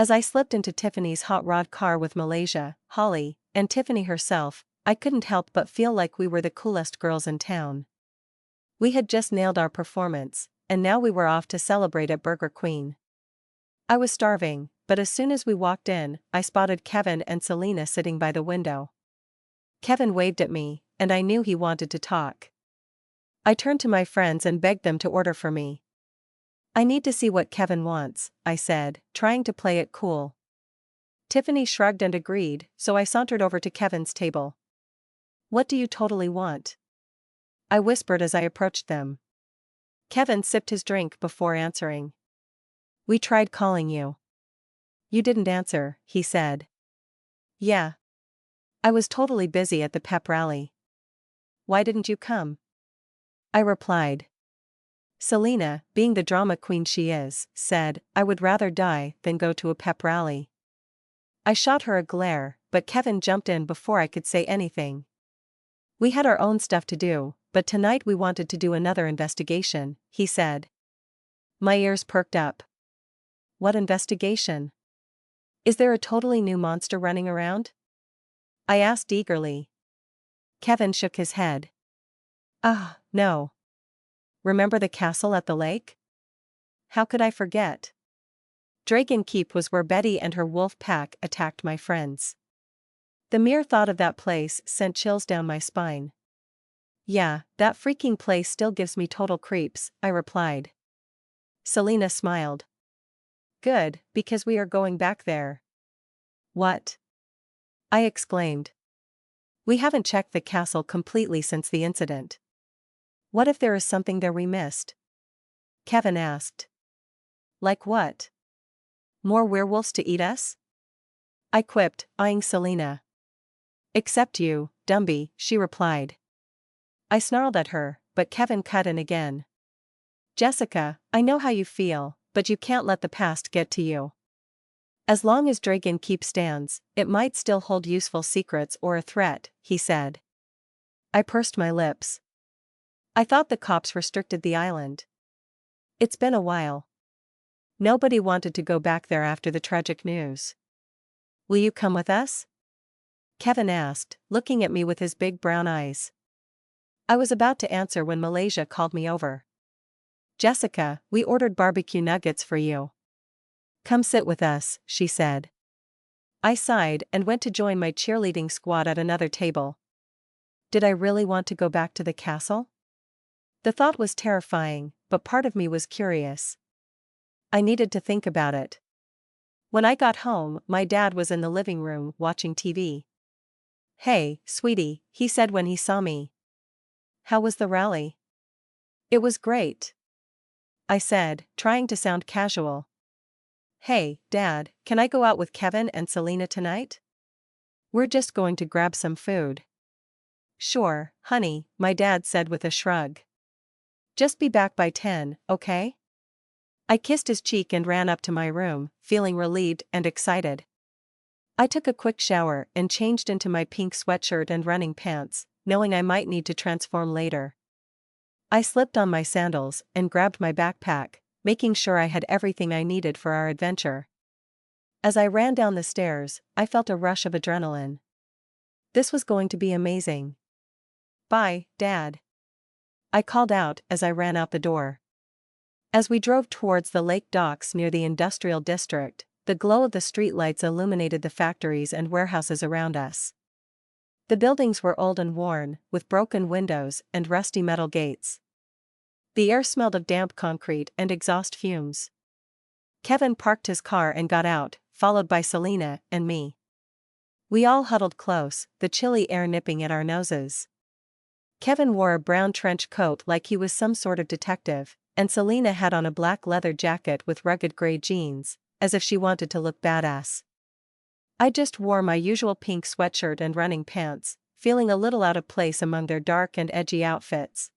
As I slipped into Tiffany's hot rod car with Malaysia, Holly, and Tiffany herself, I couldn't help but feel like we were the coolest girls in town. We had just nailed our performance, and now we were off to celebrate at Burger Queen. I was starving, but as soon as we walked in, I spotted Kevin and Selena sitting by the window. Kevin waved at me, and I knew he wanted to talk. I turned to my friends and begged them to order for me. "I need to see what Kevin wants," I said, trying to play it cool. Tiffany shrugged and agreed, so I sauntered over to Kevin's table. "What do you totally want?" I whispered as I approached them. Kevin sipped his drink before answering. "We tried calling you. You didn't answer," he said. "Yeah. I was totally busy at the pep rally." "Why didn't you come?" I replied. Selena, being the drama queen she is, said, "I would rather die than go to a pep rally." I shot her a glare, but Kevin jumped in before I could say anything. "We had our own stuff to do, but tonight we wanted to do another investigation," he said. My ears perked up. "What investigation? Is there a totally new monster running around?" I asked eagerly. Kevin shook his head. No. Remember the castle at the lake? How could I forget? Dragon Keep was where Betty and her wolf pack attacked my friends. The mere thought of that place sent chills down my spine. "Yeah, that freaking place still gives me total creeps," I replied. Selena smiled. "Good, because we are going back there." "What?" I exclaimed. "We haven't checked the castle completely since the incident." "What if there is something there we missed?" Kevin asked. "Like what? More werewolves to eat us?" I quipped, eyeing Selena. "Except you, Dumby," she replied. I snarled at her, but Kevin cut in again. "Jessica, I know how you feel, but you can't let the past get to you. As long as Dragon Keep stands, it might still hold useful secrets or a threat," he said. I pursed my lips. "I thought the cops restricted the island." "It's been a while. Nobody wanted to go back there after the tragic news." "Will you come with us?" Kevin asked, looking at me with his big brown eyes. I was about to answer when Malaysia called me over. "Jessica, we ordered barbecue nuggets for you. Come sit with us," she said. I sighed and went to join my cheerleading squad at another table. Did I really want to go back to the castle? The thought was terrifying, but part of me was curious. I needed to think about it. When I got home, my dad was in the living room watching TV. "Hey, sweetie," he said when he saw me. "How was the rally?" "It was great," I said, trying to sound casual. "Hey, Dad, can I go out with Kevin and Selena tonight? We're just going to grab some food." "Sure, honey," my dad said with a shrug. "Just be back by 10, okay?" I kissed his cheek and ran up to my room, feeling relieved and excited. I took a quick shower and changed into my pink sweatshirt and running pants, knowing I might need to transform later. I slipped on my sandals and grabbed my backpack, making sure I had everything I needed for our adventure. As I ran down the stairs, I felt a rush of adrenaline. This was going to be amazing. "Bye, Dad," I called out as I ran out the door. As we drove towards the lake docks near the industrial district, the glow of the streetlights illuminated the factories and warehouses around us. The buildings were old and worn, with broken windows and rusty metal gates. The air smelled of damp concrete and exhaust fumes. Kevin parked his car and got out, followed by Selena and me. We all huddled close, the chilly air nipping at our noses. Kevin wore a brown trench coat like he was some sort of detective, and Selena had on a black leather jacket with rugged gray jeans, as if she wanted to look badass. I just wore my usual pink sweatshirt and running pants, feeling a little out of place among their dark and edgy outfits.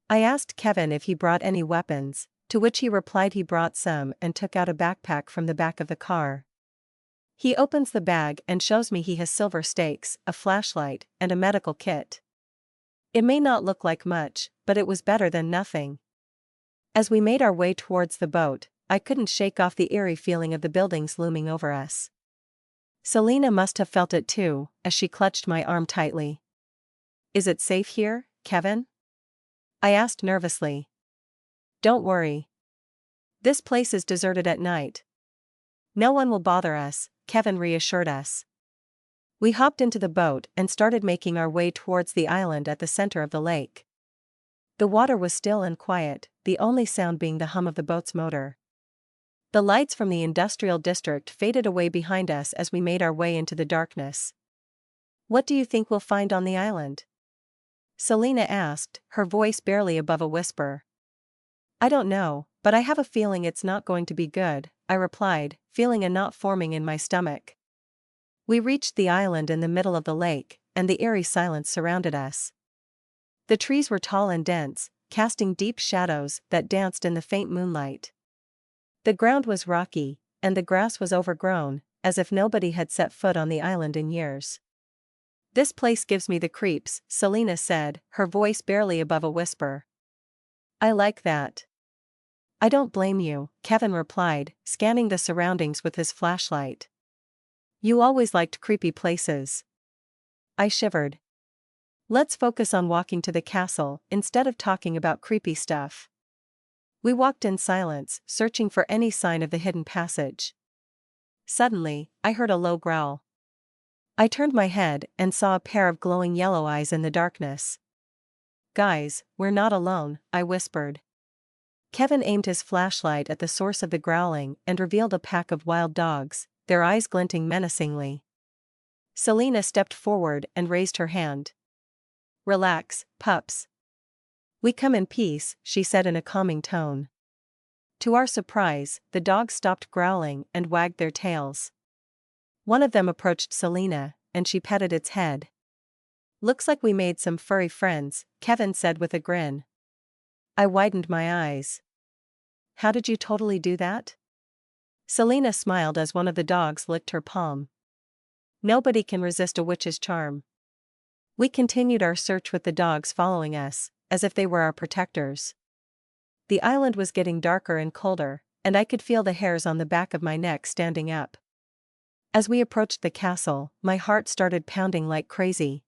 I asked Kevin if he brought any weapons, to which he replied he brought some and took out a backpack from the back of the car. He opens the bag and shows me he has silver stakes, a flashlight, and a medical kit. It may not look like much, but it was better than nothing. As we made our way towards the boat, I couldn't shake off the eerie feeling of the buildings looming over us. Selena must have felt it too, as she clutched my arm tightly. "Is it safe here, Kevin?" I asked nervously. "Don't worry. This place is deserted at night. No one will bother us," Kevin reassured us. We hopped into the boat and started making our way towards the island at the center of the lake. The water was still and quiet, the only sound being the hum of the boat's motor. The lights from the industrial district faded away behind us as we made our way into the darkness. "What do you think we'll find on the island?" Selena asked, her voice barely above a whisper. "I don't know, but I have a feeling it's not going to be good," I replied, feeling a knot forming in my stomach. We reached the island in the middle of the lake, and the eerie silence surrounded us. The trees were tall and dense, casting deep shadows that danced in the faint moonlight. The ground was rocky, and the grass was overgrown, as if nobody had set foot on the island in years. "This place gives me the creeps," Selena said, her voice barely above a whisper. "I like that." "I don't blame you," Kevin replied, scanning the surroundings with his flashlight. "You always liked creepy places." I shivered. "Let's focus on walking to the castle, instead of talking about creepy stuff." We walked in silence, searching for any sign of the hidden passage. Suddenly, I heard a low growl. I turned my head and saw a pair of glowing yellow eyes in the darkness. "Guys, we're not alone," I whispered. Kevin aimed his flashlight at the source of the growling and revealed a pack of wild dogs, their eyes glinting menacingly. Selena stepped forward and raised her hand. "Relax, pups. We come in peace," she said in a calming tone. To our surprise, the dogs stopped growling and wagged their tails. One of them approached Selena, and she petted its head. "Looks like we made some furry friends," Kevin said with a grin. I widened my eyes. "How did you totally do that?" Selena smiled as one of the dogs licked her palm. "Nobody can resist a witch's charm." We continued our search with the dogs following us, as if they were our protectors. The island was getting darker and colder, and I could feel the hairs on the back of my neck standing up. As we approached the castle, my heart started pounding like crazy.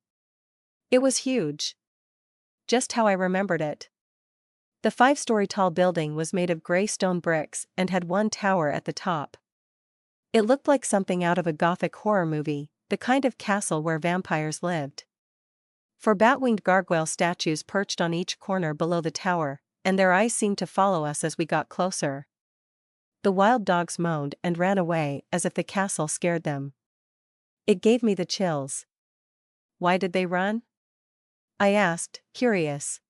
It was huge. Just how I remembered it. The 5-story tall building was made of gray stone bricks and had one tower at the top. It looked like something out of a gothic horror movie, the kind of castle where vampires lived. 4 bat-winged gargoyle statues perched on each corner below the tower, and their eyes seemed to follow us as we got closer. The wild dogs moaned and ran away as if the castle scared them. It gave me the chills. "Why did they run?" I asked, curious.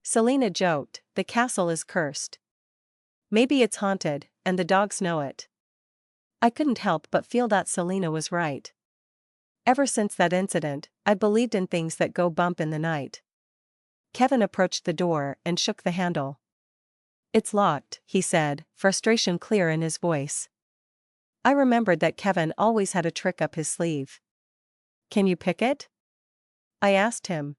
Selena joked, "The castle is cursed. Maybe it's haunted, and the dogs know it." I couldn't help but feel that Selena was right. Ever since that incident, I believed in things that go bump in the night. Kevin approached the door and shook the handle. "It's locked," he said, frustration clear in his voice. I remembered that Kevin always had a trick up his sleeve. "Can you pick it?" I asked him.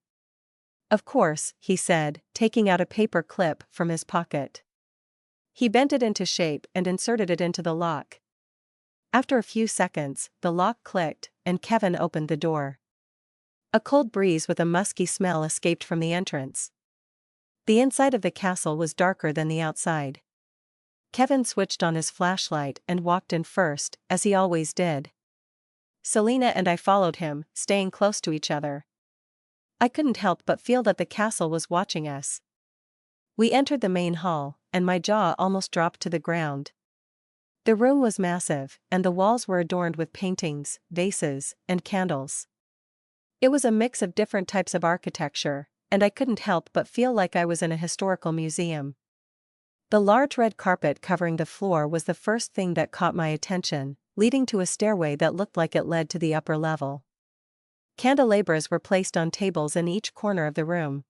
"Of course," he said, taking out a paper clip from his pocket. He bent it into shape and inserted it into the lock. After a few seconds, the lock clicked, and Kevin opened the door. A cold breeze with a musky smell escaped from the entrance. The inside of the castle was darker than the outside. Kevin switched on his flashlight and walked in first, as he always did. Selena and I followed him, staying close to each other. I couldn't help but feel that the castle was watching us. We entered the main hall, and my jaw almost dropped to the ground. The room was massive, and the walls were adorned with paintings, vases, and candles. It was a mix of different types of architecture, and I couldn't help but feel like I was in a historical museum. The large red carpet covering the floor was the first thing that caught my attention, leading to a stairway that looked like it led to the upper level. Candelabras were placed on tables in each corner of the room.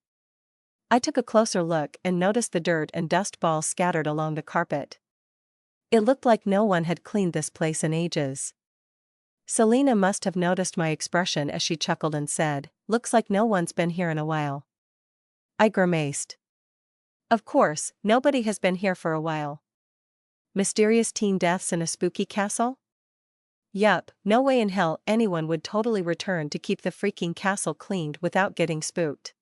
I took a closer look and noticed the dirt and dust balls scattered along the carpet. It looked like no one had cleaned this place in ages. Selena must have noticed my expression as she chuckled and said, "Looks like no one's been here in a while." I grimaced. "Of course, nobody has been here for a while." Mysterious teen deaths in a spooky castle? Yup, no way in hell anyone would totally return to keep the freaking castle cleaned without getting spooked.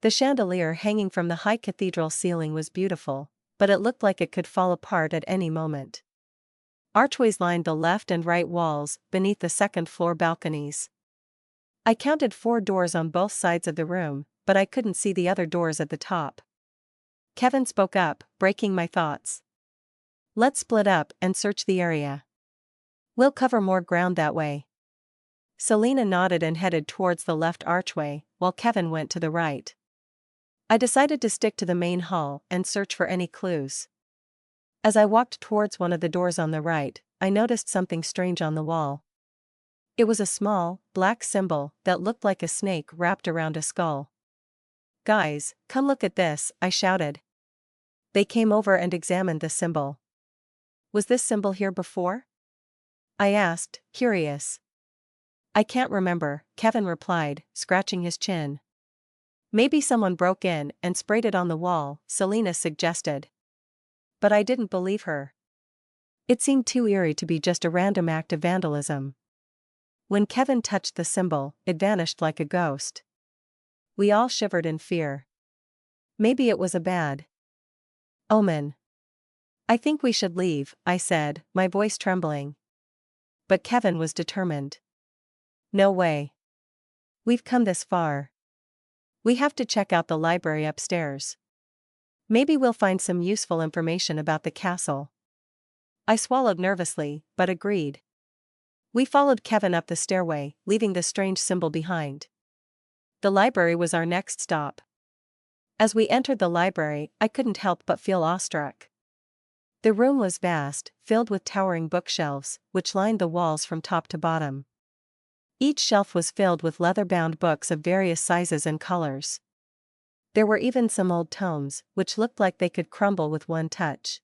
The chandelier hanging from the high cathedral ceiling was beautiful, but it looked like it could fall apart at any moment. Archways lined the left and right walls beneath the second-floor balconies. I counted 4 doors on both sides of the room, but I couldn't see the other doors at the top. Kevin spoke up, breaking my thoughts. Let's split up and search the area. We'll cover more ground that way. Selena nodded and headed towards the left archway, while Kevin went to the right. I decided to stick to the main hall and search for any clues. As I walked towards one of the doors on the right, I noticed something strange on the wall. It was a small, black symbol that looked like a snake wrapped around a skull. Guys, come look at this, I shouted. They came over and examined the symbol. Was this symbol here before? I asked, curious. I can't remember, Kevin replied, scratching his chin. Maybe someone broke in and sprayed it on the wall, Selena suggested. But I didn't believe her. It seemed too eerie to be just a random act of vandalism. When Kevin touched the symbol, it vanished like a ghost. We all shivered in fear. Maybe it was a bad omen. I think we should leave, I said, my voice trembling. But Kevin was determined. No way. We've come this far. We have to check out the library upstairs. Maybe we'll find some useful information about the castle. I swallowed nervously, but agreed. We followed Kevin up the stairway, leaving the strange symbol behind. The library was our next stop. As we entered the library, I couldn't help but feel awestruck. The room was vast, filled with towering bookshelves, which lined the walls from top to bottom. Each shelf was filled with leather-bound books of various sizes and colors. There were even some old tomes, which looked like they could crumble with one touch.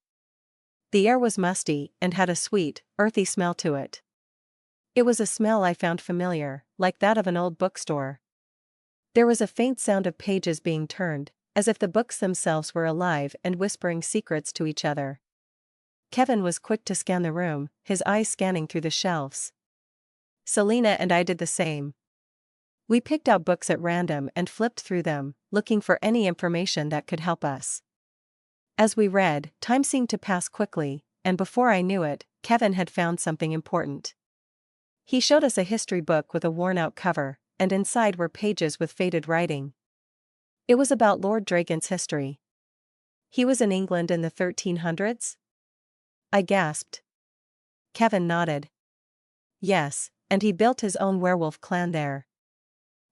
The air was musty and had a sweet, earthy smell to it. It was a smell I found familiar, like that of an old bookstore. There was a faint sound of pages being turned, as if the books themselves were alive and whispering secrets to each other. Kevin was quick to scan the room, his eyes scanning through the shelves. Selena and I did the same. We picked out books at random and flipped through them, looking for any information that could help us. As we read, time seemed to pass quickly, and before I knew it, Kevin had found something important. He showed us a history book with a worn-out cover, and inside were pages with faded writing. It was about Lord Dragon's history. He was in England in the 1300s? I gasped. Kevin nodded. Yes, and he built his own werewolf clan there.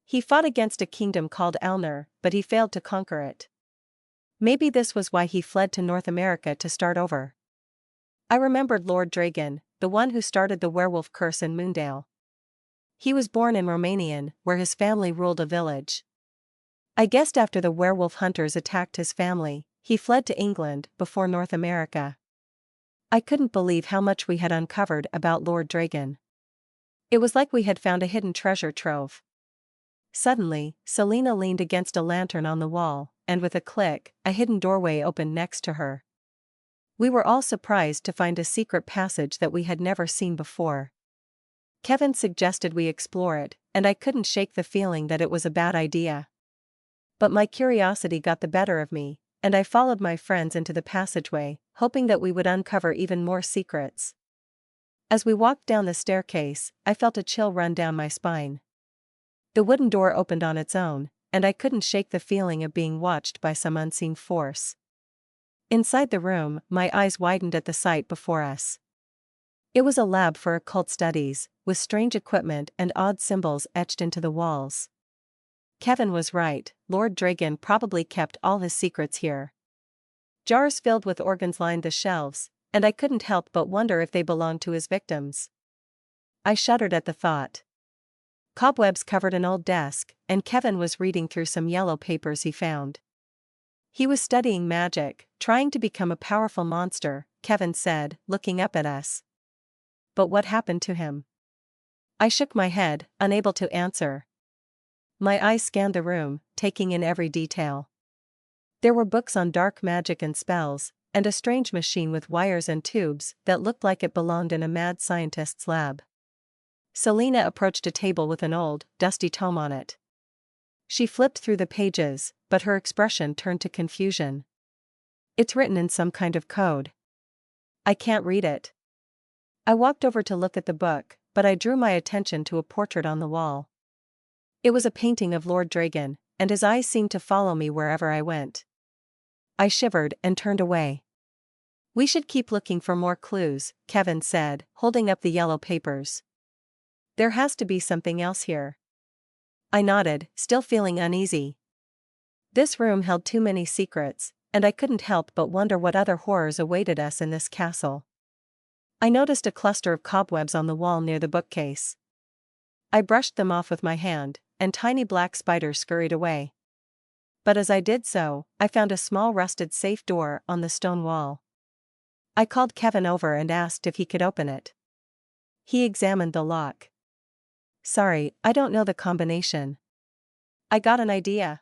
He fought against a kingdom called Elner, but he failed to conquer it. Maybe this was why he fled to North America to start over. I remembered Lord Dragon, the one who started the werewolf curse in Moondale. He was born in Romanian, where his family ruled a village. I guessed after the werewolf hunters attacked his family, he fled to England before North America. I couldn't believe how much we had uncovered about Lord Dragon. It was like we had found a hidden treasure trove. Suddenly, Selena leaned against a lantern on the wall, and with a click, a hidden doorway opened next to her. We were all surprised to find a secret passage that we had never seen before. Kevin suggested we explore it, and I couldn't shake the feeling that it was a bad idea. But my curiosity got the better of me, and I followed my friends into the passageway, hoping that we would uncover even more secrets. As we walked down the staircase, I felt a chill run down my spine. The wooden door opened on its own, and I couldn't shake the feeling of being watched by some unseen force. Inside the room, my eyes widened at the sight before us. It was a lab for occult studies, with strange equipment and odd symbols etched into the walls. Kevin was right, Lord Dragon probably kept all his secrets here. Jars filled with organs lined the shelves, and I couldn't help but wonder if they belonged to his victims. I shuddered at the thought. Cobwebs covered an old desk, and Kevin was reading through some yellow papers he found. He was studying magic, trying to become a powerful monster, Kevin said, looking up at us. But what happened to him? I shook my head, unable to answer. My eyes scanned the room, taking in every detail. There were books on dark magic and spells, and a strange machine with wires and tubes that looked like it belonged in a mad scientist's lab. Selena approached a table with an old, dusty tome on it. She flipped through the pages, but her expression turned to confusion. "It's written in some kind of code. I can't read it." I walked over to look at the book, but I drew my attention to a portrait on the wall. It was a painting of Lord Dragon, and his eyes seemed to follow me wherever I went. I shivered and turned away. "We should keep looking for more clues," Kevin said, holding up the yellow papers. "There has to be something else here." I nodded, still feeling uneasy. This room held too many secrets, and I couldn't help but wonder what other horrors awaited us in this castle. I noticed a cluster of cobwebs on the wall near the bookcase. I brushed them off with my hand, and tiny black spiders scurried away. But as I did so, I found a small rusted safe door on the stone wall. I called Kevin over and asked if he could open it. He examined the lock. "Sorry, I don't know the combination." "I got an idea."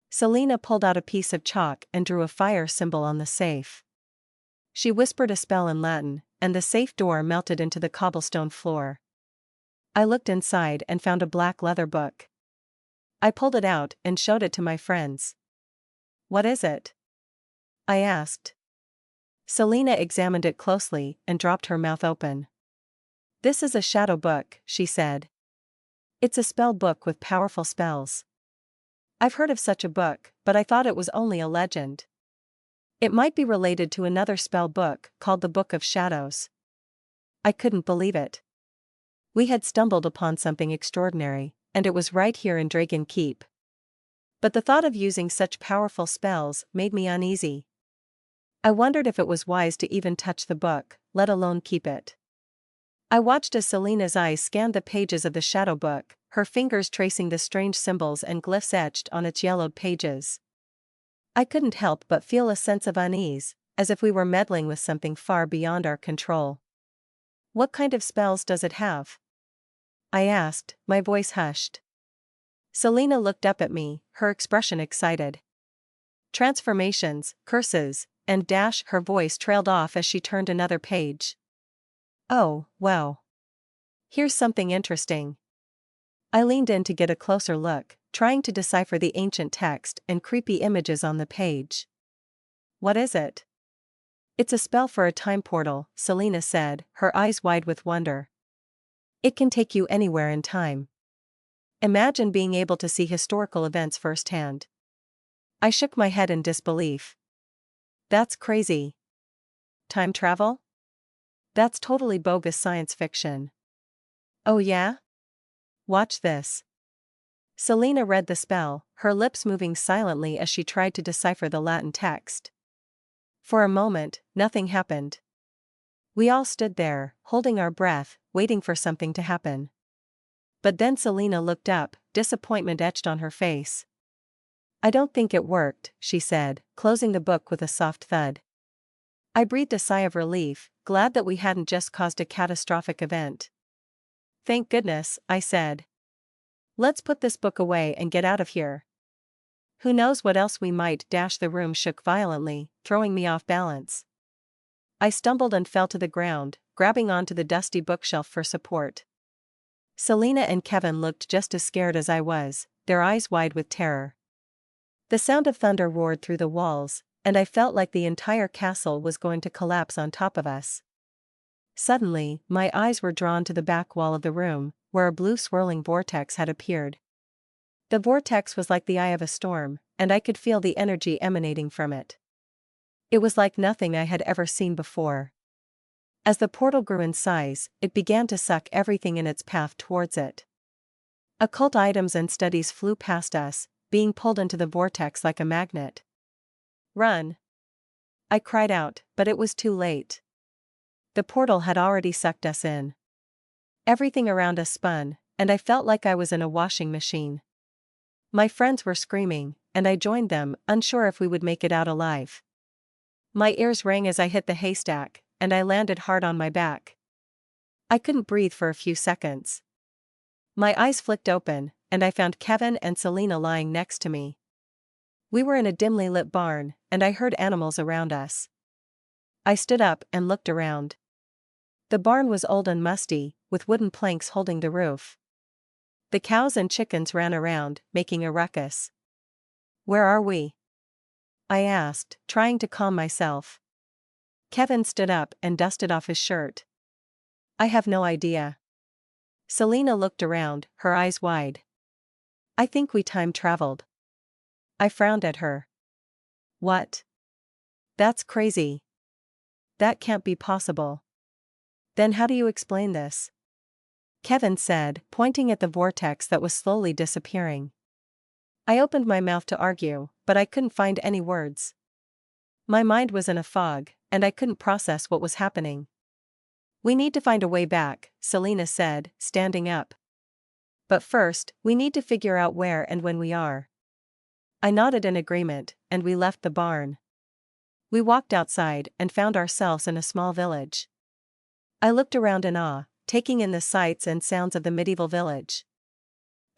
Selena pulled out a piece of chalk and drew a fire symbol on the safe. She whispered a spell in Latin, and the safe door melted into the cobblestone floor. I looked inside and found a black leather book. I pulled it out and showed it to my friends. "What is it?" I asked. Selena examined it closely and dropped her mouth open. "This is a shadow book," she said. "It's a spell book with powerful spells. I've heard of such a book, but I thought it was only a legend. It might be related to another spell book called the Book of Shadows." I couldn't believe it. We had stumbled upon something extraordinary, and it was right here in Dragon Keep. But the thought of using such powerful spells made me uneasy. I wondered if it was wise to even touch the book, let alone keep it. I watched as Selena's eyes scanned the pages of the shadow book, her fingers tracing the strange symbols and glyphs etched on its yellowed pages. I couldn't help but feel a sense of unease, as if we were meddling with something far beyond our control. "What kind of spells does it have?" I asked, my voice hushed. Selena looked up at me, her expression excited. "Transformations, curses, and dash." Her voice trailed off as she turned another page. "Oh, wow. Here's something interesting." I leaned in to get a closer look, trying to decipher the ancient text and creepy images on the page. "What is it?" "It's a spell for a time portal," Selena said, her eyes wide with wonder. "It can take you anywhere in time. Imagine being able to see historical events firsthand." I shook my head in disbelief. "That's crazy. Time travel? That's totally bogus science fiction." "Oh yeah? Watch this." Selena read the spell, her lips moving silently as she tried to decipher the Latin text. For a moment, nothing happened. We all stood there, holding our breath, waiting for something to happen. But then Selena looked up, disappointment etched on her face. "I don't think it worked," she said, closing the book with a soft thud. I breathed a sigh of relief, glad that we hadn't just caused a catastrophic event. "Thank goodness," I said. "Let's put this book away and get out of here. Who knows what else we might." The room shook violently, throwing me off balance. I stumbled and fell to the ground, grabbing onto the dusty bookshelf for support. Selena and Kevin looked just as scared as I was, their eyes wide with terror. The sound of thunder roared through the walls, and I felt like the entire castle was going to collapse on top of us. Suddenly, my eyes were drawn to the back wall of the room, where a blue swirling vortex had appeared. The vortex was like the eye of a storm, and I could feel the energy emanating from it. It was like nothing I had ever seen before. As the portal grew in size, it began to suck everything in its path towards it. Occult items and studies flew past us, being pulled into the vortex like a magnet. "Run!" I cried out, but it was too late. The portal had already sucked us in. Everything around us spun, and I felt like I was in a washing machine. My friends were screaming, and I joined them, unsure if we would make it out alive. My ears rang as I hit the haystack, and I landed hard on my back. I couldn't breathe for a few seconds. My eyes flicked open, and I found Kevin and Selena lying next to me. We were in a dimly lit barn, and I heard animals around us. I stood up and looked around. The barn was old and musty, with wooden planks holding the roof. The cows and chickens ran around, making a ruckus. "Where are we?" I asked, trying to calm myself. Kevin stood up and dusted off his shirt. "I have no idea." Selena looked around, her eyes wide. "I think we time traveled." I frowned at her. "What? That's crazy. That can't be possible." "Then how do you explain this?" Kevin said, pointing at the vortex that was slowly disappearing. I opened my mouth to argue, but I couldn't find any words. My mind was in a fog, and I couldn't process what was happening. "We need to find a way back," Selena said, standing up. "But first, we need to figure out where and when we are." I nodded in agreement, and we left the barn. We walked outside and found ourselves in a small village. I looked around in awe, taking in the sights and sounds of the medieval village.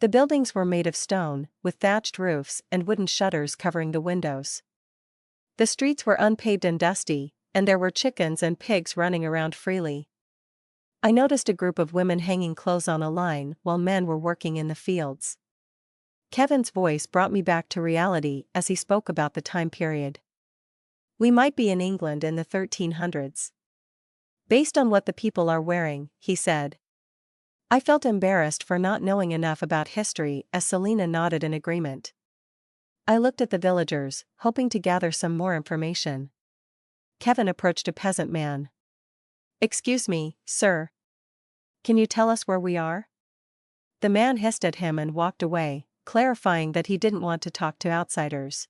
The buildings were made of stone, with thatched roofs and wooden shutters covering the windows. The streets were unpaved and dusty, and there were chickens and pigs running around freely. I noticed a group of women hanging clothes on a line while men were working in the fields. Kevin's voice brought me back to reality as he spoke about the time period. "We might be in England in the 1300s. Based on what the people are wearing," he said. I felt embarrassed for not knowing enough about history as Selena nodded in agreement. I looked at the villagers, hoping to gather some more information. Kevin approached a peasant man. "Excuse me, sir. Can you tell us where we are?" The man hissed at him and walked away, clarifying that he didn't want to talk to outsiders.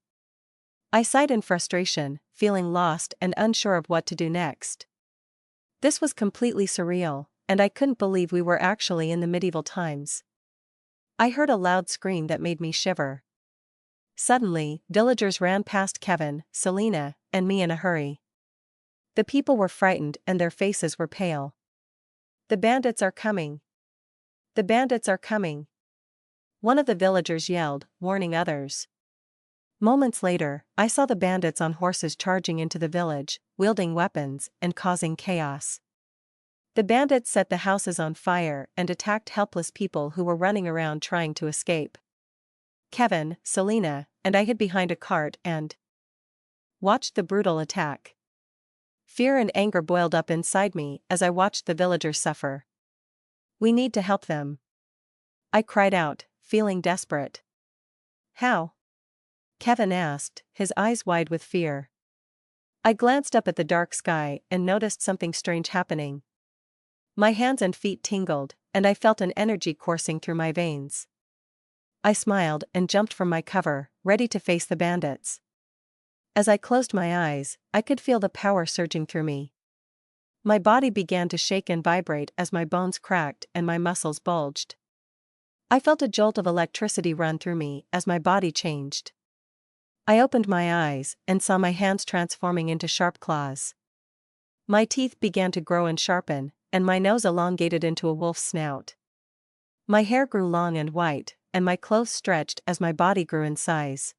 I sighed in frustration, feeling lost and unsure of what to do next. This was completely surreal, and I couldn't believe we were actually in the medieval times. I heard a loud scream that made me shiver. Suddenly, villagers ran past Kevin, Selena, and me in a hurry. The people were frightened and their faces were pale. "The bandits are coming! The bandits are coming!" One of the villagers yelled, warning others. Moments later, I saw the bandits on horses charging into the village, wielding weapons and causing chaos. The bandits set the houses on fire and attacked helpless people who were running around trying to escape. Kevin, Selena, and I hid behind a cart and watched the brutal attack. Fear and anger boiled up inside me as I watched the villagers suffer. "We need to help them," I cried out, feeling desperate. "How?" Kevin asked, his eyes wide with fear. I glanced up at the dark sky and noticed something strange happening. My hands and feet tingled, and I felt an energy coursing through my veins. I smiled and jumped from my cover, ready to face the bandits. As I closed my eyes, I could feel the power surging through me. My body began to shake and vibrate as my bones cracked and my muscles bulged. I felt a jolt of electricity run through me as my body changed. I opened my eyes and saw my hands transforming into sharp claws. My teeth began to grow and sharpen, and my nose elongated into a wolf's snout. My hair grew long and white, and my clothes stretched as my body grew in size.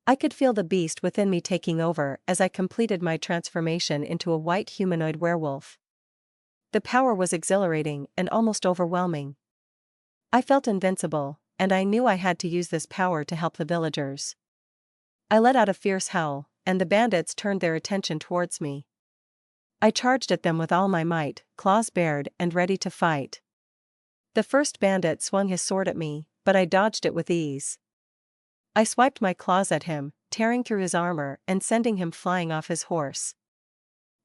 I could feel the beast within me taking over as I completed my transformation into a white humanoid werewolf. The power was exhilarating and almost overwhelming. I felt invincible, and I knew I had to use this power to help the villagers. I let out a fierce howl, and the bandits turned their attention towards me. I charged at them with all my might, claws bared and ready to fight. The first bandit swung his sword at me, but I dodged it with ease. I swiped my claws at him, tearing through his armor and sending him flying off his horse.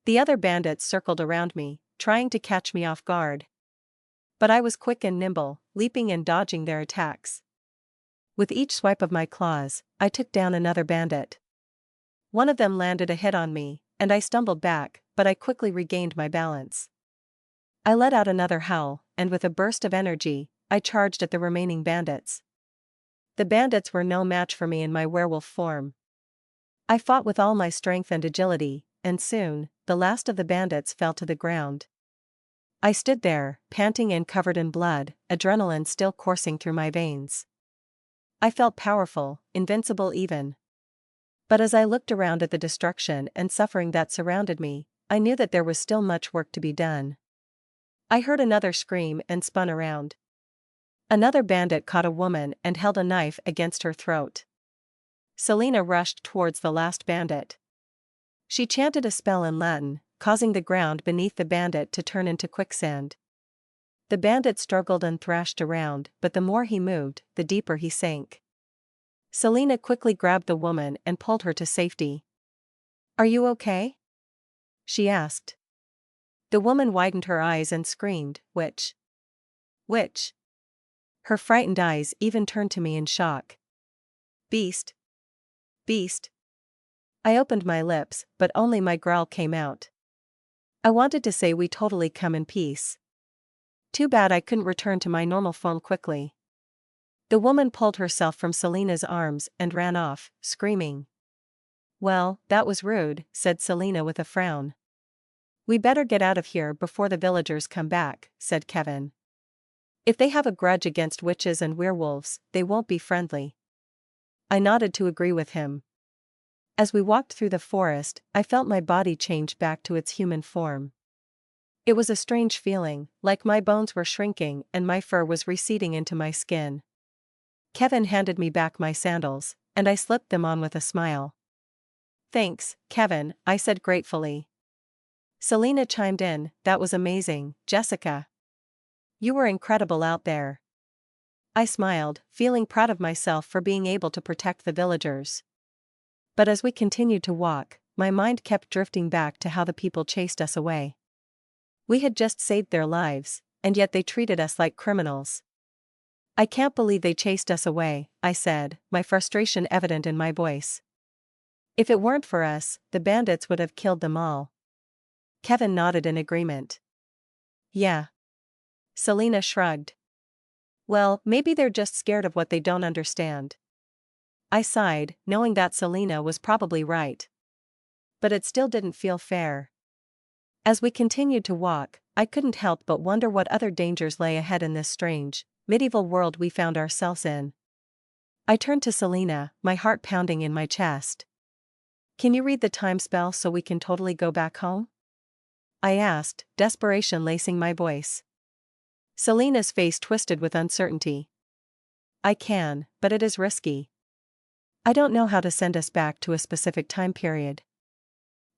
The other bandits circled around me, trying to catch me off guard. But I was quick and nimble, leaping and dodging their attacks. With each swipe of my claws, I took down another bandit. One of them landed a hit on me, and I stumbled back, but I quickly regained my balance. I let out another howl, and with a burst of energy, I charged at the remaining bandits. The bandits were no match for me in my werewolf form. I fought with all my strength and agility, and soon, the last of the bandits fell to the ground. I stood there, panting and covered in blood, adrenaline still coursing through my veins. I felt powerful, invincible even. But as I looked around at the destruction and suffering that surrounded me, I knew that there was still much work to be done. I heard another scream and spun around. Another bandit caught a woman and held a knife against her throat. Selena rushed towards the last bandit. She chanted a spell in Latin, causing the ground beneath the bandit to turn into quicksand. The bandit struggled and thrashed around, but the more he moved, the deeper he sank. Selena quickly grabbed the woman and pulled her to safety. "Are you okay?" she asked. The woman widened her eyes and screamed, "Witch! Witch!" Her frightened eyes even turned to me in shock. "Beast! Beast!" I opened my lips, but only my growl came out. I wanted to say we totally come in peace. Too bad I couldn't return to my normal form quickly. The woman pulled herself from Selena's arms and ran off, screaming. "Well, that was rude," said Selena with a frown. "We better get out of here before the villagers come back," said Kevin. "If they have a grudge against witches and werewolves, they won't be friendly." I nodded to agree with him. As we walked through the forest, I felt my body change back to its human form. It was a strange feeling, like my bones were shrinking and my fur was receding into my skin. Kevin handed me back my sandals, and I slipped them on with a smile. "Thanks, Kevin," I said gratefully. Selena chimed in, "That was amazing, Jessica. You were incredible out there." I smiled, feeling proud of myself for being able to protect the villagers. But as we continued to walk, my mind kept drifting back to how the people chased us away. We had just saved their lives, and yet they treated us like criminals. "I can't believe they chased us away," I said, my frustration evident in my voice. "If it weren't for us, the bandits would have killed them all." Kevin nodded in agreement. "Yeah." Selena shrugged. "Well, maybe they're just scared of what they don't understand." I sighed, knowing that Selena was probably right. But it still didn't feel fair. As we continued to walk, I couldn't help but wonder what other dangers lay ahead in this strange, medieval world we found ourselves in. I turned to Selena, my heart pounding in my chest. "Can you read the time spell so we can totally go back home?" I asked, desperation lacing my voice. Selena's face twisted with uncertainty. "I can, but it is risky. I don't know how to send us back to a specific time period.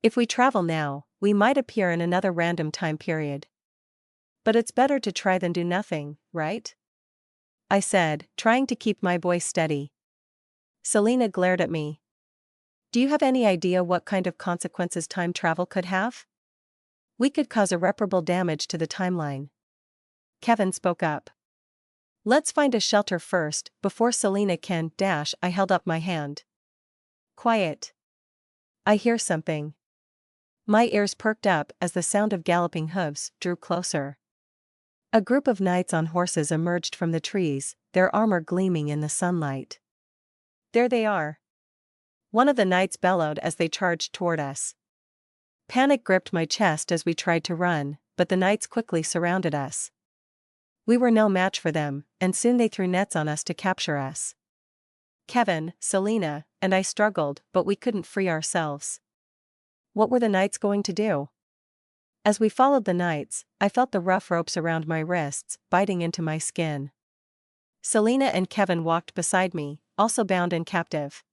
If we travel now, we might appear in another random time period. But it's better to try than do nothing, right?" I said, trying to keep my voice steady. Selena glared at me. "Do you have any idea what kind of consequences time travel could have? We could cause irreparable damage to the timeline." Kevin spoke up. "Let's find a shelter first, before Selena can dash." I held up my hand. "Quiet. I hear something." My ears perked up as the sound of galloping hooves drew closer. A group of knights on horses emerged from the trees, their armor gleaming in the sunlight. "There they are!" one of the knights bellowed as they charged toward us. Panic gripped my chest as we tried to run, but the knights quickly surrounded us. We were no match for them, and soon they threw nets on us to capture us. Kevin, Selena, and I struggled, but we couldn't free ourselves. What were the knights going to do? As we followed the knights, I felt the rough ropes around my wrists, biting into my skin. Selena and Kevin walked beside me, also bound and captive.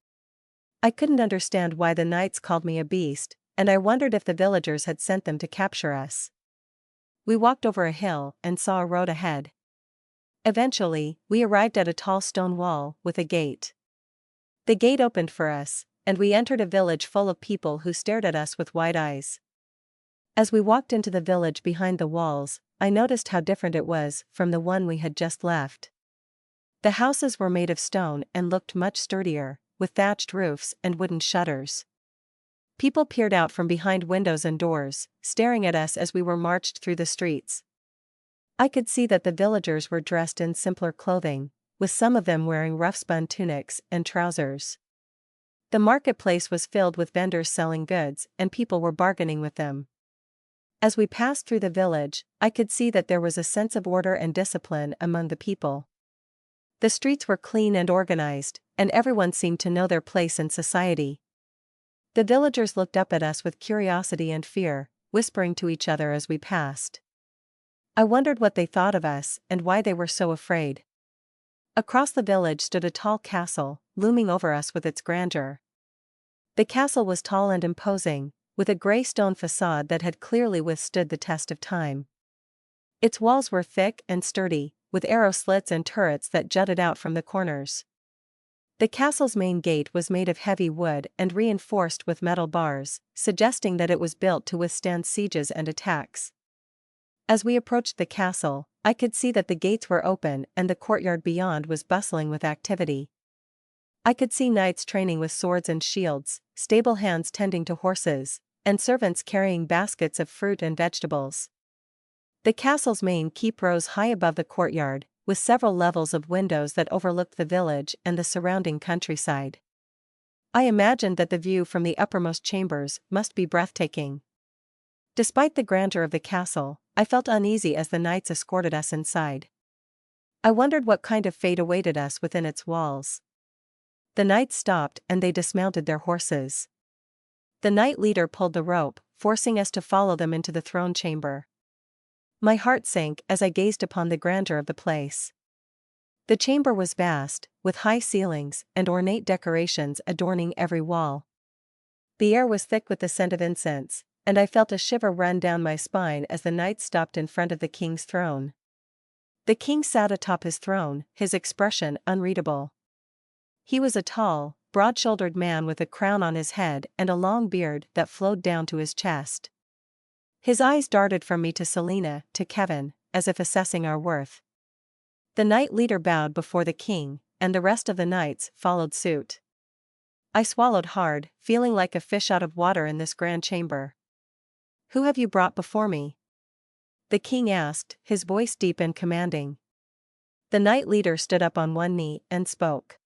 I couldn't understand why the knights called me a beast, and I wondered if the villagers had sent them to capture us. We walked over a hill and saw a road ahead. Eventually, we arrived at a tall stone wall with a gate. The gate opened for us, and we entered a village full of people who stared at us with wide eyes. As we walked into the village behind the walls, I noticed how different it was from the one we had just left. The houses were made of stone and looked much sturdier, with thatched roofs and wooden shutters. People peered out from behind windows and doors, staring at us as we were marched through the streets. I could see that the villagers were dressed in simpler clothing, with some of them wearing rough-spun tunics and trousers. The marketplace was filled with vendors selling goods, and people were bargaining with them. As we passed through the village, I could see that there was a sense of order and discipline among the people. The streets were clean and organized, and everyone seemed to know their place in society. The villagers looked up at us with curiosity and fear, whispering to each other as we passed. I wondered what they thought of us and why they were so afraid. Across the village stood a tall castle, looming over us with its grandeur. The castle was tall and imposing, with a gray stone facade that had clearly withstood the test of time. Its walls were thick and sturdy, with arrow slits and turrets that jutted out from the corners. The castle's main gate was made of heavy wood and reinforced with metal bars, suggesting that it was built to withstand sieges and attacks. As we approached the castle, I could see that the gates were open and the courtyard beyond was bustling with activity. I could see knights training with swords and shields, stable hands tending to horses, and servants carrying baskets of fruit and vegetables. The castle's main keep rose high above the courtyard, with several levels of windows that overlooked the village and the surrounding countryside. I imagined that the view from the uppermost chambers must be breathtaking. Despite the grandeur of the castle, I felt uneasy as the knights escorted us inside. I wondered what kind of fate awaited us within its walls. The knights stopped and they dismounted their horses. The knight leader pulled the rope, forcing us to follow them into the throne chamber. My heart sank as I gazed upon the grandeur of the place. The chamber was vast, with high ceilings and ornate decorations adorning every wall. The air was thick with the scent of incense, and I felt a shiver run down my spine as the knight stopped in front of the king's throne. The king sat atop his throne, his expression unreadable. He was a tall, broad-shouldered man with a crown on his head and a long beard that flowed down to his chest. His eyes darted from me to Selena, to Kevin, as if assessing our worth. The knight leader bowed before the king, and the rest of the knights followed suit. I swallowed hard, feeling like a fish out of water in this grand chamber. "Who have you brought before me?" the king asked, his voice deep and commanding. The knight leader stood up on one knee and spoke.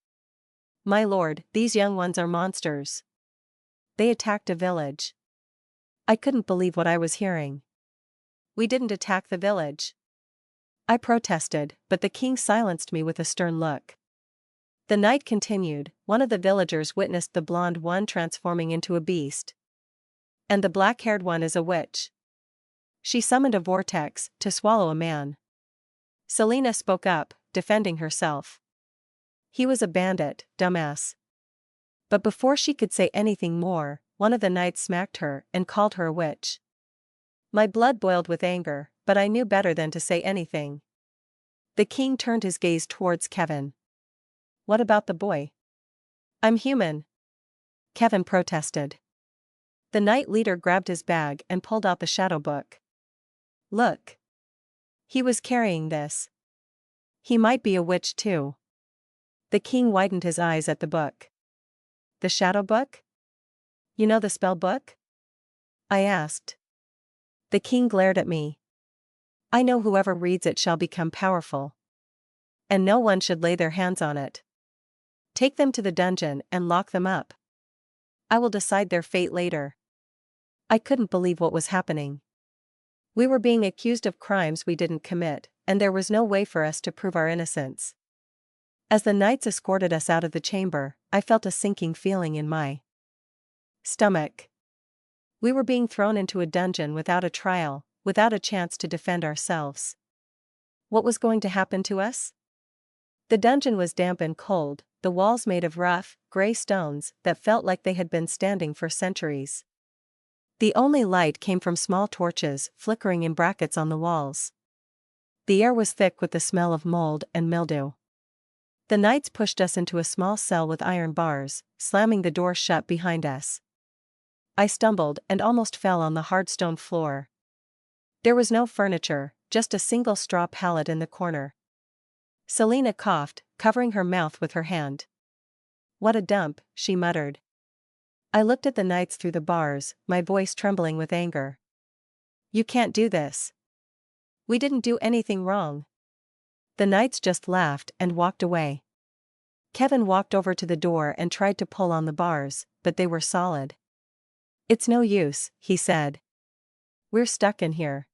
"My lord, these young ones are monsters. They attacked a village." I couldn't believe what I was hearing. "We didn't attack the village," I protested, but the king silenced me with a stern look. The knight continued, "One of the villagers witnessed the blonde one transforming into a beast. And the black-haired one is a witch. She summoned a vortex to swallow a man." Selena spoke up, defending herself. "He was a bandit, dumbass." But before she could say anything more, one of the knights smacked her and called her a witch. My blood boiled with anger, but I knew better than to say anything. The king turned his gaze towards Kevin. "What about the boy?" "I'm human," Kevin protested. The knight leader grabbed his bag and pulled out the shadow book. "Look. He was carrying this. He might be a witch too." The king widened his eyes at the book. "The shadow book? You know the spell book?" I asked. The king glared at me. "I know whoever reads it shall become powerful. And no one should lay their hands on it. Take them to the dungeon and lock them up. I will decide their fate later." I couldn't believe what was happening. We were being accused of crimes we didn't commit, and there was no way for us to prove our innocence. As the knights escorted us out of the chamber, I felt a sinking feeling in my stomach. We were being thrown into a dungeon without a trial, without a chance to defend ourselves. What was going to happen to us? The dungeon was damp and cold, the walls made of rough, gray stones that felt like they had been standing for centuries. The only light came from small torches flickering in brackets on the walls. The air was thick with the smell of mold and mildew. The knights pushed us into a small cell with iron bars, slamming the door shut behind us. I stumbled and almost fell on the hard stone floor. There was no furniture, just a single straw pallet in the corner. Selena coughed, covering her mouth with her hand. "What a dump," she muttered. I looked at the knights through the bars, my voice trembling with anger. "You can't do this. We didn't do anything wrong." The knights just laughed and walked away. Kevin walked over to the door and tried to pull on the bars, but they were solid. "It's no use," he said. "We're stuck in here."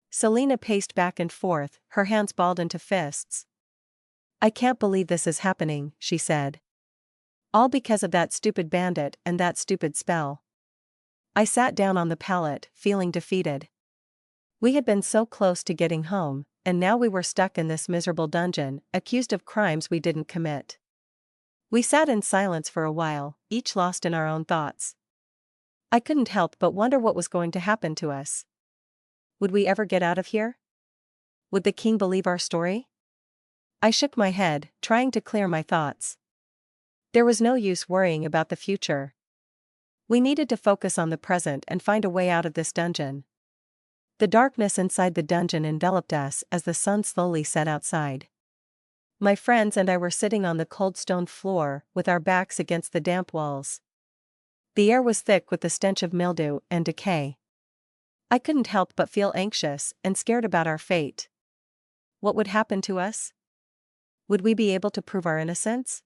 Selena paced back and forth, her hands balled into fists. "I can't believe this is happening," she said. All because of that stupid bandit and that stupid spell. I sat down on the pallet, feeling defeated. We had been so close to getting home, and now we were stuck in this miserable dungeon, accused of crimes we didn't commit. We sat in silence for a while, each lost in our own thoughts. I couldn't help but wonder what was going to happen to us. Would we ever get out of here? Would the king believe our story? I shook my head, trying to clear my thoughts. There was no use worrying about the future. We needed to focus on the present and find a way out of this dungeon. The darkness inside the dungeon enveloped us as the sun slowly set outside. My friends and I were sitting on the cold stone floor, with our backs against the damp walls. The air was thick with the stench of mildew and decay. I couldn't help but feel anxious and scared about our fate. What would happen to us? Would we be able to prove our innocence?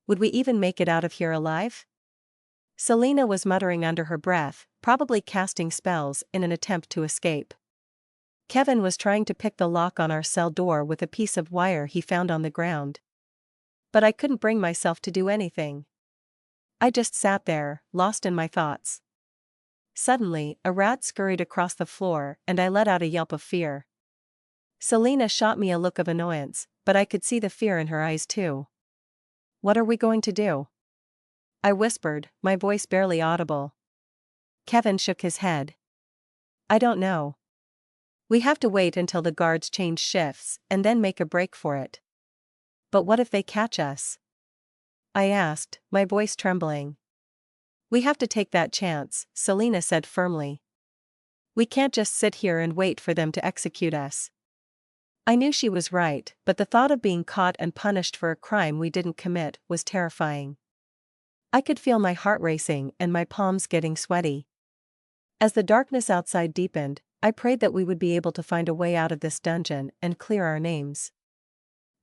Would we even make it out of here alive? Selena was muttering under her breath, probably casting spells in an attempt to escape. Kevin was trying to pick the lock on our cell door with a piece of wire he found on the ground. But I couldn't bring myself to do anything. I just sat there, lost in my thoughts. Suddenly, a rat scurried across the floor and I let out a yelp of fear. Selena shot me a look of annoyance, but I could see the fear in her eyes too. What are we going to do? I whispered, my voice barely audible. Kevin shook his head. I don't know. We have to wait until the guards change shifts and then make a break for it. But what if they catch us? I asked, my voice trembling. We have to take that chance, Selena said firmly. We can't just sit here and wait for them to execute us. I knew she was right, but the thought of being caught and punished for a crime we didn't commit was terrifying. I could feel my heart racing and my palms getting sweaty. As the darkness outside deepened, I prayed that we would be able to find a way out of this dungeon and clear our names.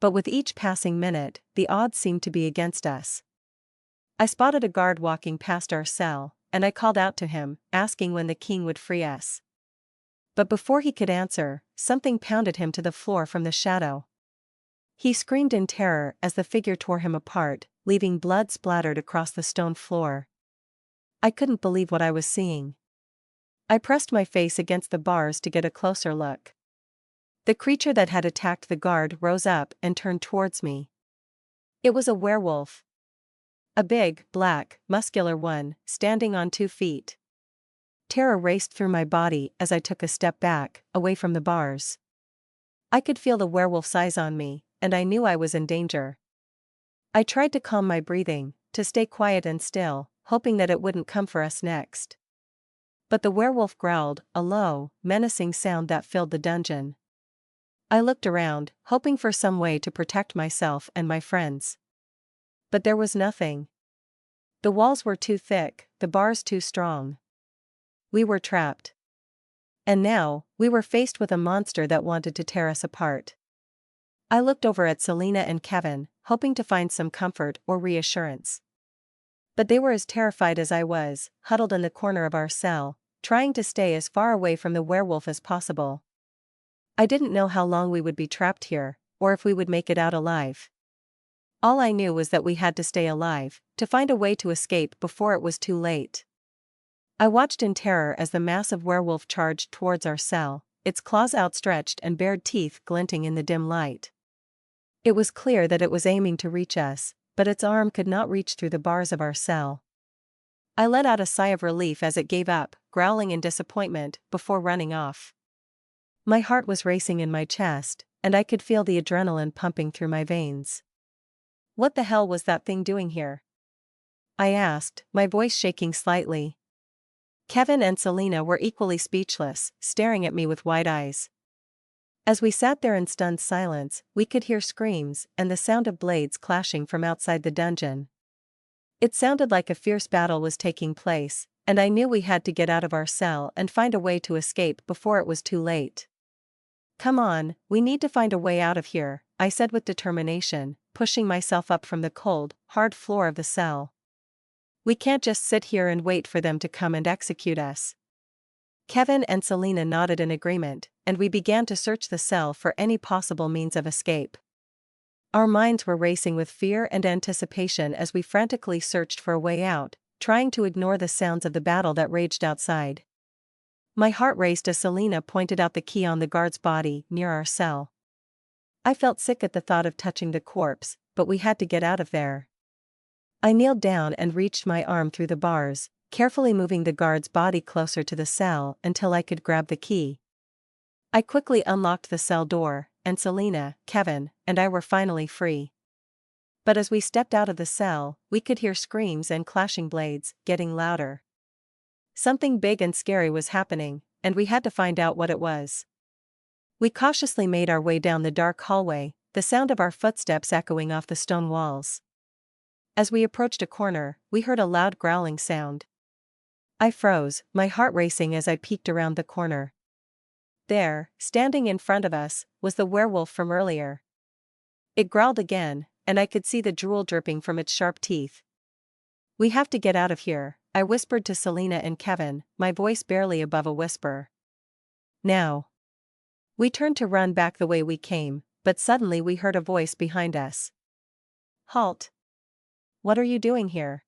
But with each passing minute, the odds seemed to be against us. I spotted a guard walking past our cell, and I called out to him, asking when the king would free us. But before he could answer, something pounded him to the floor from the shadow. He screamed in terror as the figure tore him apart, leaving blood splattered across the stone floor. I couldn't believe what I was seeing. I pressed my face against the bars to get a closer look. The creature that had attacked the guard rose up and turned towards me. It was a werewolf. A big, black, muscular one, standing on 2 feet. Terror raced through my body as I took a step back, away from the bars. I could feel the werewolf's eyes on me, and I knew I was in danger. I tried to calm my breathing, to stay quiet and still, hoping that it wouldn't come for us next. But the werewolf growled, a low, menacing sound that filled the dungeon. I looked around, hoping for some way to protect myself and my friends. But there was nothing. The walls were too thick, the bars too strong. We were trapped. And now, we were faced with a monster that wanted to tear us apart. I looked over at Selena and Kevin, hoping to find some comfort or reassurance. But they were as terrified as I was, huddled in the corner of our cell, trying to stay as far away from the werewolf as possible. I didn't know how long we would be trapped here, or if we would make it out alive. All I knew was that we had to stay alive, to find a way to escape before it was too late. I watched in terror as the massive werewolf charged towards our cell, its claws outstretched and bared teeth glinting in the dim light. It was clear that it was aiming to reach us, but its arm could not reach through the bars of our cell. I let out a sigh of relief as it gave up, growling in disappointment, before running off. My heart was racing in my chest, and I could feel the adrenaline pumping through my veins. What the hell was that thing doing here? I asked, my voice shaking slightly. Kevin and Selena were equally speechless, staring at me with wide eyes. As we sat there in stunned silence, we could hear screams and the sound of blades clashing from outside the dungeon. It sounded like a fierce battle was taking place, and I knew we had to get out of our cell and find a way to escape before it was too late. Come on, we need to find a way out of here, I said with determination, pushing myself up from the cold, hard floor of the cell. We can't just sit here and wait for them to come and execute us. Kevin and Selena nodded in agreement, and we began to search the cell for any possible means of escape. Our minds were racing with fear and anticipation as we frantically searched for a way out, trying to ignore the sounds of the battle that raged outside. My heart raced as Selena pointed out the key on the guard's body near our cell. I felt sick at the thought of touching the corpse, but we had to get out of there. I kneeled down and reached my arm through the bars, carefully moving the guard's body closer to the cell until I could grab the key. I quickly unlocked the cell door, and Selena, Kevin, and I were finally free. But as we stepped out of the cell, we could hear screams and clashing blades, getting louder. Something big and scary was happening, and we had to find out what it was. We cautiously made our way down the dark hallway, the sound of our footsteps echoing off the stone walls. As we approached a corner, we heard a loud growling sound. I froze, my heart racing as I peeked around the corner. There, standing in front of us, was the werewolf from earlier. It growled again, and I could see the drool dripping from its sharp teeth. "We have to get out of here," I whispered to Selena and Kevin, my voice barely above a whisper. "Now." We turned to run back the way we came, but suddenly we heard a voice behind us. "Halt! What are you doing here?"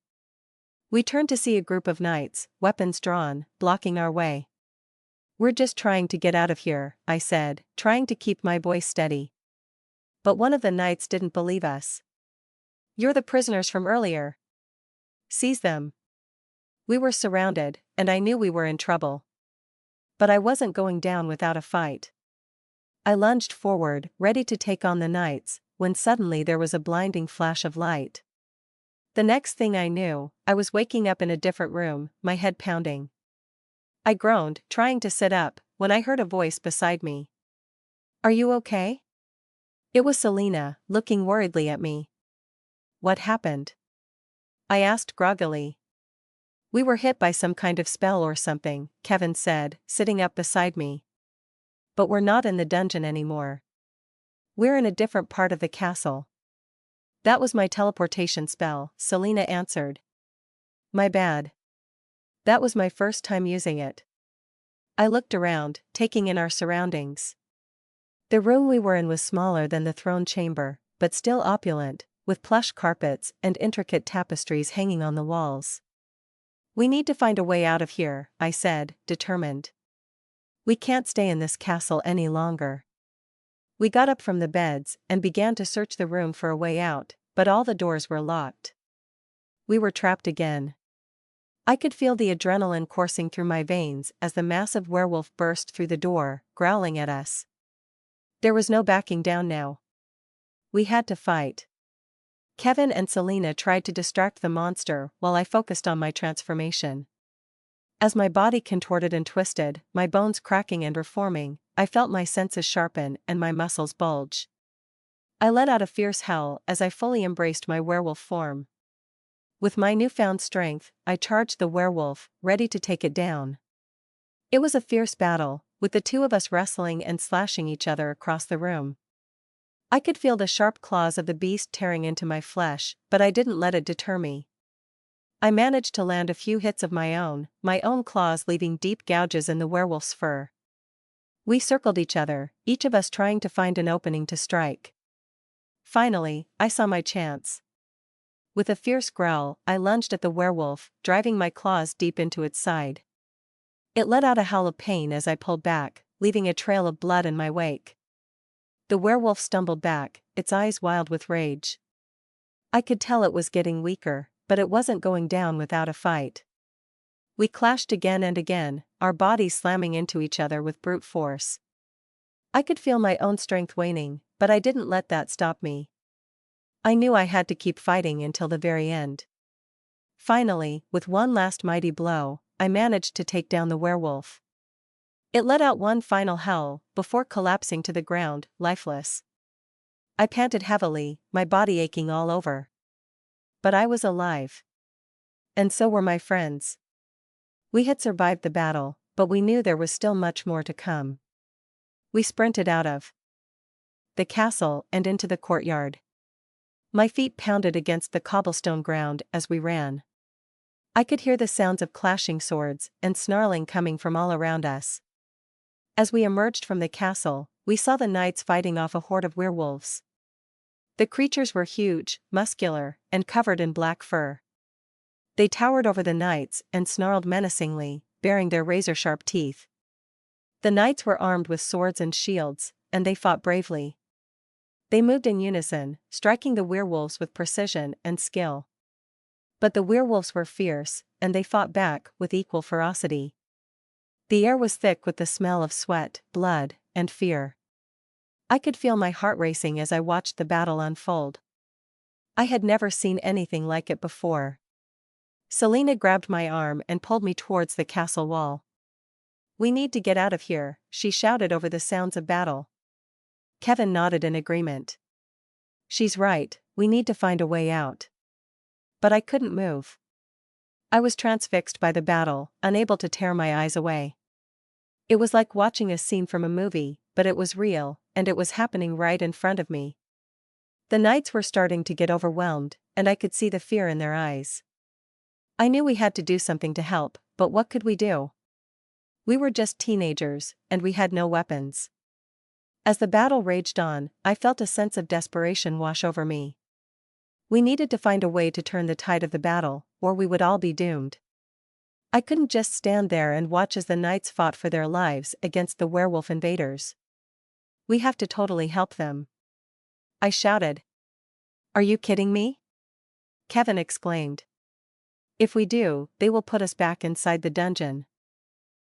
We turned to see a group of knights, weapons drawn, blocking our way. "We're just trying to get out of here," I said, trying to keep my voice steady. But one of the knights didn't believe us. "You're the prisoners from earlier. Seize them." We were surrounded, and I knew we were in trouble. But I wasn't going down without a fight. I lunged forward, ready to take on the knights, when suddenly there was a blinding flash of light. The next thing I knew, I was waking up in a different room, my head pounding. I groaned, trying to sit up, when I heard a voice beside me. "Are you okay?" It was Selena, looking worriedly at me. "What happened?" I asked groggily. "We were hit by some kind of spell or something," Kevin said, sitting up beside me. "But we're not in the dungeon anymore. We're in a different part of the castle." "That was my teleportation spell," Selena answered. "My bad. That was my first time using it." I looked around, taking in our surroundings. The room we were in was smaller than the throne chamber, but still opulent, with plush carpets and intricate tapestries hanging on the walls. "We need to find a way out of here," I said, determined. "We can't stay in this castle any longer." We got up from the beds and began to search the room for a way out, but all the doors were locked. We were trapped again. I could feel the adrenaline coursing through my veins as the massive werewolf burst through the door, growling at us. There was no backing down now. We had to fight. Kevin and Selena tried to distract the monster while I focused on my transformation. As my body contorted and twisted, my bones cracking and reforming, I felt my senses sharpen and my muscles bulge. I let out a fierce howl as I fully embraced my werewolf form. With my newfound strength, I charged the werewolf, ready to take it down. It was a fierce battle, with the two of us wrestling and slashing each other across the room. I could feel the sharp claws of the beast tearing into my flesh, but I didn't let it deter me. I managed to land a few hits of my own claws leaving deep gouges in the werewolf's fur. We circled each other, each of us trying to find an opening to strike. Finally, I saw my chance. With a fierce growl, I lunged at the werewolf, driving my claws deep into its side. It let out a howl of pain as I pulled back, leaving a trail of blood in my wake. The werewolf stumbled back, its eyes wild with rage. I could tell it was getting weaker, but it wasn't going down without a fight. We clashed again and again, our bodies slamming into each other with brute force. I could feel my own strength waning, but I didn't let that stop me. I knew I had to keep fighting until the very end. Finally, with one last mighty blow, I managed to take down the werewolf. It let out one final howl, before collapsing to the ground, lifeless. I panted heavily, my body aching all over. But I was alive. And so were my friends. We had survived the battle, but we knew there was still much more to come. We sprinted out of the castle and into the courtyard. My feet pounded against the cobblestone ground as we ran. I could hear the sounds of clashing swords and snarling coming from all around us. As we emerged from the castle, we saw the knights fighting off a horde of werewolves. The creatures were huge, muscular, and covered in black fur. They towered over the knights and snarled menacingly, baring their razor-sharp teeth. The knights were armed with swords and shields, and they fought bravely. They moved in unison, striking the werewolves with precision and skill. But the werewolves were fierce, and they fought back with equal ferocity. The air was thick with the smell of sweat, blood, and fear. I could feel my heart racing as I watched the battle unfold. I had never seen anything like it before. Selena grabbed my arm and pulled me towards the castle wall. "We need to get out of here," she shouted over the sounds of battle. Kevin nodded in agreement. "She's right, we need to find a way out." But I couldn't move. I was transfixed by the battle, unable to tear my eyes away. It was like watching a scene from a movie, but it was real, and it was happening right in front of me. The knights were starting to get overwhelmed, and I could see the fear in their eyes. I knew we had to do something to help, but what could we do? We were just teenagers, and we had no weapons. As the battle raged on, I felt a sense of desperation wash over me. We needed to find a way to turn the tide of the battle, or we would all be doomed. I couldn't just stand there and watch as the knights fought for their lives against the werewolf invaders. "We have to totally help them," I shouted. "Are you kidding me?" Kevin exclaimed. "If we do, they will put us back inside the dungeon,"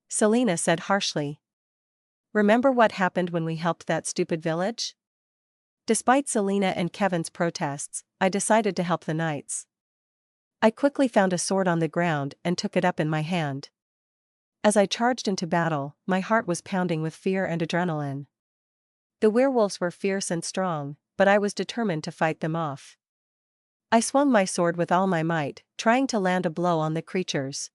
Selena said harshly. "Remember what happened when we helped that stupid village?" Despite Selena and Kevin's protests, I decided to help the knights. I quickly found a sword on the ground and took it up in my hand. As I charged into battle, my heart was pounding with fear and adrenaline. The werewolves were fierce and strong, but I was determined to fight them off. I swung my sword with all my might, trying to land a blow on the creatures.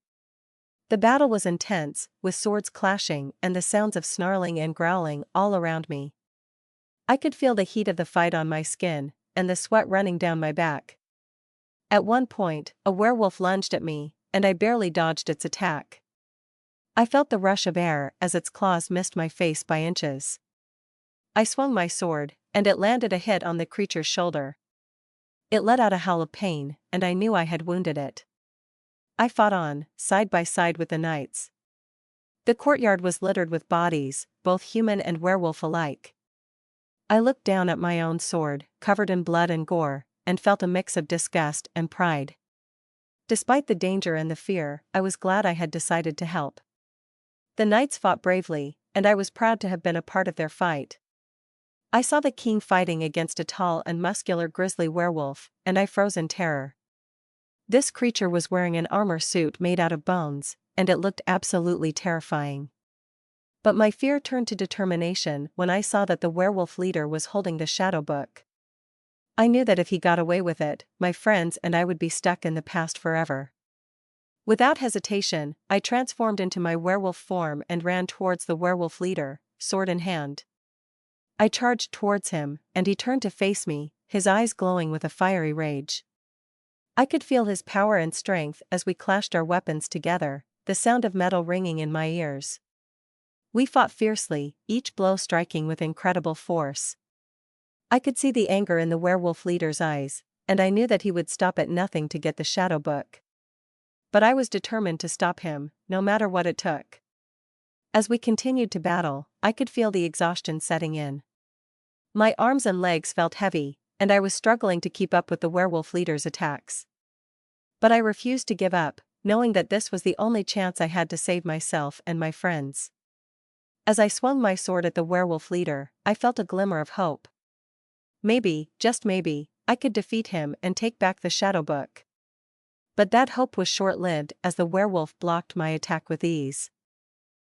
The battle was intense, with swords clashing and the sounds of snarling and growling all around me. I could feel the heat of the fight on my skin, and the sweat running down my back. At one point, a werewolf lunged at me, and I barely dodged its attack. I felt the rush of air as its claws missed my face by inches. I swung my sword, and it landed a hit on the creature's shoulder. It let out a howl of pain, and I knew I had wounded it. I fought on, side by side with the knights. The courtyard was littered with bodies, both human and werewolf alike. I looked down at my own sword, covered in blood and gore, and felt a mix of disgust and pride. Despite the danger and the fear, I was glad I had decided to help. The knights fought bravely, and I was proud to have been a part of their fight. I saw the king fighting against a tall and muscular grizzly werewolf, and I froze in terror. This creature was wearing an armor suit made out of bones, and it looked absolutely terrifying. But my fear turned to determination when I saw that the werewolf leader was holding the shadow book. I knew that if he got away with it, my friends and I would be stuck in the past forever. Without hesitation, I transformed into my werewolf form and ran towards the werewolf leader, sword in hand. I charged towards him, and he turned to face me, his eyes glowing with a fiery rage. I could feel his power and strength as we clashed our weapons together, the sound of metal ringing in my ears. We fought fiercely, each blow striking with incredible force. I could see the anger in the werewolf leader's eyes, and I knew that he would stop at nothing to get the shadow book. But I was determined to stop him, no matter what it took. As we continued to battle, I could feel the exhaustion setting in. My arms and legs felt heavy, and I was struggling to keep up with the werewolf leader's attacks. But I refused to give up, knowing that this was the only chance I had to save myself and my friends. As I swung my sword at the werewolf leader, I felt a glimmer of hope. Maybe, just maybe, I could defeat him and take back the shadow book. But that hope was short-lived as the werewolf blocked my attack with ease.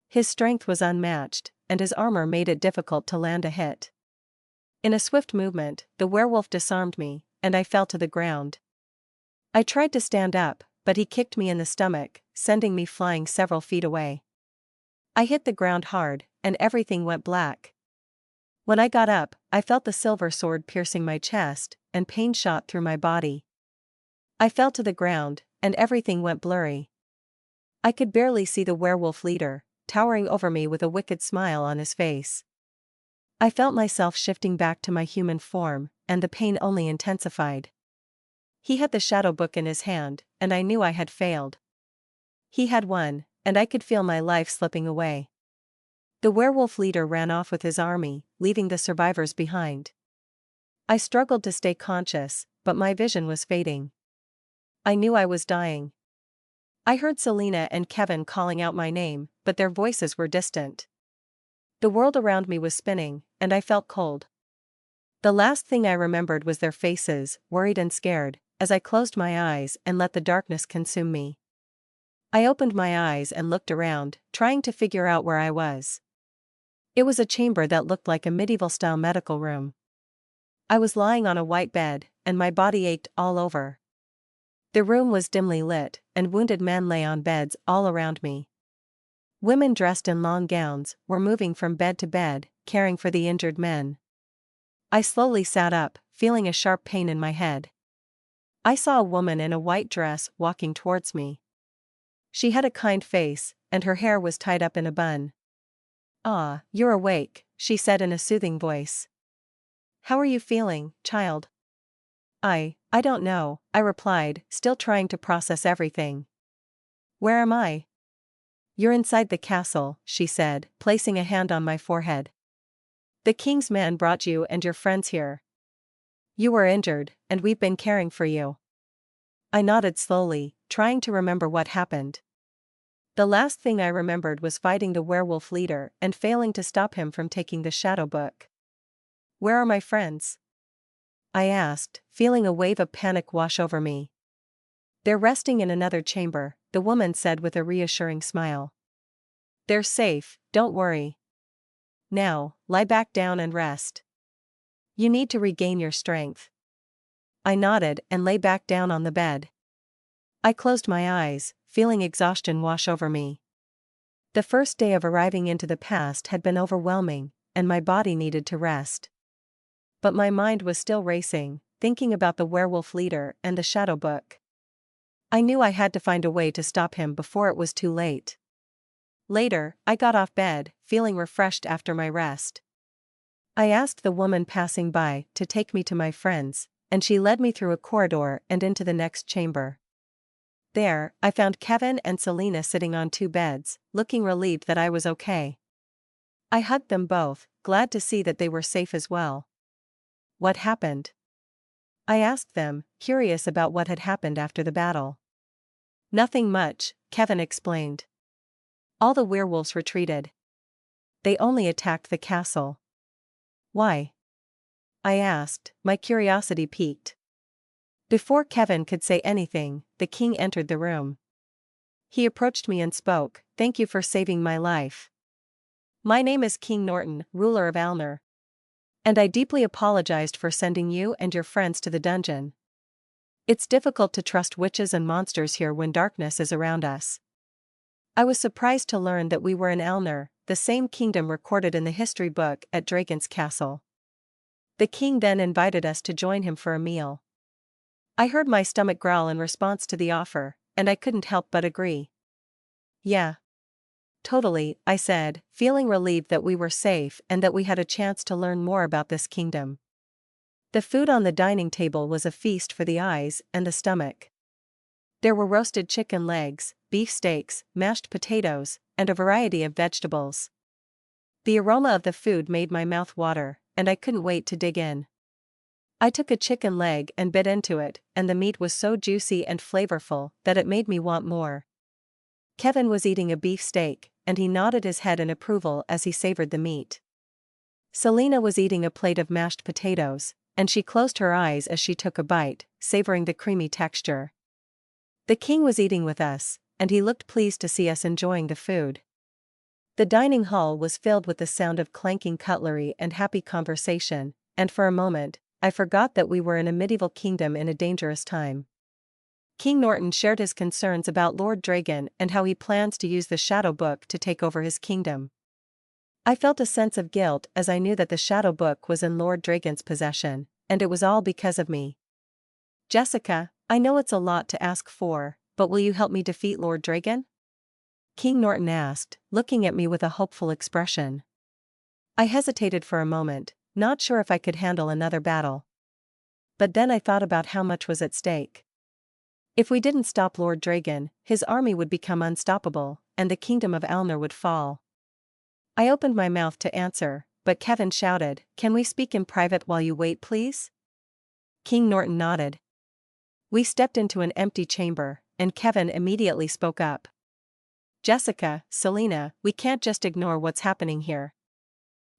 His strength was unmatched, and his armor made it difficult to land a hit. In a swift movement, the werewolf disarmed me, and I fell to the ground. I tried to stand up, but he kicked me in the stomach, sending me flying several feet away. I hit the ground hard, and everything went black. When I got up, I felt the silver sword piercing my chest, and pain shot through my body. I fell to the ground, and everything went blurry. I could barely see the werewolf leader, towering over me with a wicked smile on his face. I felt myself shifting back to my human form, and the pain only intensified. He had the shadow book in his hand, and I knew I had failed. He had won, and I could feel my life slipping away. The werewolf leader ran off with his army, leaving the survivors behind. I struggled to stay conscious, but my vision was fading. I knew I was dying. I heard Selena and Kevin calling out my name, but their voices were distant. The world around me was spinning, and I felt cold. The last thing I remembered was their faces, worried and scared, as I closed my eyes and let the darkness consume me. I opened my eyes and looked around, trying to figure out where I was. It was a chamber that looked like a medieval-style medical room. I was lying on a white bed, and my body ached all over. The room was dimly lit, and wounded men lay on beds all around me. Women dressed in long gowns were moving from bed to bed, caring for the injured men. I slowly sat up, feeling a sharp pain in my head. I saw a woman in a white dress walking towards me. She had a kind face, and her hair was tied up in a bun. "Ah, you're awake," she said in a soothing voice. "How are you feeling, child?" I don't know," I replied, still trying to process everything. "Where am I?" "You're inside the castle," she said, placing a hand on my forehead. "The king's man brought you and your friends here. You were injured, and we've been caring for you." I nodded slowly, trying to remember what happened. The last thing I remembered was fighting the werewolf leader and failing to stop him from taking the shadow book. "Where are my friends?" I asked, feeling a wave of panic wash over me. "They're resting in another chamber," the woman said with a reassuring smile. "They're safe, don't worry. Now, lie back down and rest. You need to regain your strength." I nodded and lay back down on the bed. I closed my eyes, feeling exhaustion wash over me. The first day of arriving into the past had been overwhelming, and my body needed to rest. But my mind was still racing, thinking about the werewolf leader and the shadow book. I knew I had to find a way to stop him before it was too late. Later, I got off bed, feeling refreshed after my rest. I asked the woman passing by to take me to my friends, and she led me through a corridor and into the next chamber. There, I found Kevin and Selena sitting on two beds, looking relieved that I was okay. I hugged them both, glad to see that they were safe as well. "What happened?" I asked them, curious about what had happened after the battle. "Nothing much," Kevin explained. "All the werewolves retreated. They only attacked the castle." "Why?" I asked, my curiosity piqued. Before Kevin could say anything, the king entered the room. He approached me and spoke, "Thank you for saving my life. My name is King Norton, ruler of Alner. And I deeply apologized for sending you and your friends to the dungeon. It's difficult to trust witches and monsters here when darkness is around us. I was surprised to learn that we were in Alner, the same kingdom recorded in the history book at Dragon's Castle." The king then invited us to join him for a meal. I heard my stomach growl in response to the offer, and I couldn't help but agree. "Yeah. Totally," I said, feeling relieved that we were safe and that we had a chance to learn more about this kingdom. The food on the dining table was a feast for the eyes and the stomach. There were roasted chicken legs, beef steaks, mashed potatoes, and a variety of vegetables. The aroma of the food made my mouth water, and I couldn't wait to dig in. I took a chicken leg and bit into it, and the meat was so juicy and flavorful that it made me want more. Kevin was eating a beef steak, and he nodded his head in approval as he savored the meat. Selena was eating a plate of mashed potatoes, and she closed her eyes as she took a bite, savoring the creamy texture. The king was eating with us, and he looked pleased to see us enjoying the food. The dining hall was filled with the sound of clanking cutlery and happy conversation, and for a moment, I forgot that we were in a medieval kingdom in a dangerous time. King Norton shared his concerns about Lord Dragon and how he plans to use the Shadow Book to take over his kingdom. I felt a sense of guilt as I knew that the Shadow Book was in Lord Dragon's possession, and it was all because of me. "Jessica, I know it's a lot to ask for, but will you help me defeat Lord Dragon?" King Norton asked, looking at me with a hopeful expression. I hesitated for a moment, not sure if I could handle another battle. but then I thought about how much was at stake. If we didn't stop Lord Dragon, his army would become unstoppable, and the kingdom of Alnor would fall. I opened my mouth to answer, but Kevin shouted, "Can we speak in private while you wait, please?" King Norton nodded. We stepped into an empty chamber, and Kevin immediately spoke up. "Jessica, Selena, we can't just ignore what's happening here.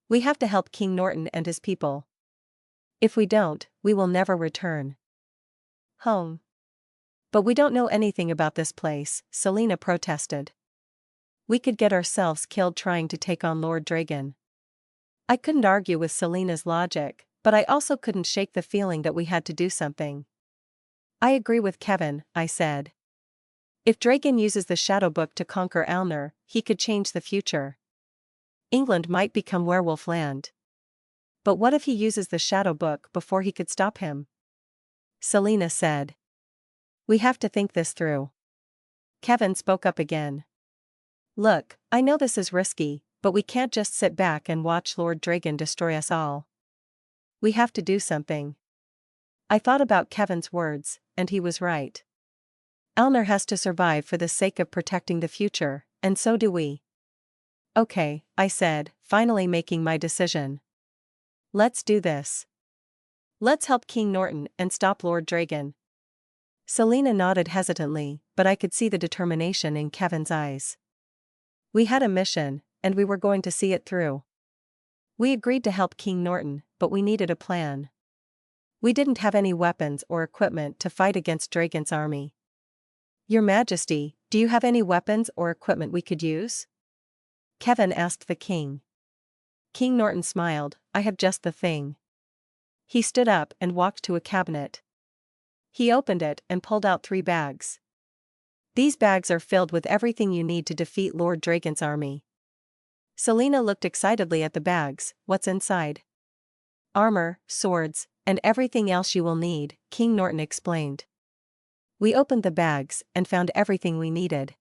We have to help King Norton and his people. If we don't, we will never return home." "But we don't know anything about this place," Selena protested. "We could get ourselves killed trying to take on Lord Dragon." I couldn't argue with Selena's logic, but I also couldn't shake the feeling that we had to do something. "I agree with Kevin," I said. "If Dragon uses the Shadow Book to conquer Alnor, he could change the future. England might become werewolf land. But what if he uses the Shadow Book before he could stop him?" Selena said. "We have to think this through." Kevin spoke up again. "Look, I know this is risky, but we can't just sit back and watch Lord Dragon destroy us all. We have to do something." I thought about Kevin's words, and he was right. Alnor has to survive for the sake of protecting the future, and so do we. "Okay," I said, finally making my decision. "Let's do this. Let's help King Norton and stop Lord Dragon." Selena nodded hesitantly, but I could see the determination in Kevin's eyes. We had a mission, and we were going to see it through. We agreed to help King Norton, but we needed a plan. We didn't have any weapons or equipment to fight against Dragon's army. "Your Majesty, do you have any weapons or equipment we could use?" Kevin asked the king. King Norton smiled, "I have just the thing." He stood up and walked to a cabinet. He opened it and pulled out 3 bags. "These bags are filled with everything you need to defeat Lord Dragon's army." Selena looked excitedly at the bags. "What's inside?" "Armor, swords, and everything else you will need," King Norton explained. We opened the bags and found everything we needed.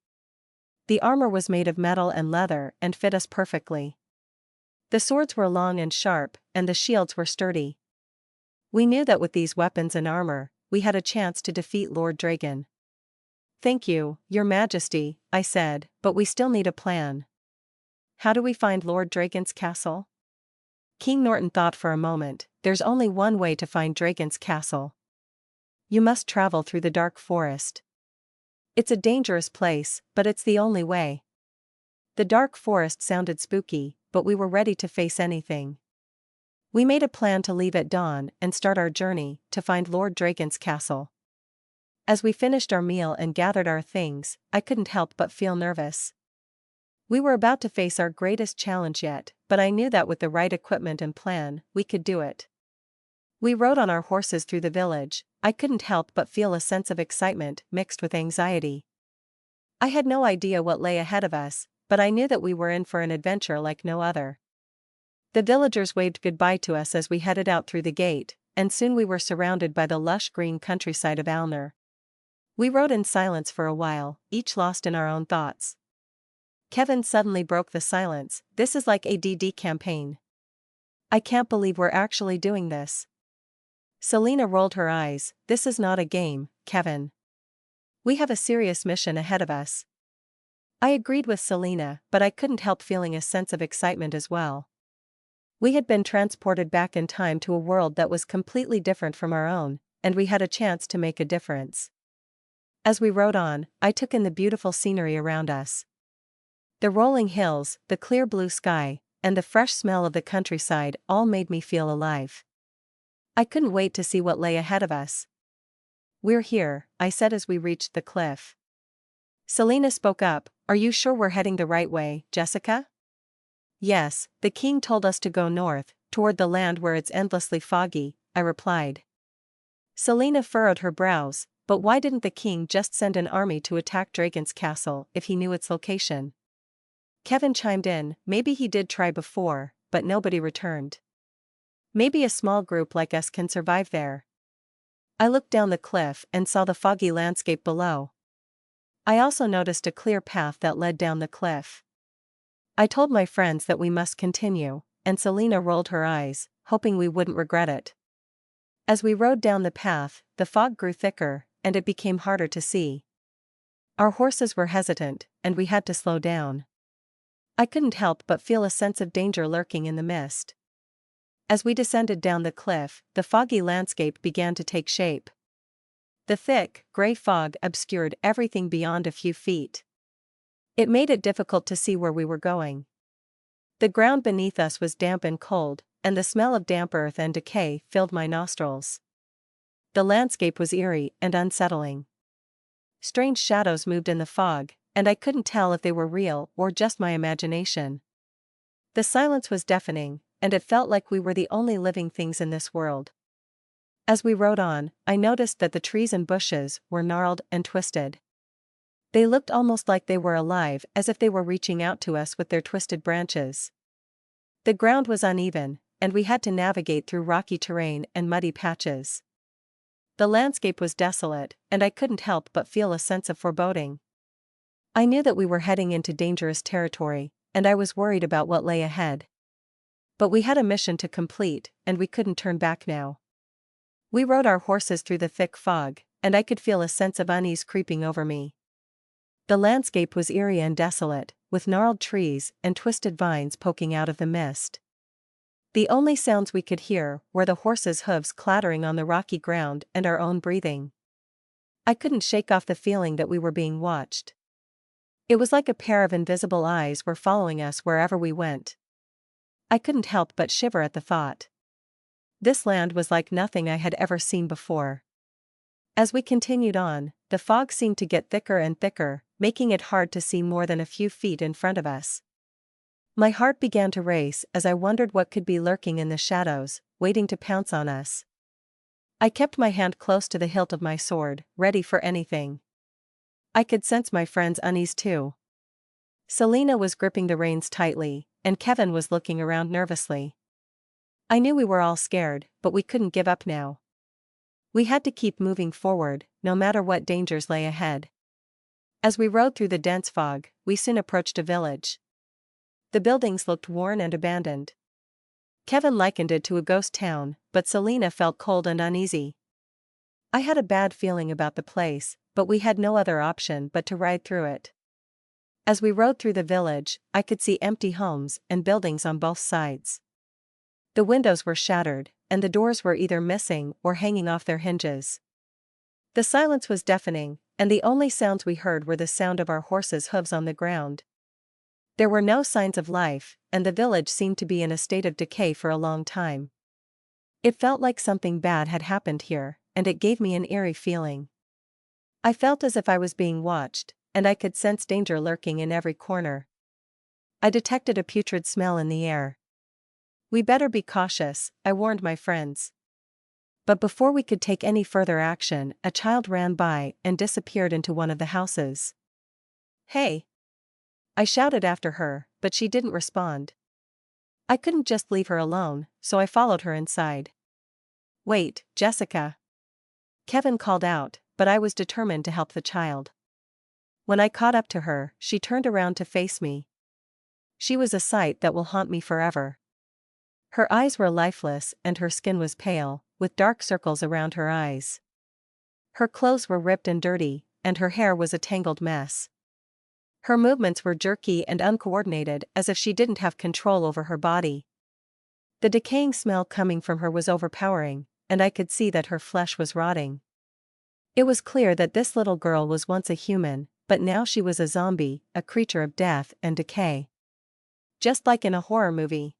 The armor was made of metal and leather and fit us perfectly. The swords were long and sharp, and the shields were sturdy. We knew that with these weapons and armor, we had a chance to defeat Lord Dragon. "Thank you, Your Majesty," I said, "but we still need a plan." "How do we find Lord Dragon's castle?" King Norton thought for a moment. "There's only one way to find Dragon's castle. You must travel through the dark forest. It's a dangerous place, but it's the only way." The dark forest sounded spooky, but we were ready to face anything. We made a plan to leave at dawn and start our journey to find Lord Dragon's castle. As we finished our meal and gathered our things, I couldn't help but feel nervous. We were about to face our greatest challenge yet, but I knew that with the right equipment and plan, we could do it. We rode on our horses through the village. I couldn't help but feel a sense of excitement mixed with anxiety. I had no idea what lay ahead of us, but I knew that we were in for an adventure like no other. The villagers waved goodbye to us as we headed out through the gate, and soon we were surrounded by the lush green countryside of Alnor. We rode in silence for a while, each lost in our own thoughts. Kevin suddenly broke the silence. "This is like a DD campaign. I can't believe we're actually doing this." Selena rolled her eyes. "This is not a game, Kevin. We have a serious mission ahead of us." I agreed with Selena, but I couldn't help feeling a sense of excitement as well. We had been transported back in time to a world that was completely different from our own, and we had a chance to make a difference. As we rode on, I took in the beautiful scenery around us. The rolling hills, the clear blue sky, and the fresh smell of the countryside all made me feel alive. I couldn't wait to see what lay ahead of us. "We're here," I said as we reached the cliff. Selena spoke up. "Are you sure we're heading the right way, Jessica?" "Yes, the king told us to go north, toward the land where it's endlessly foggy," I replied. Selena furrowed her brows. "But why didn't the king just send an army to attack Dragon's castle if he knew its location?" Kevin chimed in. "Maybe he did try before, but nobody returned. Maybe a small group like us can survive there." I looked down the cliff and saw the foggy landscape below. I also noticed a clear path that led down the cliff. I told my friends that we must continue, and Selena rolled her eyes, hoping we wouldn't regret it. As we rode down the path, the fog grew thicker, and it became harder to see. Our horses were hesitant, and we had to slow down. I couldn't help but feel a sense of danger lurking in the mist. As we descended down the cliff, the foggy landscape began to take shape. The thick, gray fog obscured everything beyond a few feet. It made it difficult to see where we were going. The ground beneath us was damp and cold, and the smell of damp earth and decay filled my nostrils. The landscape was eerie and unsettling. Strange shadows moved in the fog, and I couldn't tell if they were real or just my imagination. The silence was deafening, and it felt like we were the only living things in this world. As we rode on, I noticed that the trees and bushes were gnarled and twisted. They looked almost like they were alive, as if they were reaching out to us with their twisted branches. The ground was uneven, and we had to navigate through rocky terrain and muddy patches. The landscape was desolate, and I couldn't help but feel a sense of foreboding. I knew that we were heading into dangerous territory, and I was worried about what lay ahead. But we had a mission to complete, and we couldn't turn back now. We rode our horses through the thick fog, and I could feel a sense of unease creeping over me. The landscape was eerie and desolate, with gnarled trees and twisted vines poking out of the mist. The only sounds we could hear were the horses' hooves clattering on the rocky ground and our own breathing. I couldn't shake off the feeling that we were being watched. It was like a pair of invisible eyes were following us wherever we went. I couldn't help but shiver at the thought. This land was like nothing I had ever seen before. As we continued on, the fog seemed to get thicker and thicker, making it hard to see more than a few feet in front of us. My heart began to race as I wondered what could be lurking in the shadows, waiting to pounce on us. I kept my hand close to the hilt of my sword, ready for anything. I could sense my friend's unease too. Selena was gripping the reins tightly, and Kevin was looking around nervously. I knew we were all scared, but we couldn't give up now. We had to keep moving forward, no matter what dangers lay ahead. As we rode through the dense fog, we soon approached a village. The buildings looked worn and abandoned. Kevin likened it to a ghost town, but Selena felt cold and uneasy. I had a bad feeling about the place, but we had no other option but to ride through it. As we rode through the village, I could see empty homes and buildings on both sides. The windows were shattered, and the doors were either missing or hanging off their hinges. The silence was deafening, and the only sounds we heard were the sound of our horses' hooves on the ground. There were no signs of life, and the village seemed to be in a state of decay for a long time. It felt like something bad had happened here, and it gave me an eerie feeling. I felt as if I was being watched, and I could sense danger lurking in every corner. I detected a putrid smell in the air. "We better be cautious," I warned my friends. But before we could take any further action, a child ran by and disappeared into one of the houses. "Hey!" I shouted after her, but she didn't respond. I couldn't just leave her alone, so I followed her inside. "Wait, Jessica!" Kevin called out, but I was determined to help the child. When I caught up to her, she turned around to face me. She was a sight that will haunt me forever. Her eyes were lifeless and her skin was pale, with dark circles around her eyes. Her clothes were ripped and dirty, and her hair was a tangled mess. Her movements were jerky and uncoordinated, as if she didn't have control over her body. The decaying smell coming from her was overpowering, and I could see that her flesh was rotting. It was clear that this little girl was once a human, but now she was a zombie, a creature of death and decay. Just like in a horror movie.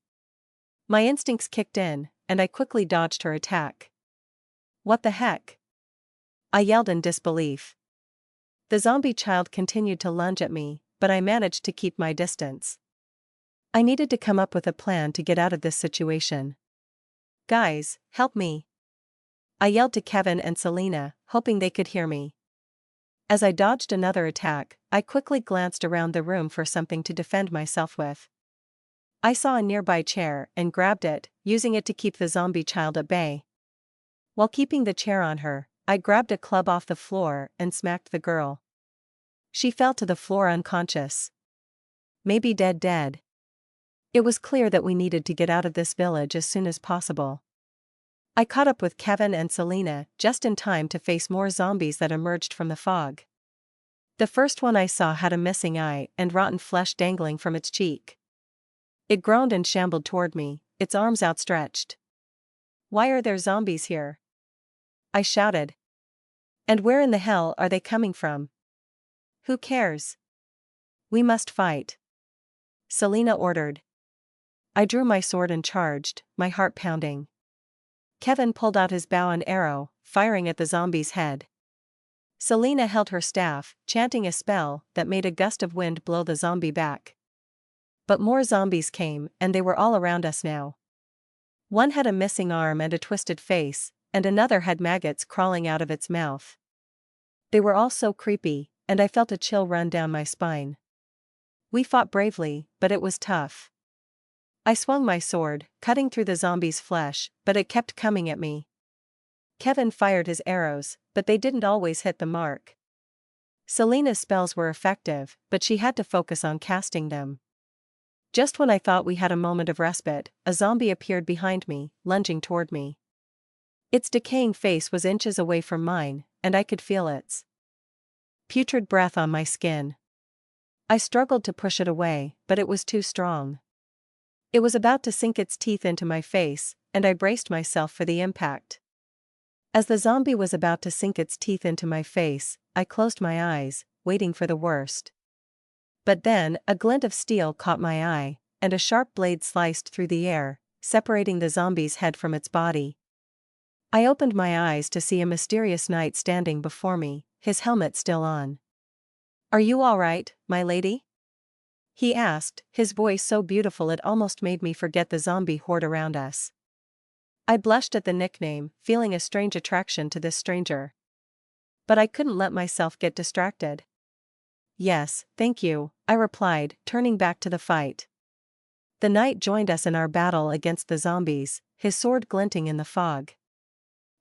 My instincts kicked in, and I quickly dodged her attack. "What the heck?" I yelled in disbelief. The zombie child continued to lunge at me, but I managed to keep my distance. I needed to come up with a plan to get out of this situation. "Guys, help me!" I yelled to Kevin and Selena, hoping they could hear me. As I dodged another attack, I quickly glanced around the room for something to defend myself with. I saw a nearby chair and grabbed it, using it to keep the zombie child at bay. While keeping the chair on her, I grabbed a club off the floor and smacked the girl. She fell to the floor unconscious. Maybe dead. It was clear that we needed to get out of this village as soon as possible. I caught up with Kevin and Selena just in time to face more zombies that emerged from the fog. The first one I saw had a missing eye and rotten flesh dangling from its cheek. It groaned and shambled toward me, its arms outstretched. "Why are there zombies here?" I shouted. "And where in the hell are they coming from?" "Who cares? We must fight," Selena ordered. I drew my sword and charged, my heart pounding. Kevin pulled out his bow and arrow, firing at the zombie's head. Selena held her staff, chanting a spell that made a gust of wind blow the zombie back. But more zombies came, and they were all around us now. One had a missing arm and a twisted face, and another had maggots crawling out of its mouth. They were all so creepy, and I felt a chill run down my spine. We fought bravely, but it was tough. I swung my sword, cutting through the zombie's flesh, but it kept coming at me. Kevin fired his arrows, but they didn't always hit the mark. Selena's spells were effective, but she had to focus on casting them. Just when I thought we had a moment of respite, a zombie appeared behind me, lunging toward me. Its decaying face was inches away from mine, and I could feel its putrid breath on my skin. I struggled to push it away, but it was too strong. It was about to sink its teeth into my face, and I braced myself for the impact. As the zombie was about to sink its teeth into my face, I closed my eyes, waiting for the worst. But then, a glint of steel caught my eye, and a sharp blade sliced through the air, separating the zombie's head from its body. I opened my eyes to see a mysterious knight standing before me, his helmet still on. "Are you all right, my lady?" he asked, his voice so beautiful it almost made me forget the zombie horde around us. I blushed at the nickname, feeling a strange attraction to this stranger. But I couldn't let myself get distracted. "Yes, thank you," I replied, turning back to the fight. The knight joined us in our battle against the zombies, his sword glinting in the fog.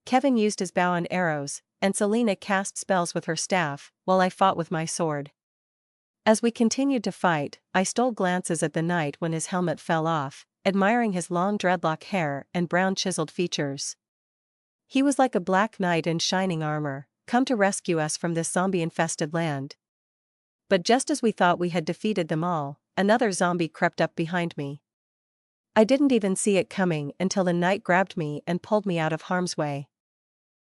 Kevin used his bow and arrows, and Selena cast spells with her staff, while I fought with my sword. As we continued to fight, I stole glances at the knight when his helmet fell off, admiring his long dreadlock hair and brown chiseled features. He was like a black knight in shining armor, come to rescue us from this zombie-infested land. But just as we thought we had defeated them all, another zombie crept up behind me. I didn't even see it coming until the knight grabbed me and pulled me out of harm's way.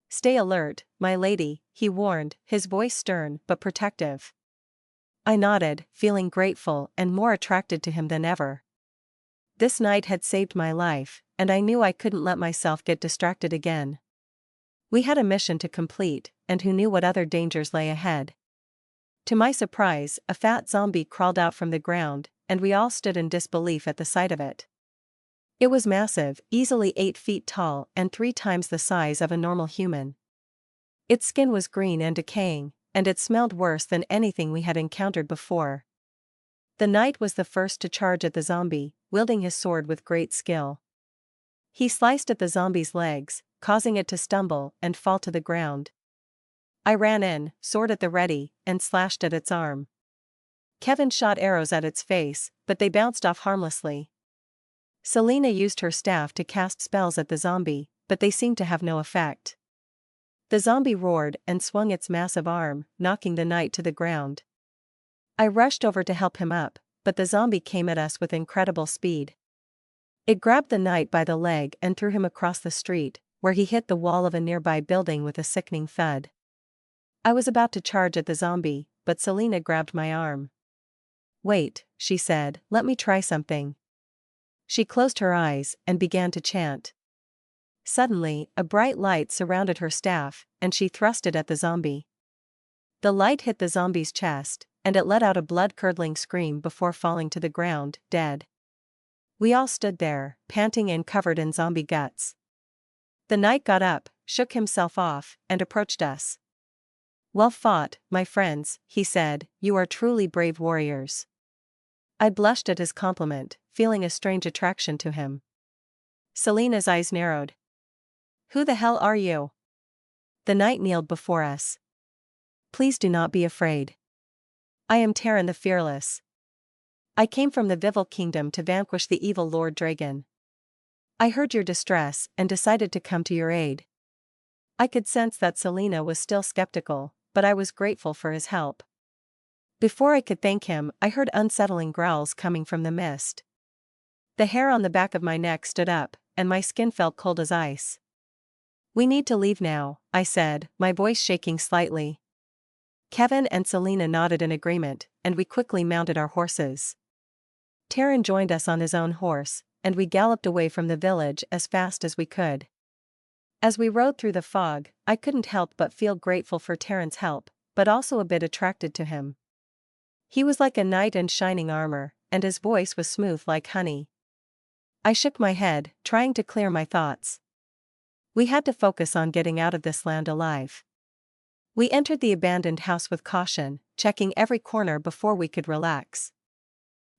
"Stay alert, my lady," he warned, his voice stern but protective. I nodded, feeling grateful and more attracted to him than ever. This knight had saved my life, and I knew I couldn't let myself get distracted again. We had a mission to complete, and who knew what other dangers lay ahead. To my surprise, a fat zombie crawled out from the ground, and we all stood in disbelief at the sight of it. It was massive, easily 8 feet tall and 3 times the size of a normal human. Its skin was green and decaying, and it smelled worse than anything we had encountered before. The knight was the first to charge at the zombie, wielding his sword with great skill. He sliced at the zombie's legs, causing it to stumble and fall to the ground. I ran in, sword at the ready, and slashed at its arm. Kevin shot arrows at its face, but they bounced off harmlessly. Selena used her staff to cast spells at the zombie, but they seemed to have no effect. The zombie roared and swung its massive arm, knocking the knight to the ground. I rushed over to help him up, but the zombie came at us with incredible speed. It grabbed the knight by the leg and threw him across the street, where he hit the wall of a nearby building with a sickening thud. I was about to charge at the zombie, but Selena grabbed my arm. "Wait," she said, "let me try something." She closed her eyes and began to chant. Suddenly, a bright light surrounded her staff, and she thrust it at the zombie. The light hit the zombie's chest, and it let out a blood-curdling scream before falling to the ground, dead. We all stood there, panting and covered in zombie guts. The knight got up, shook himself off, and approached us. "Well fought, my friends," he said, "you are truly brave warriors." I blushed at his compliment, feeling a strange attraction to him. Selena's eyes narrowed. "Who the hell are you?" The knight kneeled before us. "Please do not be afraid. I am Terran the Fearless. I came from the Vivil Kingdom to vanquish the evil Lord Dragon." I heard your distress and decided to come to your aid. I could sense that Selena was still skeptical, but I was grateful for his help. Before I could thank him, I heard unsettling growls coming from the mist. The hair on the back of my neck stood up, and my skin felt cold as ice. We need to leave now, I said, my voice shaking slightly. Kevin and Selena nodded in agreement, and we quickly mounted our horses. Taryn joined us on his own horse, and we galloped away from the village as fast as we could. As we rode through the fog, I couldn't help but feel grateful for Taryn's help, but also a bit attracted to him. He was like a knight in shining armor, and his voice was smooth like honey. I shook my head, trying to clear my thoughts. We had to focus on getting out of this land alive. We entered the abandoned house with caution, checking every corner before we could relax.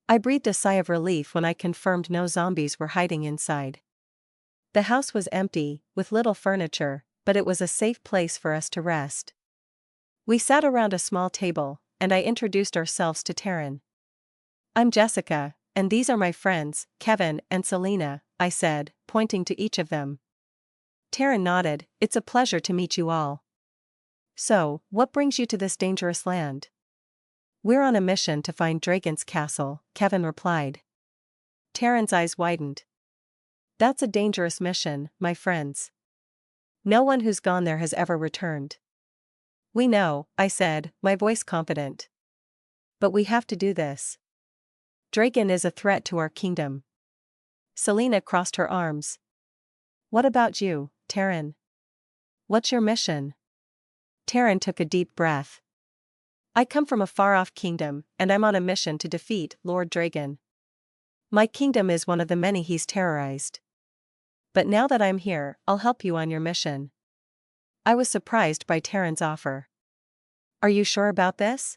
I breathed a sigh of relief when I confirmed no zombies were hiding inside. The house was empty, with little furniture, but it was a safe place for us to rest. We sat around a small table, and I introduced ourselves to Taryn. I'm Jessica, and these are my friends, Kevin and Selena, I said, pointing to each of them. Taryn nodded. It's a pleasure to meet you all. So, what brings you to this dangerous land? We're on a mission to find Dragon's castle, Kevin replied. Taryn's eyes widened. That's a dangerous mission, my friends. No one who's gone there has ever returned. We know, I said, my voice confident. But we have to do this. Dragon is a threat to our kingdom. Selena crossed her arms. What about you, Taryn? What's your mission? Taryn took a deep breath. I come from a far-off kingdom, and I'm on a mission to defeat Lord Dragon. My kingdom is one of the many he's terrorized. But now that I'm here, I'll help you on your mission. I was surprised by Taryn's offer. Are you sure about this?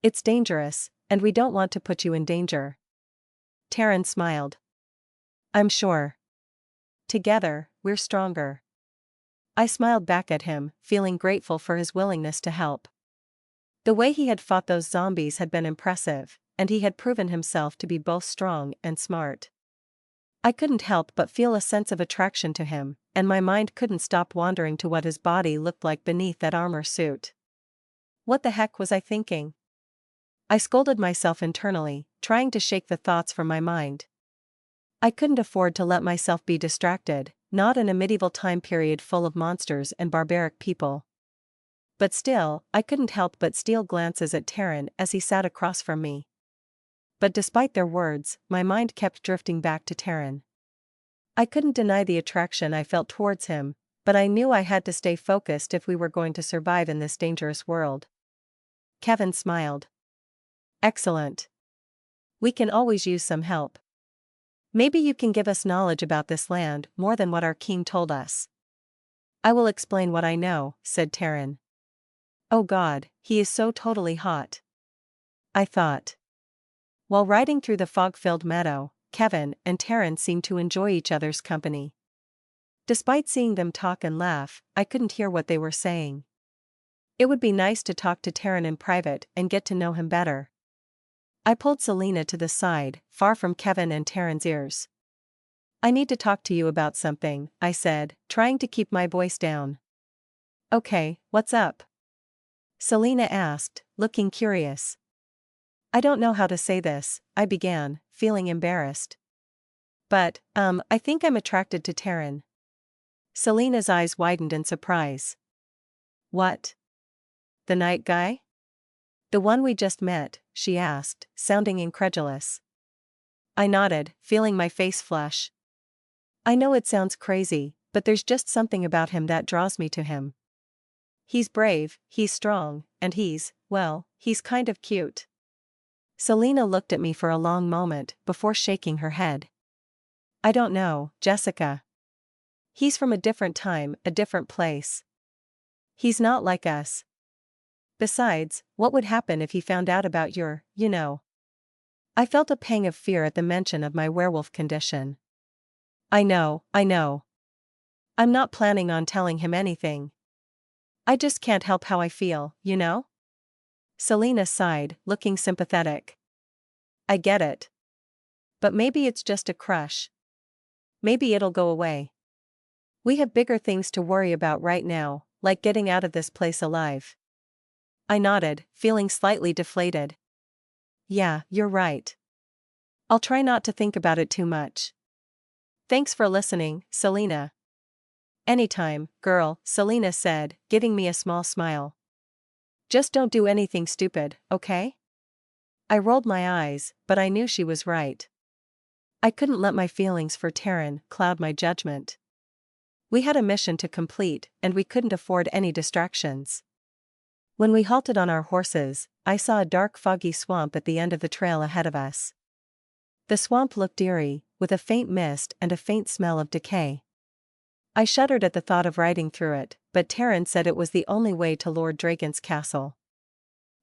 It's dangerous, and we don't want to put you in danger. Taryn smiled. I'm sure. Together, we're stronger. I smiled back at him, feeling grateful for his willingness to help. The way he had fought those zombies had been impressive, and he had proven himself to be both strong and smart. I couldn't help but feel a sense of attraction to him, and my mind couldn't stop wandering to what his body looked like beneath that armor suit. What the heck was I thinking? I scolded myself internally, trying to shake the thoughts from my mind. I couldn't afford to let myself be distracted, not in a medieval time period full of monsters and barbaric people. But still, I couldn't help but steal glances at Taryn as he sat across from me. But despite their words, my mind kept drifting back to Taryn. I couldn't deny the attraction I felt towards him, but I knew I had to stay focused if we were going to survive in this dangerous world. Kevin smiled. Excellent. We can always use some help. Maybe you can give us knowledge about this land more than what our king told us. I will explain what I know, said Taryn. Oh God, he is so totally hot. I thought. While riding through the fog-filled meadow, Kevin and Taryn seemed to enjoy each other's company. Despite seeing them talk and laugh, I couldn't hear what they were saying. It would be nice to talk to Taryn in private and get to know him better. I pulled Selena to the side, far from Kevin and Taryn's ears. I need to talk to you about something, I said, trying to keep my voice down. Okay, what's up? Selena asked, looking curious. I don't know how to say this, I began, feeling embarrassed. But, I think I'm attracted to Taryn. Selena's eyes widened in surprise. What? The night guy? The one we just met, she asked, sounding incredulous. I nodded, feeling my face flush. I know it sounds crazy, but there's just something about him that draws me to him. He's brave, he's strong, and he's kind of cute. Selena looked at me for a long moment before shaking her head. I don't know, Jessica. He's from a different time, a different place. He's not like us. Besides, what would happen if he found out about your. I felt a pang of fear at the mention of my werewolf condition. I know. I'm not planning on telling him anything. I just can't help how I feel, Selena sighed, looking sympathetic. I get it. But maybe it's just a crush. maybe it'll go away. We have bigger things to worry about right now, like getting out of this place alive. I nodded, feeling slightly deflated. Yeah, you're right. I'll try not to think about it too much. Thanks for listening, Selena. Anytime, girl, Selena said, giving me a small smile. Just don't do anything stupid, okay? I rolled my eyes, but I knew she was right. I couldn't let my feelings for Taryn cloud my judgment. We had a mission to complete, and we couldn't afford any distractions. When we halted on our horses, I saw a dark foggy swamp at the end of the trail ahead of us. The swamp looked eerie, with a faint mist and a faint smell of decay. I shuddered at the thought of riding through it, but Taryn said it was the only way to Lord Dragon's castle.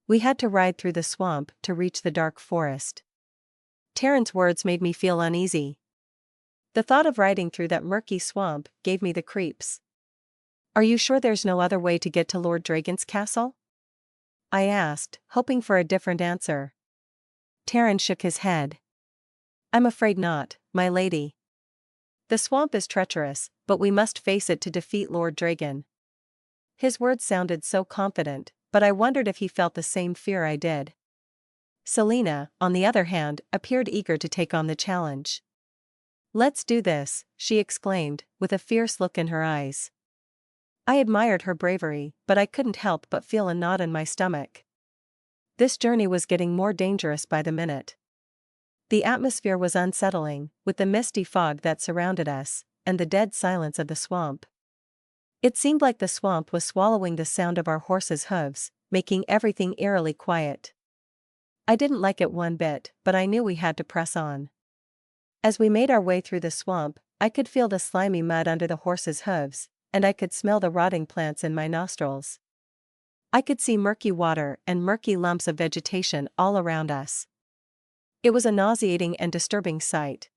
We had to ride through the swamp to reach the dark forest. Taryn's words made me feel uneasy. The thought of riding through that murky swamp gave me the creeps. Are you sure there's no other way to get to Lord Dragon's castle? I asked, hoping for a different answer. Taryn shook his head. I'm afraid not, my lady. The swamp is treacherous, but we must face it to defeat Lord Dragon. His words sounded so confident, but I wondered if he felt the same fear I did. Selena, on the other hand, appeared eager to take on the challenge. Let's do this, she exclaimed, with a fierce look in her eyes. I admired her bravery, but I couldn't help but feel a knot in my stomach. This journey was getting more dangerous by the minute. The atmosphere was unsettling, with the misty fog that surrounded us, and the dead silence of the swamp. It seemed like the swamp was swallowing the sound of our horses' hooves, making everything eerily quiet. I didn't like it one bit, but I knew we had to press on. As we made our way through the swamp, I could feel the slimy mud under the horses' hooves, and I could smell the rotting plants in my nostrils. I could see murky water and murky lumps of vegetation all around us. It was a nauseating and disturbing sight.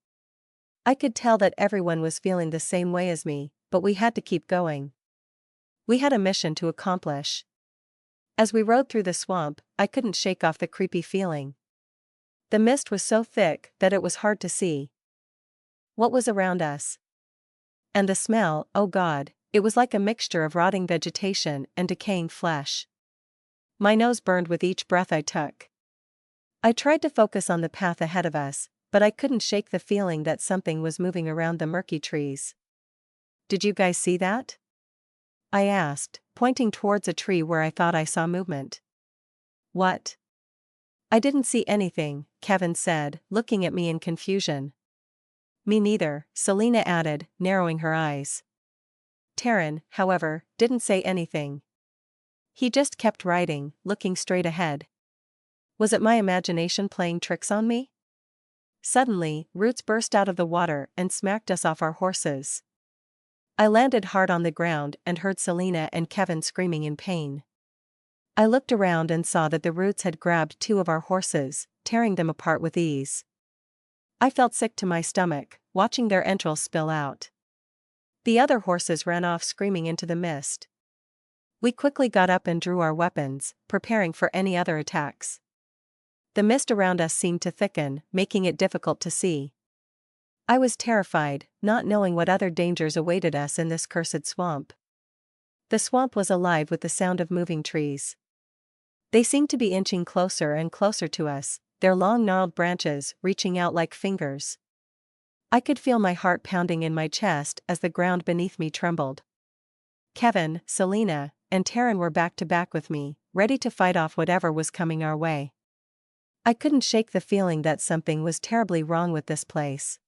I could tell that everyone was feeling the same way as me, but we had to keep going. We had a mission to accomplish. As we rode through the swamp, I couldn't shake off the creepy feeling. The mist was so thick that it was hard to see what was around us. And the smell, oh God, it was like a mixture of rotting vegetation and decaying flesh. My nose burned with each breath I took. I tried to focus on the path ahead of us, but I couldn't shake the feeling that something was moving around the murky trees. Did you guys see that? I asked, pointing towards a tree where I thought I saw movement. What? I didn't see anything, Kevin said, looking at me in confusion. Me neither, Selena added, narrowing her eyes. Taryn, however, didn't say anything. He just kept riding, looking straight ahead. Was it my imagination playing tricks on me? Suddenly, roots burst out of the water and smacked us off our horses. I landed hard on the ground and heard Selena and Kevin screaming in pain. I looked around and saw that the roots had grabbed two of our horses, tearing them apart with ease. I felt sick to my stomach, watching their entrails spill out. The other horses ran off screaming into the mist. We quickly got up and drew our weapons, preparing for any other attacks. The mist around us seemed to thicken, making it difficult to see. I was terrified, not knowing what other dangers awaited us in this cursed swamp. The swamp was alive with the sound of moving trees. They seemed to be inching closer and closer to us, their long gnarled branches reaching out like fingers. I could feel my heart pounding in my chest as the ground beneath me trembled. Kevin, Selena, and Taryn were back to back with me, ready to fight off whatever was coming our way. I couldn't shake the feeling that something was terribly wrong with this place.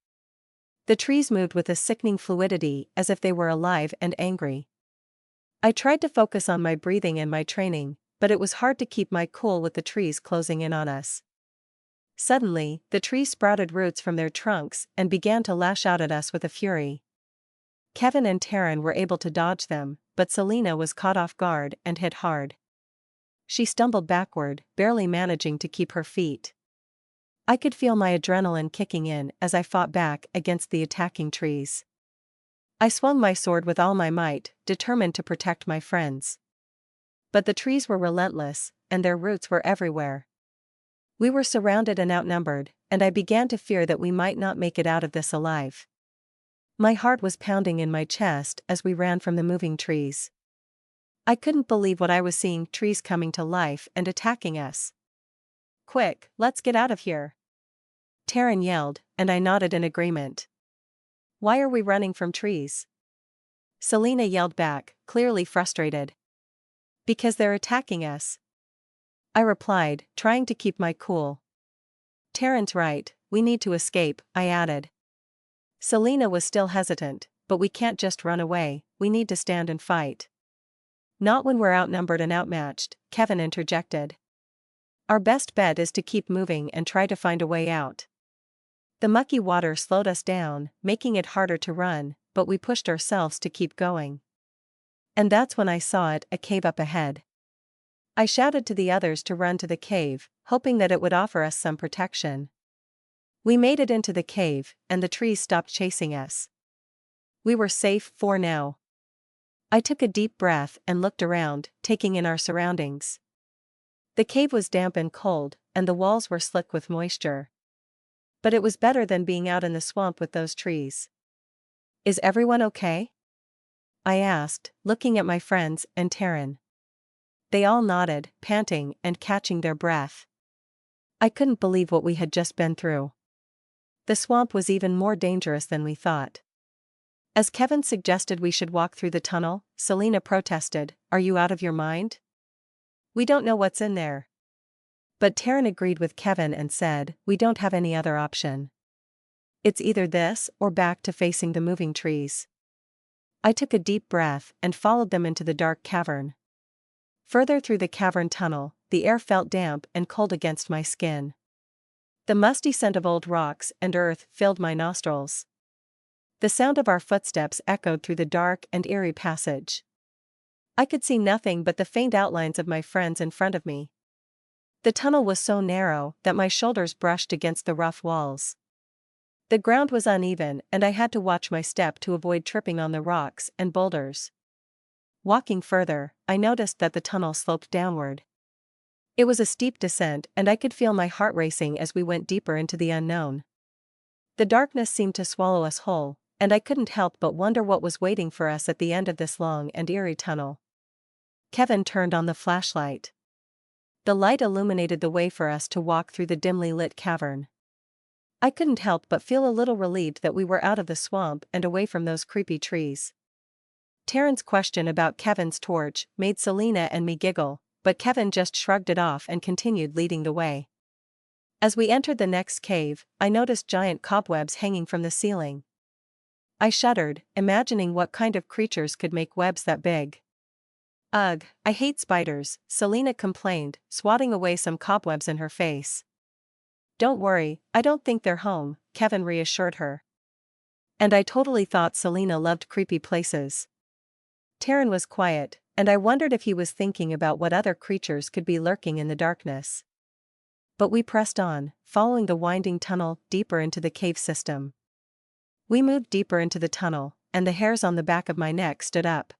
The trees moved with a sickening fluidity as if they were alive and angry. I tried to focus on my breathing and my training, but it was hard to keep my cool with the trees closing in on us. Suddenly, the trees sprouted roots from their trunks and began to lash out at us with a fury. Kevin and Taryn were able to dodge them, but Selena was caught off guard and hit hard. She stumbled backward, barely managing to keep her feet. I could feel my adrenaline kicking in as I fought back against the attacking trees. I swung my sword with all my might, determined to protect my friends. But the trees were relentless, and their roots were everywhere. We were surrounded and outnumbered, and I began to fear that we might not make it out of this alive. My heart was pounding in my chest as we ran from the moving trees. I couldn't believe what I was seeing, trees coming to life and attacking us. "Quick, let's get out of here," Taryn yelled, and I nodded in agreement. "Why are we running from trees?" Selena yelled back, clearly frustrated. "Because they're attacking us," I replied, trying to keep my cool. "Taryn's right, we need to escape," I added. Selena was still hesitant, "But we can't just run away, we need to stand and fight." "Not when we're outnumbered and outmatched," Kevin interjected. "Our best bet is to keep moving and try to find a way out." The mucky water slowed us down, making it harder to run, but we pushed ourselves to keep going. And that's when I saw it, a cave up ahead. I shouted to the others to run to the cave, hoping that it would offer us some protection. We made it into the cave, and the trees stopped chasing us. We were safe for now. I took a deep breath and looked around, taking in our surroundings. The cave was damp and cold, and the walls were slick with moisture. But it was better than being out in the swamp with those trees. "Is everyone okay?" I asked, looking at my friends and Taryn. They all nodded, panting and catching their breath. I couldn't believe what we had just been through. The swamp was even more dangerous than we thought. As Kevin suggested we should walk through the tunnel, Selena protested, "Are you out of your mind? We don't know what's in there." But Taryn agreed with Kevin and said, "We don't have any other option. It's either this or back to facing the moving trees." I took a deep breath and followed them into the dark cavern. Further through the cavern tunnel, the air felt damp and cold against my skin. The musty scent of old rocks and earth filled my nostrils. The sound of our footsteps echoed through the dark and eerie passage. I could see nothing but the faint outlines of my friends in front of me. The tunnel was so narrow that my shoulders brushed against the rough walls. The ground was uneven and I had to watch my step to avoid tripping on the rocks and boulders. Walking further, I noticed that the tunnel sloped downward. It was a steep descent and I could feel my heart racing as we went deeper into the unknown. The darkness seemed to swallow us whole, and I couldn't help but wonder what was waiting for us at the end of this long and eerie tunnel. Kevin turned on the flashlight. The light illuminated the way for us to walk through the dimly lit cavern. I couldn't help but feel a little relieved that we were out of the swamp and away from those creepy trees. Taryn's question about Kevin's torch made Selena and me giggle, but Kevin just shrugged it off and continued leading the way. As we entered the next cave, I noticed giant cobwebs hanging from the ceiling. I shuddered, imagining what kind of creatures could make webs that big. "Ugh, I hate spiders," Selena complained, swatting away some cobwebs in her face. "Don't worry, I don't think they're home," Kevin reassured her. And I totally thought Selena loved creepy places. Taryn was quiet, and I wondered if he was thinking about what other creatures could be lurking in the darkness. But we pressed on, following the winding tunnel deeper into the cave system. We moved deeper into the tunnel, and the hairs on the back of my neck stood up.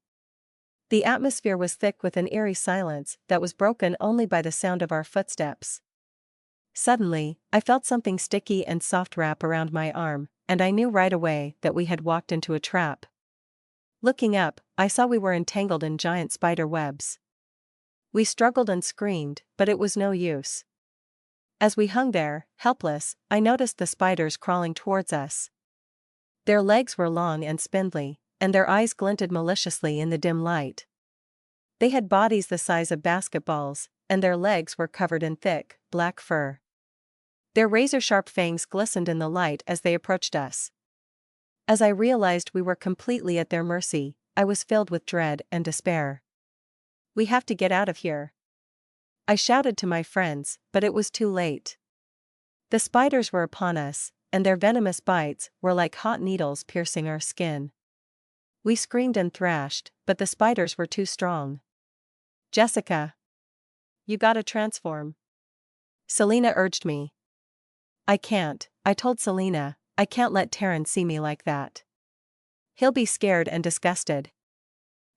The atmosphere was thick with an eerie silence that was broken only by the sound of our footsteps. Suddenly, I felt something sticky and soft wrap around my arm, and I knew right away that we had walked into a trap. Looking up, I saw we were entangled in giant spider webs. We struggled and screamed, but it was no use. As we hung there, helpless, I noticed the spiders crawling towards us. Their legs were long and spindly, and their eyes glinted maliciously in the dim light. They had bodies the size of basketballs, and their legs were covered in thick, black fur. Their razor-sharp fangs glistened in the light as they approached us. As I realized we were completely at their mercy, I was filled with dread and despair. "We have to get out of here," I shouted to my friends, but it was too late. The spiders were upon us, and their venomous bites were like hot needles piercing our skin. We screamed and thrashed, but the spiders were too strong. "Jessica, you gotta transform," Selena urged me. "I can't," I told Selena, "I can't let Taryn see me like that. He'll be scared and disgusted."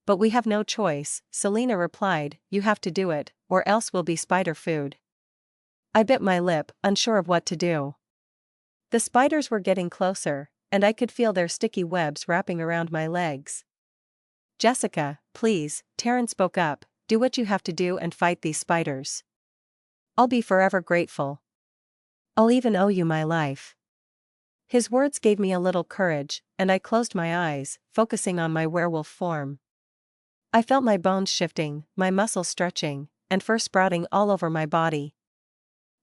"But we have no choice," Selena replied, "you have to do it, or else we'll be spider food." I bit my lip, unsure of what to do. The spiders were getting closer, and I could feel their sticky webs wrapping around my legs. "Jessica, please," Taryn spoke up, "do what you have to do and fight these spiders. I'll be forever grateful. I'll even owe you my life." His words gave me a little courage, and I closed my eyes, focusing on my werewolf form. I felt my bones shifting, my muscles stretching, and fur sprouting all over my body.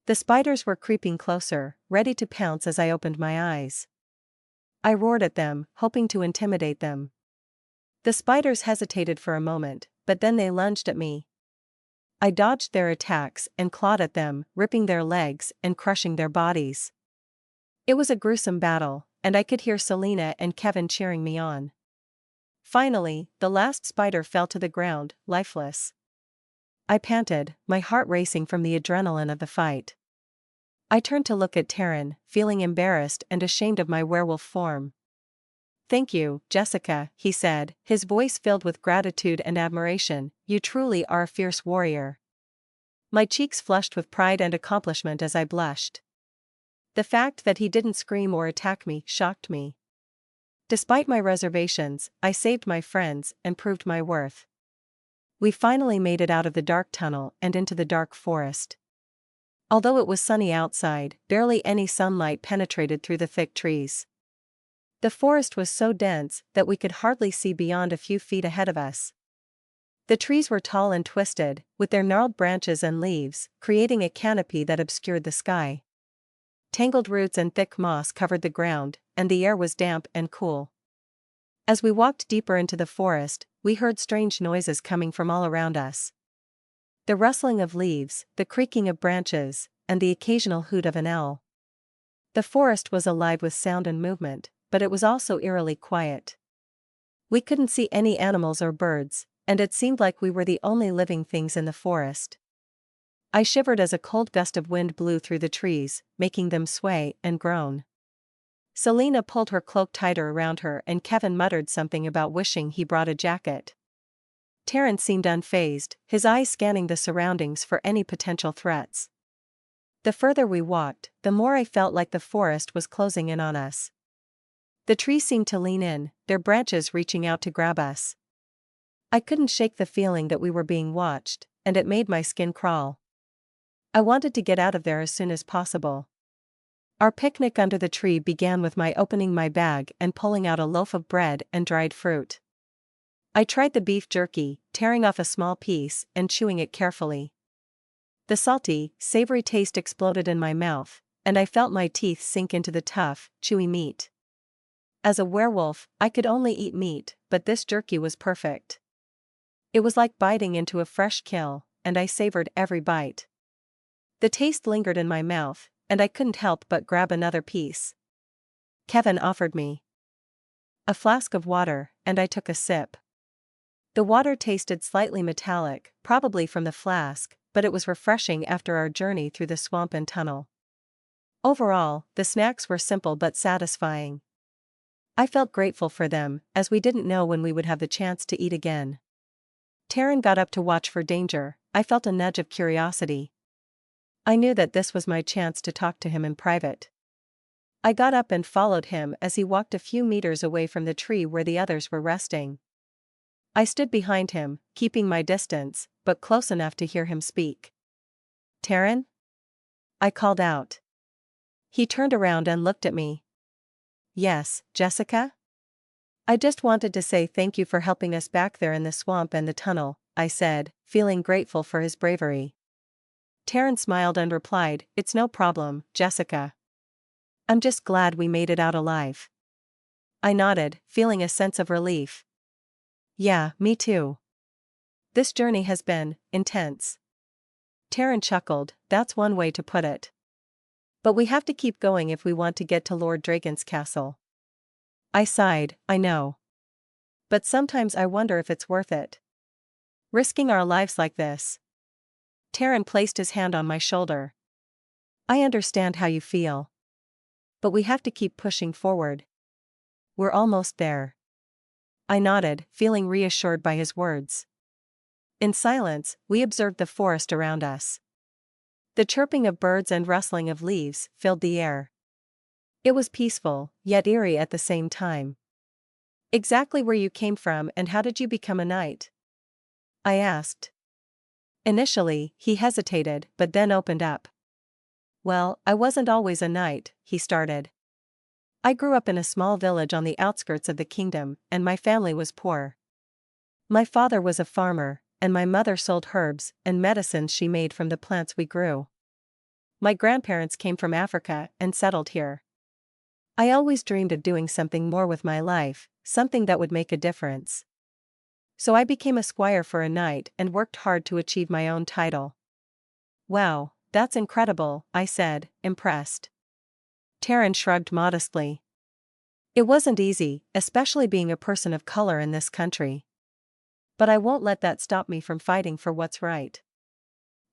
The spiders were creeping closer, ready to pounce as I opened my eyes. I roared at them, hoping to intimidate them. The spiders hesitated for a moment, but then they lunged at me. I dodged their attacks and clawed at them, ripping their legs and crushing their bodies. It was a gruesome battle, and I could hear Selena and Kevin cheering me on. Finally, the last spider fell to the ground, lifeless. I panted, my heart racing from the adrenaline of the fight. I turned to look at Taryn, feeling embarrassed and ashamed of my werewolf form. "Thank you, Jessica," he said, his voice filled with gratitude and admiration. "You truly are a fierce warrior." My cheeks flushed with pride and accomplishment as I blushed. The fact that he didn't scream or attack me shocked me. Despite my reservations, I saved my friends and proved my worth. We finally made it out of the dark tunnel and into the dark forest. Although it was sunny outside, barely any sunlight penetrated through the thick trees. The forest was so dense that we could hardly see beyond a few feet ahead of us. The trees were tall and twisted, with their gnarled branches and leaves, creating a canopy that obscured the sky. Tangled roots and thick moss covered the ground, and the air was damp and cool. As we walked deeper into the forest, we heard strange noises coming from all around us. The rustling of leaves, the creaking of branches, and the occasional hoot of an owl. The forest was alive with sound and movement, but it was also eerily quiet. We couldn't see any animals or birds, and it seemed like we were the only living things in the forest. I shivered as a cold gust of wind blew through the trees, making them sway and groan. Selena pulled her cloak tighter around her and Kevin muttered something about wishing he brought a jacket. Terrence seemed unfazed, his eyes scanning the surroundings for any potential threats. The further we walked, the more I felt like the forest was closing in on us. The trees seemed to lean in, their branches reaching out to grab us. I couldn't shake the feeling that we were being watched, and it made my skin crawl. I wanted to get out of there as soon as possible. Our picnic under the tree began with my opening my bag and pulling out a loaf of bread and dried fruit. I tried the beef jerky, tearing off a small piece and chewing it carefully. The salty, savory taste exploded in my mouth, and I felt my teeth sink into the tough, chewy meat. As a werewolf, I could only eat meat, but this jerky was perfect. It was like biting into a fresh kill, and I savored every bite. The taste lingered in my mouth, and I couldn't help but grab another piece. Kevin offered me a flask of water, and I took a sip. The water tasted slightly metallic, probably from the flask, but it was refreshing after our journey through the swamp and tunnel. Overall, the snacks were simple but satisfying. I felt grateful for them, as we didn't know when we would have the chance to eat again. Taryn got up to watch for danger. I felt a nudge of curiosity. I knew that this was my chance to talk to him in private. I got up and followed him as he walked a few meters away from the tree where the others were resting. I stood behind him, keeping my distance, but close enough to hear him speak. "Taryn?" I called out. He turned around and looked at me. "Yes, Jessica?" "I just wanted to say thank you for helping us back there in the swamp and the tunnel," I said, feeling grateful for his bravery. Taryn smiled and replied, "It's no problem, Jessica. I'm just glad we made it out alive." I nodded, feeling a sense of relief. "Yeah, me too. This journey has been intense." Taryn chuckled, "That's one way to put it. But we have to keep going if we want to get to Lord Dragon's castle." I sighed, "I know. But sometimes I wonder if it's worth it. Risking our lives like this." Taryn placed his hand on my shoulder. "I understand how you feel. But we have to keep pushing forward. We're almost there." I nodded, feeling reassured by his words. In silence, we observed the forest around us. The chirping of birds and rustling of leaves filled the air. It was peaceful, yet eerie at the same time. Exactly where you came from and how did you become a knight? I asked. Initially, he hesitated, but then opened up. Well, I wasn't always a knight, he started. I grew up in a small village on the outskirts of the kingdom, and my family was poor. My father was a farmer, and my mother sold herbs and medicines she made from the plants we grew. My grandparents came from Africa and settled here. I always dreamed of doing something more with my life, something that would make a difference. So I became a squire for a knight and worked hard to achieve my own title. Wow, that's incredible, I said, impressed. Taryn shrugged modestly. It wasn't easy, especially being a person of color in this country. But I won't let that stop me from fighting for what's right.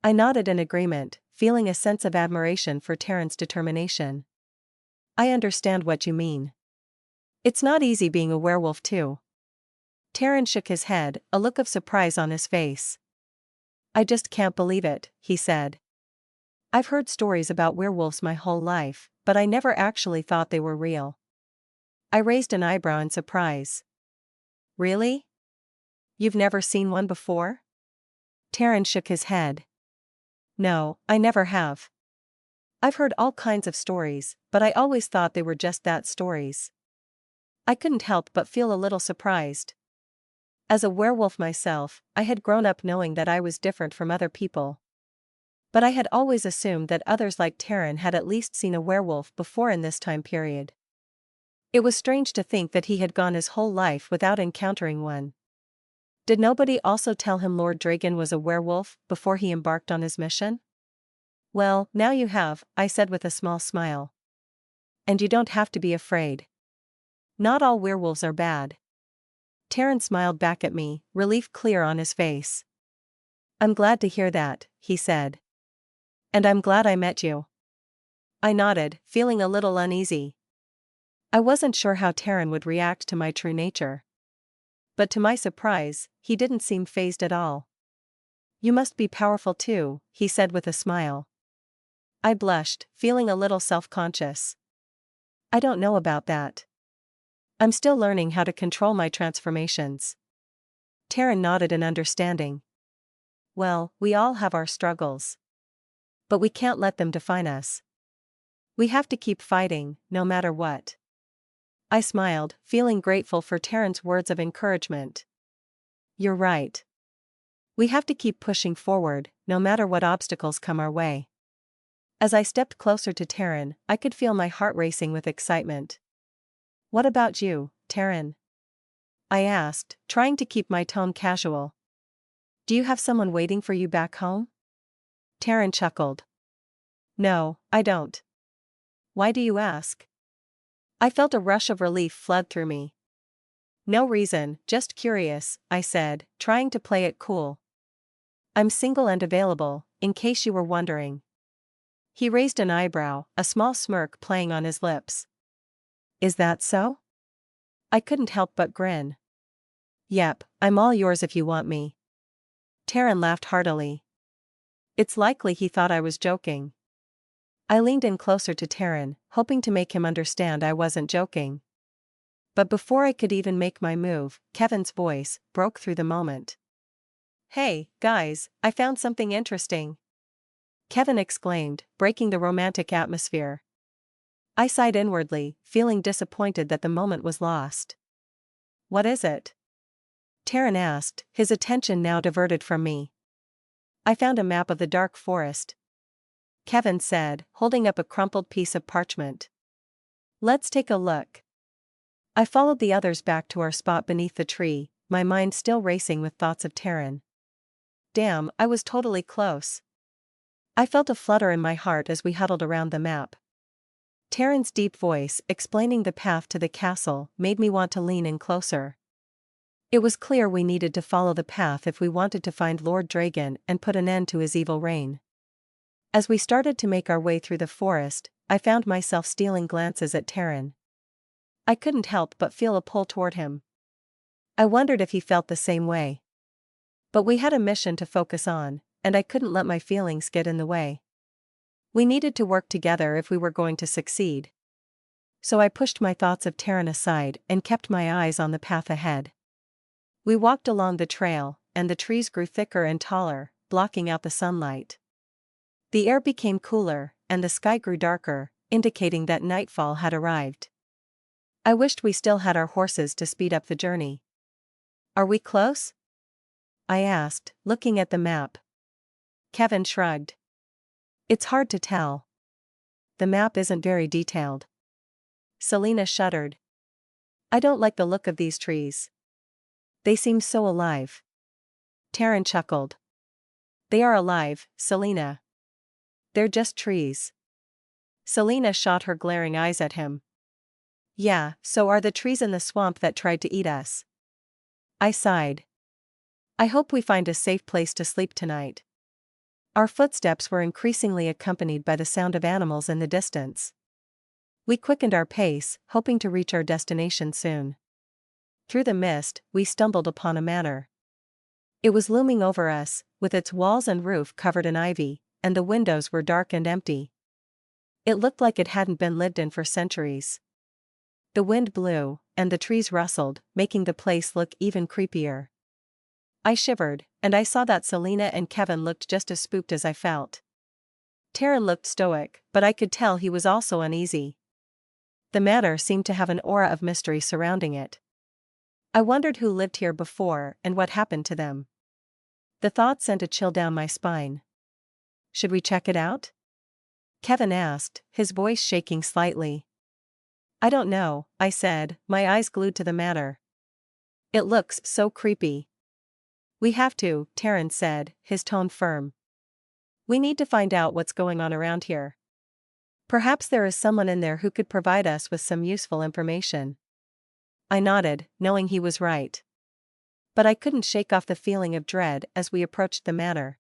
I nodded in agreement, feeling a sense of admiration for Taryn's determination. I understand what you mean. It's not easy being a werewolf too. Taryn shook his head, a look of surprise on his face. I just can't believe it, he said. I've heard stories about werewolves my whole life, but I never actually thought they were real. I raised an eyebrow in surprise. Really? You've never seen one before? Taryn shook his head. No, I never have. I've heard all kinds of stories, but I always thought they were just that, stories. I couldn't help but feel a little surprised. As a werewolf myself, I had grown up knowing that I was different from other people. But I had always assumed that others like Taryn had at least seen a werewolf before in this time period. It was strange to think that he had gone his whole life without encountering one. Did nobody also tell him Lord Dragon was a werewolf before he embarked on his mission? Well, now you have, I said with a small smile. And you don't have to be afraid. Not all werewolves are bad. Taryn smiled back at me, relief clear on his face. I'm glad to hear that, he said. And I'm glad I met you. I nodded, feeling a little uneasy. I wasn't sure how Taryn would react to my true nature. But to my surprise, he didn't seem fazed at all. You must be powerful too, he said with a smile. I blushed, feeling a little self-conscious. I don't know about that. I'm still learning how to control my transformations. Taryn nodded in understanding. Well, we all have our struggles. But we can't let them define us. We have to keep fighting, no matter what. I smiled, feeling grateful for Taryn's words of encouragement. You're right. We have to keep pushing forward, no matter what obstacles come our way. As I stepped closer to Taryn, I could feel my heart racing with excitement. What about you, Taryn? I asked, trying to keep my tone casual. Do you have someone waiting for you back home? Taryn chuckled. No, I don't. Why do you ask? I felt a rush of relief flood through me. No reason, just curious, I said, trying to play it cool. I'm single and available, in case you were wondering. He raised an eyebrow, a small smirk playing on his lips. Is that so? I couldn't help but grin. Yep, I'm all yours if you want me. Taryn laughed heartily. It's likely he thought I was joking. I leaned in closer to Taryn, hoping to make him understand I wasn't joking. But before I could even make my move, Kevin's voice broke through the moment. Hey, guys, I found something interesting. Kevin exclaimed, breaking the romantic atmosphere. I sighed inwardly, feeling disappointed that the moment was lost. What is it? Taryn asked, his attention now diverted from me. I found a map of the dark forest. Kevin said, holding up a crumpled piece of parchment. Let's take a look. I followed the others back to our spot beneath the tree, my mind still racing with thoughts of Taryn. Damn, I was totally close. I felt a flutter in my heart as we huddled around the map. Taryn's deep voice explaining the path to the castle made me want to lean in closer. It was clear we needed to follow the path if we wanted to find Lord Dragon and put an end to his evil reign. As we started to make our way through the forest, I found myself stealing glances at Taryn. I couldn't help but feel a pull toward him. I wondered if he felt the same way. But we had a mission to focus on, and I couldn't let my feelings get in the way. We needed to work together if we were going to succeed. so I pushed my thoughts of Taryn aside and kept my eyes on the path ahead. We walked along the trail, and the trees grew thicker and taller, blocking out the sunlight. The air became cooler, and the sky grew darker, indicating that nightfall had arrived. I wished we still had our horses to speed up the journey. "Are we close?" I asked, looking at the map. Kevin shrugged. "It's hard to tell. The map isn't very detailed." Selena shuddered. "I don't like the look of these trees. They seem so alive." Taryn chuckled. "They are alive, Selena. They're just trees." Selena shot her glaring eyes at him. "Yeah, so are the trees in the swamp that tried to eat us." I sighed. "I hope we find a safe place to sleep tonight." Our footsteps were increasingly accompanied by the sound of animals in the distance. We quickened our pace, hoping to reach our destination soon. Through the mist, we stumbled upon a manor. It was looming over us, with its walls and roof covered in ivy, and the windows were dark and empty. It looked like it hadn't been lived in for centuries. The wind blew, and the trees rustled, making the place look even creepier. I shivered, and I saw that Selena and Kevin looked just as spooked as I felt. Taryn looked stoic, but I could tell he was also uneasy. The manor seemed to have an aura of mystery surrounding it. I wondered who lived here before and what happened to them. The thought sent a chill down my spine. "Should we check it out?" Kevin asked, his voice shaking slightly. "I don't know," I said, my eyes glued to the manor. "It looks so creepy." "We have to," Taryn said, his tone firm. "We need to find out what's going on around here. Perhaps there is someone in there who could provide us with some useful information." I nodded, knowing he was right. But I couldn't shake off the feeling of dread as we approached the manor.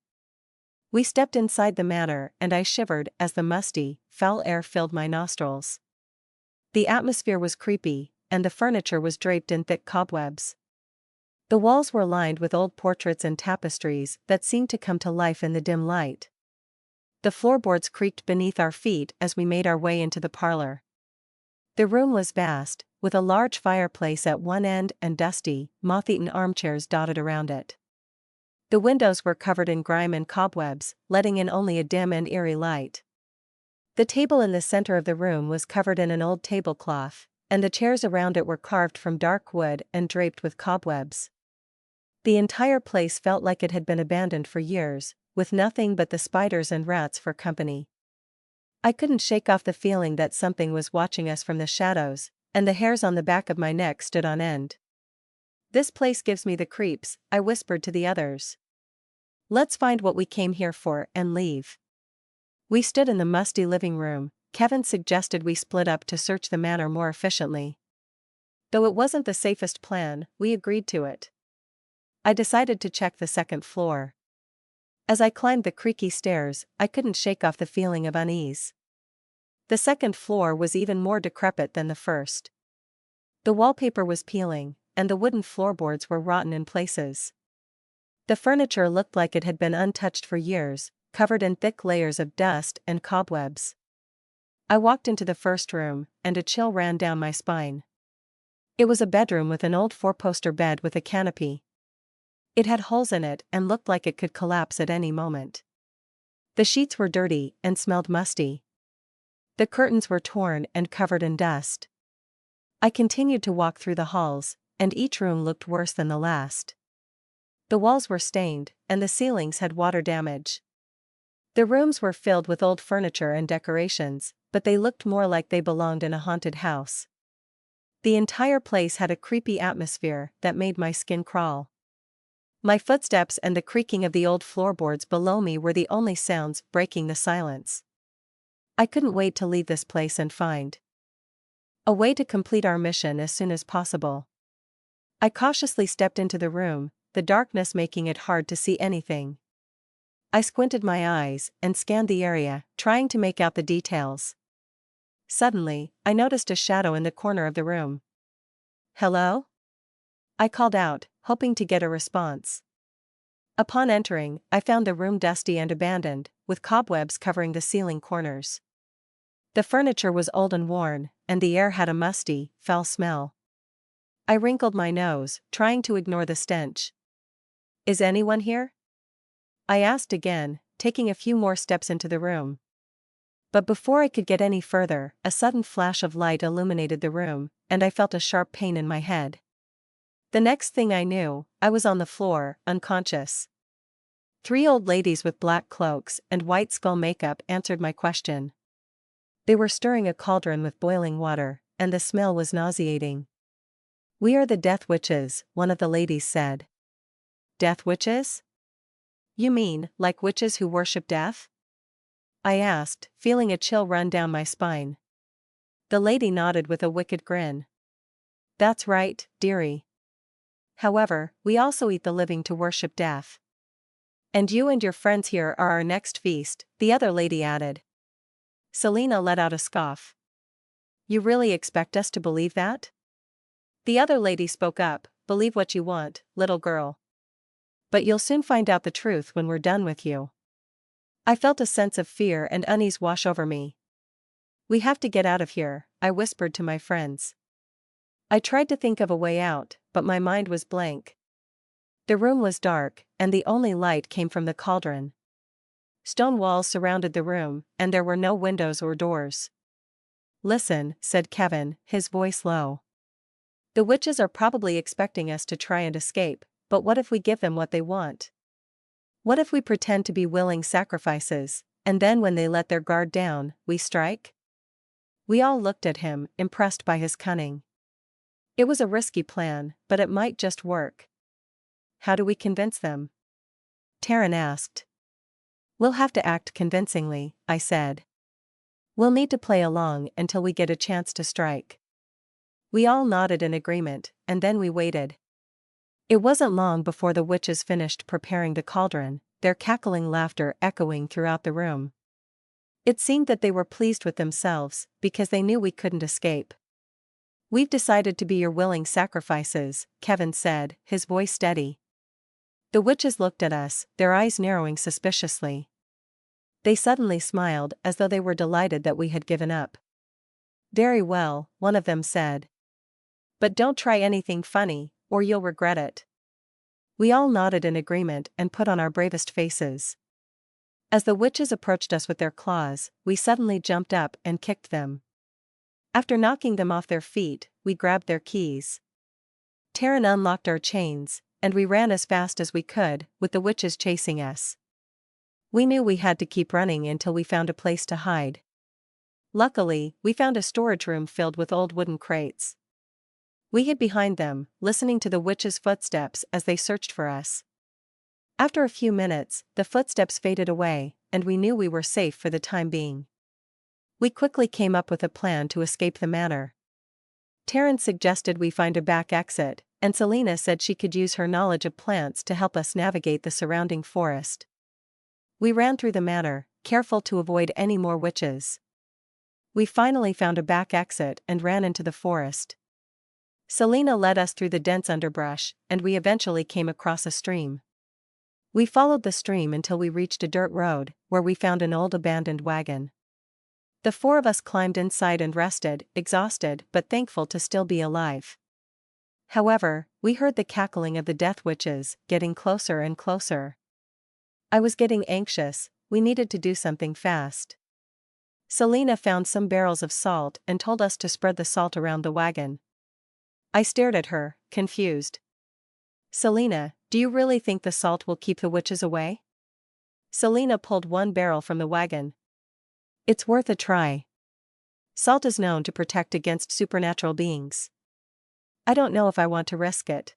We stepped inside the manor and I shivered as the musty, foul air filled my nostrils. The atmosphere was creepy, and the furniture was draped in thick cobwebs. The walls were lined with old portraits and tapestries that seemed to come to life in the dim light. The floorboards creaked beneath our feet as we made our way into the parlor. The room was vast, with a large fireplace at one end and dusty, moth-eaten armchairs dotted around it. The windows were covered in grime and cobwebs, letting in only a dim and eerie light. The table in the center of the room was covered in an old tablecloth, and the chairs around it were carved from dark wood and draped with cobwebs. The entire place felt like it had been abandoned for years, with nothing but the spiders and rats for company. I couldn't shake off the feeling that something was watching us from the shadows, and the hairs on the back of my neck stood on end. "This place gives me the creeps," I whispered to the others. "Let's find what we came here for and leave." We stood in the musty living room. Kevin suggested we split up to search the manor more efficiently. Though it wasn't the safest plan, we agreed to it. I decided to check the second floor. As I climbed the creaky stairs, I couldn't shake off the feeling of unease. The second floor was even more decrepit than the first. The wallpaper was peeling, and the wooden floorboards were rotten in places. The furniture looked like it had been untouched for years, covered in thick layers of dust and cobwebs. I walked into the first room, and a chill ran down my spine. It was a bedroom with an old four-poster bed with a canopy. It had holes in it and looked like it could collapse at any moment. The sheets were dirty and smelled musty. The curtains were torn and covered in dust. I continued to walk through the halls, and each room looked worse than the last. The walls were stained, and the ceilings had water damage. The rooms were filled with old furniture and decorations, but they looked more like they belonged in a haunted house. The entire place had a creepy atmosphere that made my skin crawl. My footsteps and the creaking of the old floorboards below me were the only sounds breaking the silence. I couldn't wait to leave this place and find a way to complete our mission as soon as possible. I cautiously stepped into the room, the darkness making it hard to see anything. I squinted my eyes and scanned the area, trying to make out the details. Suddenly, I noticed a shadow in the corner of the room. "Hello?" I called out, hoping to get a response. Upon entering, I found the room dusty and abandoned, with cobwebs covering the ceiling corners. The furniture was old and worn, and the air had a musty, foul smell. I wrinkled my nose, trying to ignore the stench. "Is anyone here?" I asked again, taking a few more steps into the room. But before I could get any further, a sudden flash of light illuminated the room, and I felt a sharp pain in my head. The next thing I knew, I was on the floor, unconscious. 3 old ladies with black cloaks and white skull makeup answered my question. They were stirring a cauldron with boiling water, and the smell was nauseating. "We are the Death Witches," one of the ladies said. "Death Witches? You mean, like witches who worship death?" I asked, feeling a chill run down my spine. The lady nodded with a wicked grin. "That's right, dearie. However, we also eat the living to worship death. And you and your friends here are our next feast," the other lady added. Selena let out a scoff. "You really expect us to believe that?" The other lady spoke up. "Believe what you want, little girl. But you'll soon find out the truth when we're done with you." I felt a sense of fear and unease wash over me. "We have to get out of here," I whispered to my friends. I tried to think of a way out, but my mind was blank. The room was dark, and the only light came from the cauldron. Stone walls surrounded the room, and there were no windows or doors. "Listen," said Kevin, his voice low. "The witches are probably expecting us to try and escape, but what if we give them what they want? What if we pretend to be willing sacrifices, and then when they let their guard down, we strike?" We all looked at him, impressed by his cunning. It was a risky plan, but it might just work. "How do we convince them?" Taryn asked. "We'll have to act convincingly," I said. "We'll need to play along until we get a chance to strike." We all nodded in agreement, and then we waited. It wasn't long before the witches finished preparing the cauldron, their cackling laughter echoing throughout the room. It seemed that they were pleased with themselves, because they knew we couldn't escape. "We've decided to be your willing sacrifices," Kevin said, his voice steady. The witches looked at us, their eyes narrowing suspiciously. They suddenly smiled as though they were delighted that we had given up. "Very well," one of them said. "But don't try anything funny, or you'll regret it." We all nodded in agreement and put on our bravest faces. As the witches approached us with their claws, we suddenly jumped up and kicked them. After knocking them off their feet, we grabbed their keys. Taryn unlocked our chains, and we ran as fast as we could, with the witches chasing us. We knew we had to keep running until we found a place to hide. Luckily, we found a storage room filled with old wooden crates. We hid behind them, listening to the witches' footsteps as they searched for us. After a few minutes, the footsteps faded away, and we knew we were safe for the time being. We quickly came up with a plan to escape the manor. Taryn suggested we find a back exit, and Selena said she could use her knowledge of plants to help us navigate the surrounding forest. We ran through the manor, careful to avoid any more witches. We finally found a back exit and ran into the forest. Selena led us through the dense underbrush, and we eventually came across a stream. We followed the stream until we reached a dirt road, where we found an old abandoned wagon. The 4 of us climbed inside and rested, exhausted but thankful to still be alive. However, we heard the cackling of the death witches, getting closer and closer. I was getting anxious. We needed to do something fast. Selena found some barrels of salt and told us to spread the salt around the wagon. I stared at her, confused. "Selena, do you really think the salt will keep the witches away?" Selena pulled 1 barrel from the wagon. "It's worth a try. Salt is known to protect against supernatural beings. I don't know if I want to risk it.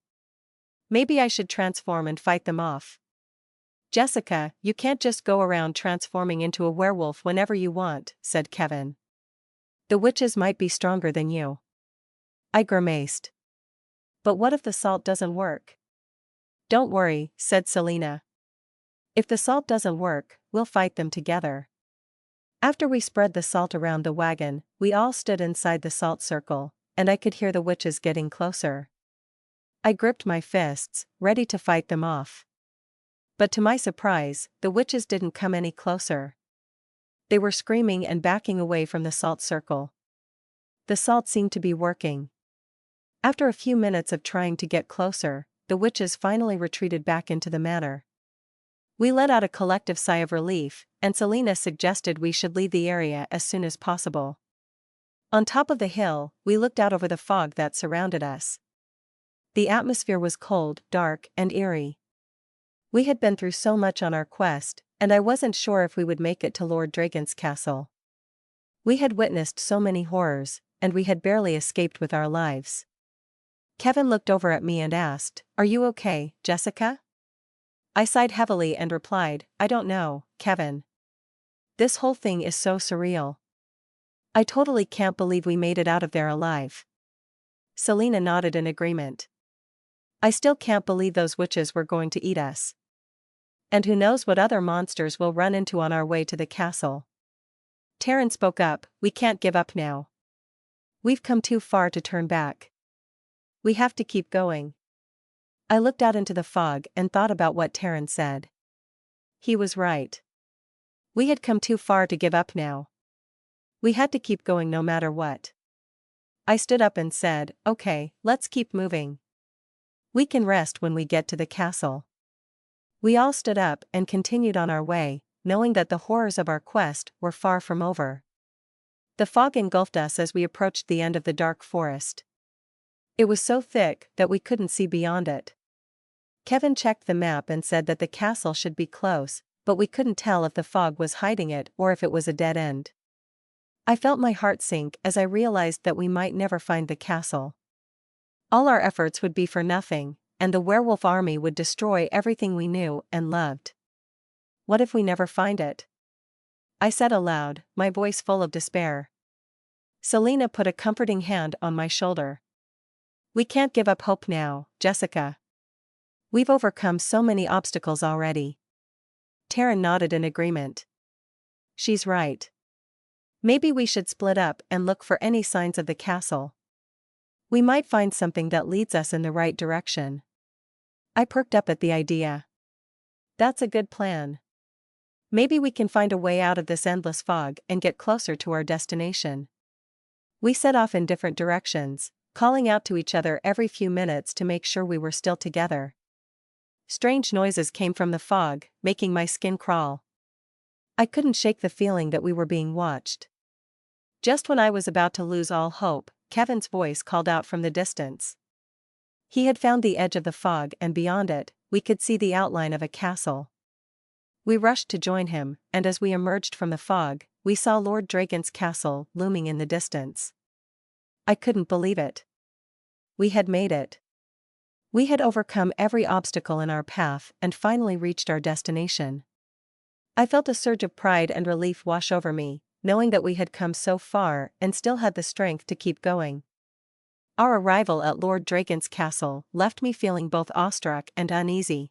Maybe I should transform and fight them off." "Jessica, you can't just go around transforming into a werewolf whenever you want," said Kevin. "The witches might be stronger than you." I grimaced. "But what if the salt doesn't work?" "Don't worry," said Selena. "If the salt doesn't work, we'll fight them together." After we spread the salt around the wagon, we all stood inside the salt circle, and I could hear the witches getting closer. I gripped my fists, ready to fight them off. But to my surprise, the witches didn't come any closer. They were screaming and backing away from the salt circle. The salt seemed to be working. After a few minutes of trying to get closer, the witches finally retreated back into the manor. We let out a collective sigh of relief, and Selena suggested we should leave the area as soon as possible. On top of the hill, we looked out over the fog that surrounded us. The atmosphere was cold, dark, and eerie. We had been through so much on our quest, and I wasn't sure if we would make it to Lord Dragon's castle. We had witnessed so many horrors, and we had barely escaped with our lives. Kevin looked over at me and asked, "Are you okay, Jessica?" I sighed heavily and replied, "I don't know, Kevin. This whole thing is so surreal. I totally can't believe we made it out of there alive." Selena nodded in agreement. "I still can't believe those witches were going to eat us. And who knows what other monsters we'll run into on our way to the castle." Taryn spoke up, "We can't give up now. We've come too far to turn back. We have to keep going." I looked out into the fog and thought about what Taryn said. He was right. We had come too far to give up now. We had to keep going no matter what. I stood up and said, "Okay, let's keep moving. We can rest when we get to the castle." We all stood up and continued on our way, knowing that the horrors of our quest were far from over. The fog engulfed us as we approached the end of the dark forest. It was so thick that we couldn't see beyond it. Kevin checked the map and said that the castle should be close, but we couldn't tell if the fog was hiding it or if it was a dead end. I felt my heart sink as I realized that we might never find the castle. All our efforts would be for nothing, and the werewolf army would destroy everything we knew and loved. What if we never find it? I said aloud, my voice full of despair. Selena put a comforting hand on my shoulder. "We can't give up hope now, Jessica. We've overcome so many obstacles already." Taryn nodded in agreement. "She's right. Maybe we should split up and look for any signs of the castle. We might find something that leads us in the right direction." I perked up at the idea. "That's a good plan. Maybe we can find a way out of this endless fog and get closer to our destination." We set off in different directions, calling out to each other every few minutes to make sure we were still together. Strange noises came from the fog, making my skin crawl. I couldn't shake the feeling that we were being watched. Just when I was about to lose all hope, Kevin's voice called out from the distance. He had found the edge of the fog, and beyond it, we could see the outline of a castle. We rushed to join him, and as we emerged from the fog, we saw Lord Dragon's castle looming in the distance. I couldn't believe it. We had made it. We had overcome every obstacle in our path and finally reached our destination. I felt a surge of pride and relief wash over me, knowing that we had come so far and still had the strength to keep going. Our arrival at Lord Dragon's castle left me feeling both awestruck and uneasy.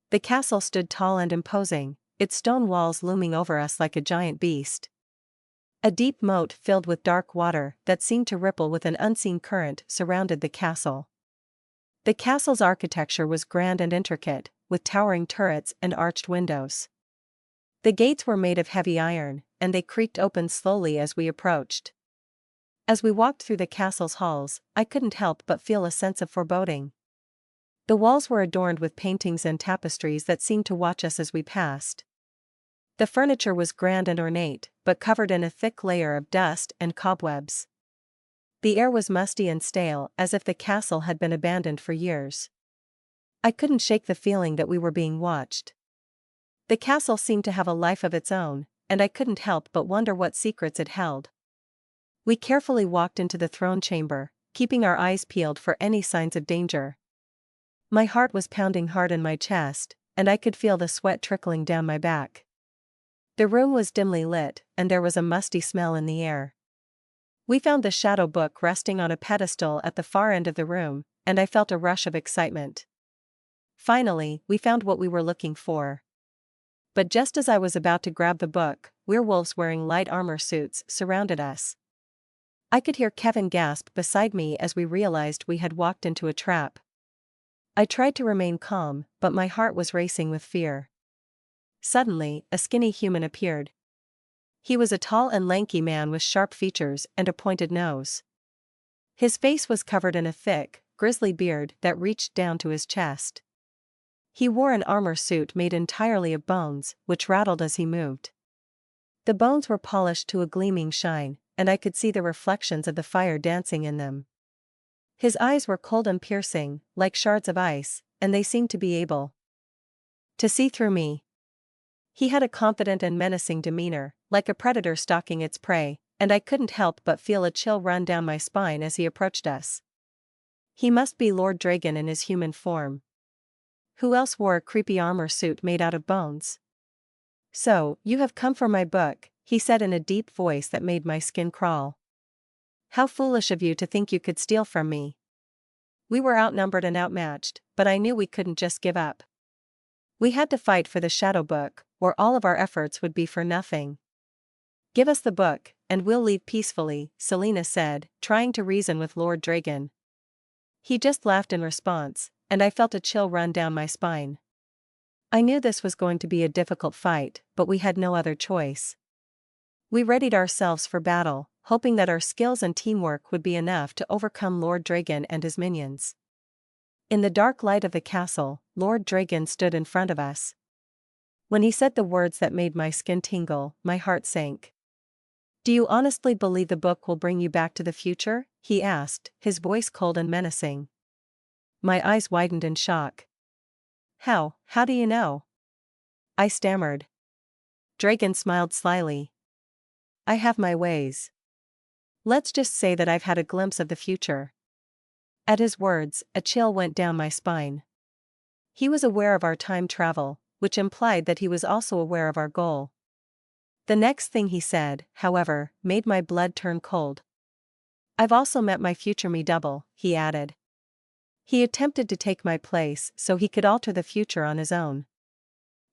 The castle stood tall and imposing, its stone walls looming over us like a giant beast. A deep moat filled with dark water that seemed to ripple with an unseen current surrounded the castle. The castle's architecture was grand and intricate, with towering turrets and arched windows. The gates were made of heavy iron, and they creaked open slowly as we approached. As we walked through the castle's halls, I couldn't help but feel a sense of foreboding. The walls were adorned with paintings and tapestries that seemed to watch us as we passed. The furniture was grand and ornate, but covered in a thick layer of dust and cobwebs. The air was musty and stale, as if the castle had been abandoned for years. I couldn't shake the feeling that we were being watched. The castle seemed to have a life of its own, and I couldn't help but wonder what secrets it held. We carefully walked into the throne chamber, keeping our eyes peeled for any signs of danger. My heart was pounding hard in my chest, and I could feel the sweat trickling down my back. The room was dimly lit, and there was a musty smell in the air. We found the shadow book resting on a pedestal at the far end of the room, and I felt a rush of excitement. Finally, we found what we were looking for. But just as I was about to grab the book, werewolves wearing light armor suits surrounded us. I could hear Kevin gasp beside me as we realized we had walked into a trap. I tried to remain calm, but my heart was racing with fear. Suddenly, a skinny human appeared. He was a tall and lanky man with sharp features and a pointed nose. His face was covered in a thick, grizzly beard that reached down to his chest. He wore an armor suit made entirely of bones, which rattled as he moved. The bones were polished to a gleaming shine, and I could see the reflections of the fire dancing in them. His eyes were cold and piercing, like shards of ice, and they seemed to be able to see through me. He had a confident and menacing demeanor, like a predator stalking its prey, and I couldn't help but feel a chill run down my spine as he approached us. He must be Lord Dragon in his human form. Who else wore a creepy armor suit made out of bones? "So, you have come for my book," he said in a deep voice that made my skin crawl. "How foolish of you to think you could steal from me." We were outnumbered and outmatched, but I knew we couldn't just give up. We had to fight for the shadow book, or all of our efforts would be for nothing. "Give us the book, and we'll leave peacefully," Selena said, trying to reason with Lord Dragon. He just laughed in response, and I felt a chill run down my spine. I knew this was going to be a difficult fight, but we had no other choice. We readied ourselves for battle, hoping that our skills and teamwork would be enough to overcome Lord Dragon and his minions. In the dark light of the castle, Lord Dragon stood in front of us. When he said the words that made my skin tingle, my heart sank. "Do you honestly believe the book will bring you back to the future?" he asked, his voice cold and menacing. My eyes widened in shock. How do you know?" I stammered. Dragon smiled slyly. "I have my ways. Let's just say that I've had a glimpse of the future." At his words, a chill went down my spine. He was aware of our time travel, which implied that he was also aware of our goal. The next thing he said, however, made my blood turn cold. "I've also met my future me double," he added. He attempted to take my place so he could alter the future on his own.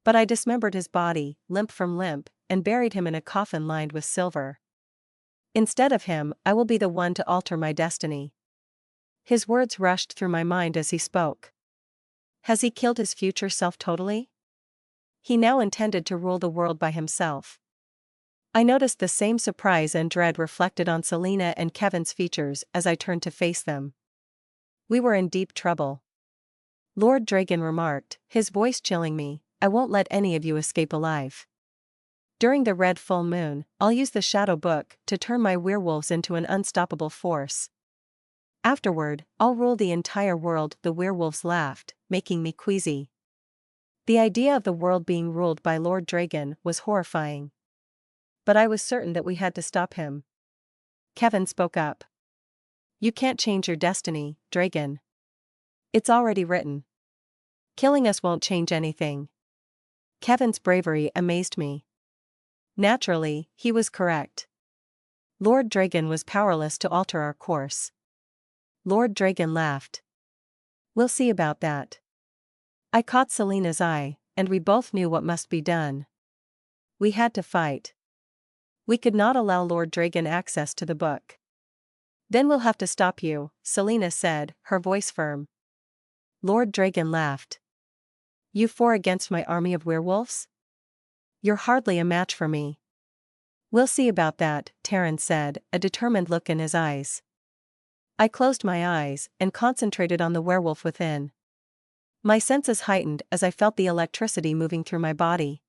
But I dismembered his body, limb from limb, and buried him in a coffin lined with silver. Instead of him, I will be the one to alter my destiny. His words rushed through my mind as he spoke. Has he killed his future self totally? He now intended to rule the world by himself. I noticed the same surprise and dread reflected on Selena and Kevin's features as I turned to face them. We were in deep trouble. Lord Dragon remarked, his voice chilling me, "I won't let any of you escape alive. During the red full moon, I'll use the shadow book to turn my werewolves into an unstoppable force. Afterward, I'll rule the entire world." The werewolves laughed, making me queasy. The idea of the world being ruled by Lord Dragon was horrifying. But I was certain that we had to stop him. Kevin spoke up. "You can't change your destiny, Dragon. It's already written. Killing us won't change anything." Kevin's bravery amazed me. Naturally, he was correct. Lord Dragon was powerless to alter our course. Lord Dragon laughed. "We'll see about that." I caught Selena's eye, and we both knew what must be done. We had to fight. We could not allow Lord Dragon access to the book. "Then we'll have to stop you," Selena said, her voice firm. Lord Dragon laughed. "You four against my army of werewolves? You're hardly a match for me." "We'll see about that," Taryn said, a determined look in his eyes. I closed my eyes and concentrated on the werewolf within. My senses heightened as I felt the electricity moving through my body.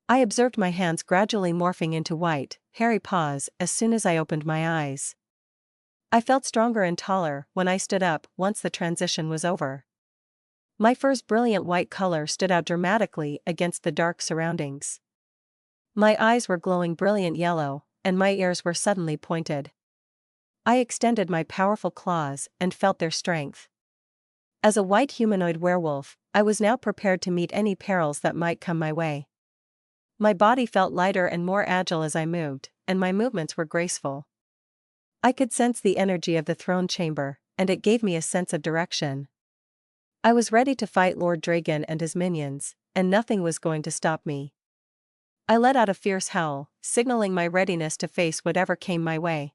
I observed my hands gradually morphing into white, hairy paws as soon as I opened my eyes. I felt stronger and taller when I stood up once the transition was over. My fur's brilliant white color stood out dramatically against the dark surroundings. My eyes were glowing brilliant yellow, and my ears were suddenly pointed. I extended my powerful claws and felt their strength. As a white humanoid werewolf, I was now prepared to meet any perils that might come my way. My body felt lighter and more agile as I moved, and my movements were graceful. I could sense the energy of the throne chamber, and it gave me a sense of direction. I was ready to fight Lord Dragon and his minions, and nothing was going to stop me. I let out a fierce howl, signaling my readiness to face whatever came my way.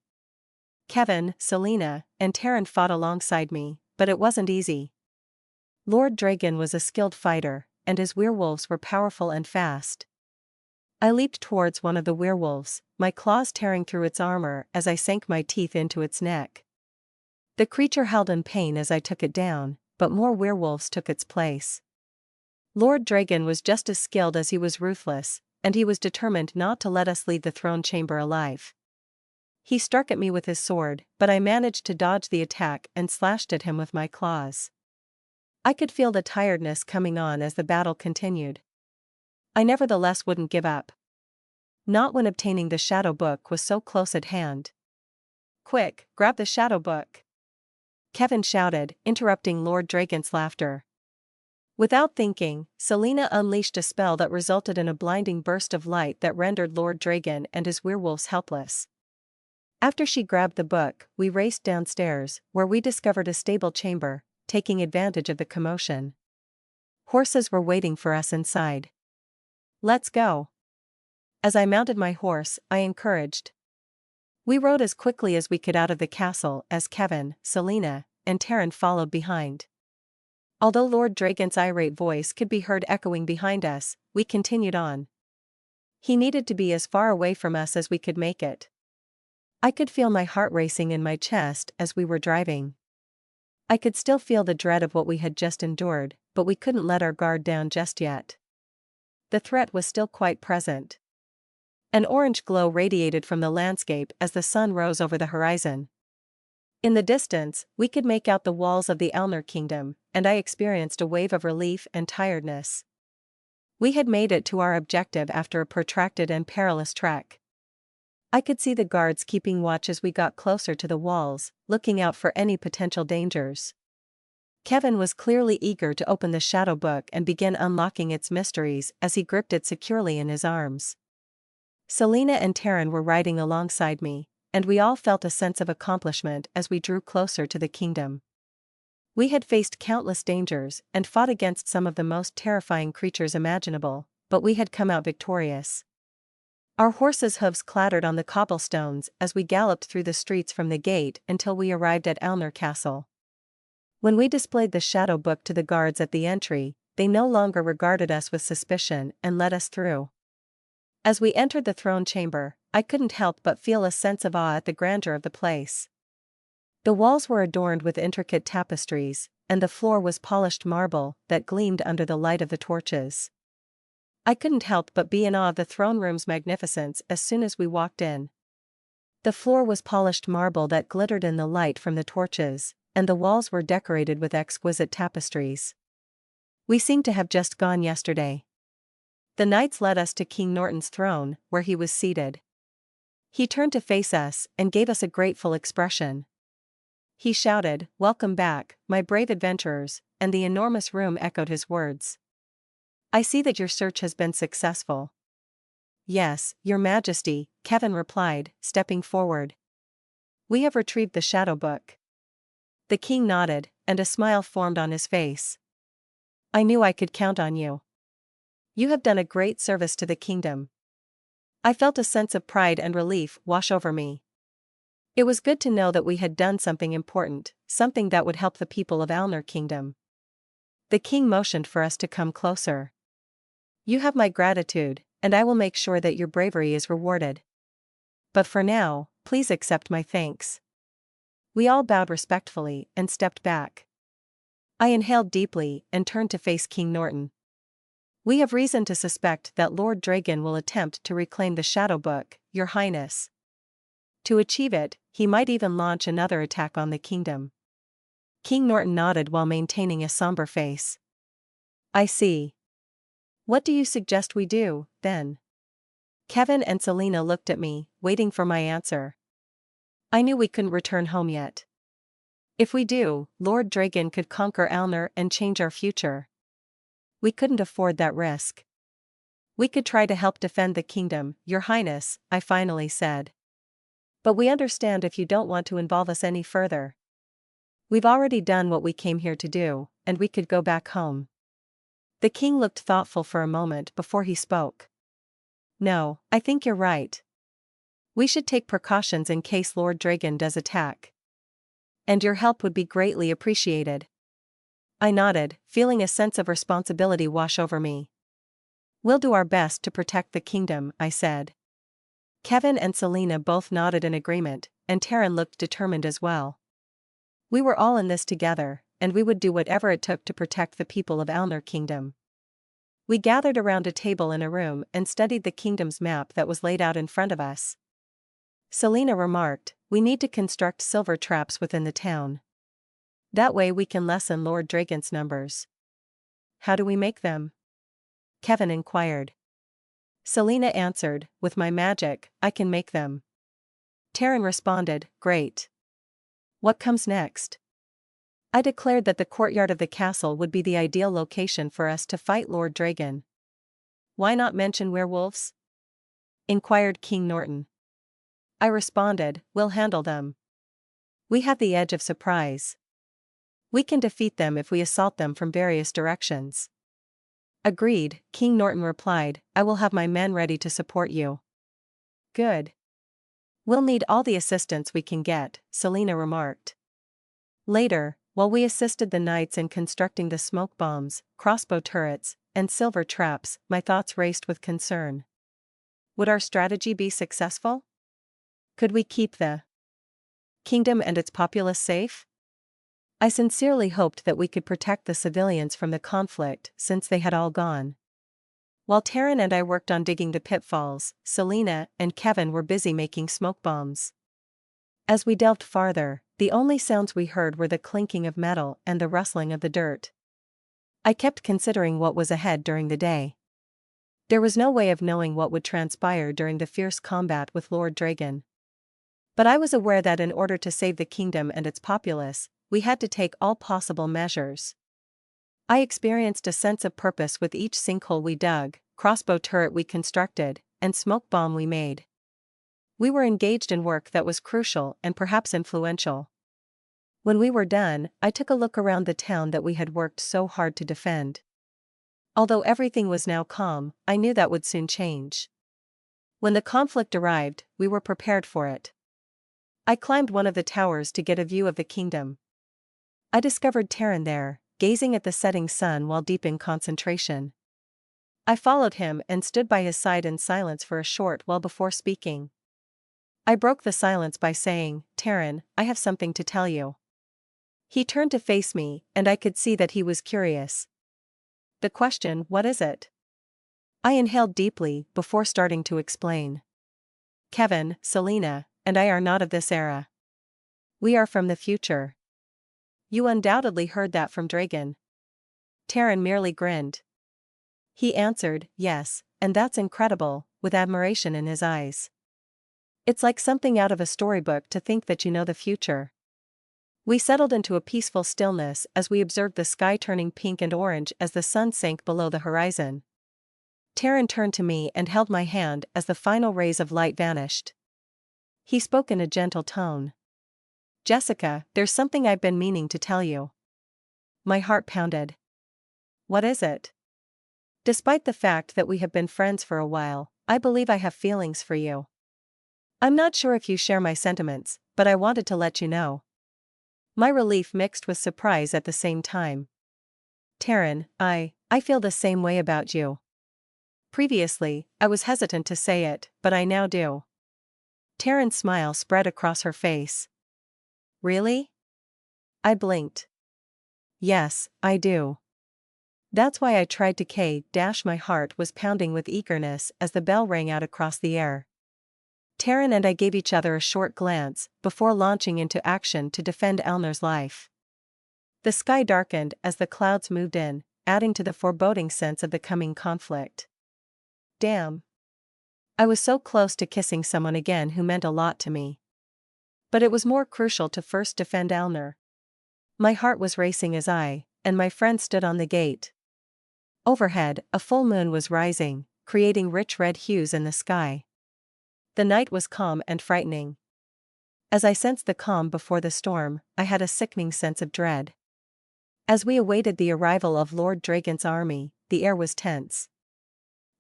Kevin, Selena, and Taryn fought alongside me, but it wasn't easy. Lord Dragon was a skilled fighter, and his werewolves were powerful and fast. I leaped towards one of the werewolves, my claws tearing through its armor as I sank my teeth into its neck. The creature howled in pain as I took it down, but more werewolves took its place. Lord Dragon was just as skilled as he was ruthless, and he was determined not to let us leave the throne chamber alive. He struck at me with his sword, but I managed to dodge the attack and slashed at him with my claws. I could feel the tiredness coming on as the battle continued. I nevertheless wouldn't give up. Not when obtaining the shadow book was so close at hand. "Quick, grab the shadow book!" Kevin shouted, interrupting Lord Dragon's laughter. Without thinking, Selena unleashed a spell that resulted in a blinding burst of light that rendered Lord Dragon and his werewolves helpless. After she grabbed the book, we raced downstairs, where we discovered a stable chamber, taking advantage of the commotion. Horses were waiting for us inside. "Let's go." As I mounted my horse, I encouraged. We rode as quickly as we could out of the castle as Kevin, Selena, and Taryn followed behind. Although Lord Dragon's irate voice could be heard echoing behind us, we continued on. He needed to be as far away from us as we could make it. I could feel my heart racing in my chest as we were driving. I could still feel the dread of what we had just endured, but we couldn't let our guard down just yet. The threat was still quite present. An orange glow radiated from the landscape as the sun rose over the horizon. In the distance, we could make out the walls of the Elner Kingdom, and I experienced a wave of relief and tiredness. We had made it to our objective after a protracted and perilous trek. I could see the guards keeping watch as we got closer to the walls, looking out for any potential dangers. Kevin was clearly eager to open the shadow book and begin unlocking its mysteries as he gripped it securely in his arms. Selena and Taryn were riding alongside me, and we all felt a sense of accomplishment as we drew closer to the kingdom. We had faced countless dangers and fought against some of the most terrifying creatures imaginable, but we had come out victorious. Our horses' hooves clattered on the cobblestones as we galloped through the streets from the gate until we arrived at Elner Castle. When we displayed the shadow book to the guards at the entry, they no longer regarded us with suspicion and let us through. As we entered the throne chamber, I couldn't help but feel a sense of awe at the grandeur of the place. The walls were adorned with intricate tapestries, and the floor was polished marble that gleamed under the light of the torches. I couldn't help but be in awe of the throne room's magnificence as soon as we walked in. The floor was polished marble that glittered in the light from the torches, and the walls were decorated with exquisite tapestries. We seemed to have just gone yesterday. The knights led us to King Norton's throne, where he was seated. He turned to face us and gave us a grateful expression. He shouted, "Welcome back, my brave adventurers," and the enormous room echoed his words. "I see that your search has been successful." "Yes, Your Majesty," Kevin replied, stepping forward. "We have retrieved the shadow book." The king nodded, and a smile formed on his face. "I knew I could count on you. You have done a great service to the kingdom." I felt a sense of pride and relief wash over me. It was good to know that we had done something important, something that would help the people of Elner Kingdom. The king motioned for us to come closer. "You have my gratitude, and I will make sure that your bravery is rewarded. But for now, please accept my thanks." We all bowed respectfully and stepped back. I inhaled deeply and turned to face King Norton. "We have reason to suspect that Lord Dragon will attempt to reclaim the shadow book, Your Highness. To achieve it, he might even launch another attack on the kingdom." King Norton nodded while maintaining a somber face. "I see. What do you suggest we do, then?" Kevin and Selena looked at me, waiting for my answer. I knew we couldn't return home yet. If we do, Lord Dragon could conquer Elner and change our future. We couldn't afford that risk. "We could try to help defend the kingdom, Your Highness," I finally said. "But we understand if you don't want to involve us any further. We've already done what we came here to do, and we could go back home." The king looked thoughtful for a moment before he spoke. "No, I think you're right. We should take precautions in case Lord Dragon does attack. And your help would be greatly appreciated." I nodded, feeling a sense of responsibility wash over me. We'll do our best to protect the kingdom, I said. Kevin and Selena both nodded in agreement, and Taryn looked determined as well. We were all in this together, and we would do whatever it took to protect the people of Alner Kingdom. We gathered around a table in a room and studied the kingdom's map that was laid out in front of us. Selena remarked, "We need to construct silver traps within the town. That way we can lessen Lord Dragon's numbers." "How do we make them?" Kevin inquired. Selena answered, "With my magic, I can make them." Taryn responded, "Great. What comes next?" I declared that the courtyard of the castle would be the ideal location for us to fight Lord Dragon. "Why not mention werewolves?" inquired King Norton. I responded, "We'll handle them. We have the edge of surprise. We can defeat them if we assault them from various directions." "Agreed," King Norton replied, "I will have my men ready to support you." "Good. We'll need all the assistance we can get," Selena remarked. Later, while we assisted the knights in constructing the smoke bombs, crossbow turrets, and silver traps, my thoughts raced with concern. Would our strategy be successful? Could we keep the kingdom and its populace safe? I sincerely hoped that we could protect the civilians from the conflict, since they had all gone. While Taryn and I worked on digging the pitfalls, Selena and Kevin were busy making smoke bombs. As we delved farther, the only sounds we heard were the clinking of metal and the rustling of the dirt. I kept considering what was ahead during the day. There was no way of knowing what would transpire during the fierce combat with Lord Dragon. But I was aware that in order to save the kingdom and its populace, we had to take all possible measures. I experienced a sense of purpose with each sinkhole we dug, crossbow turret we constructed, and smoke bomb we made. We were engaged in work that was crucial and perhaps influential. When we were done, I took a look around the town that we had worked so hard to defend. Although everything was now calm, I knew that would soon change. When the conflict arrived, we were prepared for it. I climbed one of the towers to get a view of the kingdom. I discovered Taryn there, gazing at the setting sun while deep in concentration. I followed him and stood by his side in silence for a short while before speaking. I broke the silence by saying, "Taryn, I have something to tell you." He turned to face me, and I could see that he was curious. The question, "What is it?" I inhaled deeply before starting to explain. "Kevin, Selena, and I are not of this era. We are from the future." "You undoubtedly heard that from Dragon." Taryn merely grinned. He answered, "Yes, and that's incredible," with admiration in his eyes. "It's like something out of a storybook to think that you know the future." We settled into a peaceful stillness as we observed the sky turning pink and orange as the sun sank below the horizon. Taryn turned to me and held my hand as the final rays of light vanished. He spoke in a gentle tone. "Jessica, there's something I've been meaning to tell you." My heart pounded. "What is it?" "Despite the fact that we have been friends for a while, I believe I have feelings for you. I'm not sure if you share my sentiments, but I wanted to let you know." My relief mixed with surprise at the same time. "Taryn, I feel the same way about you." Previously, I was hesitant to say it, but I now do. Taryn's smile spread across her face. "Really?" I blinked. "Yes, I do. That's why I tried to my heart was pounding with eagerness as the bell rang out across the air. Taryn and I gave each other a short glance before launching into action to defend Elner's life. The sky darkened as the clouds moved in, adding to the foreboding sense of the coming conflict. Damn. I was so close to kissing someone again who meant a lot to me. But it was more crucial to first defend Elner. My heart was racing as I and my friend stood on the gate. Overhead, a full moon was rising, creating rich red hues in the sky. The night was calm and frightening. As I sensed the calm before the storm, I had a sickening sense of dread. As we awaited the arrival of Lord Dragon's army, the air was tense.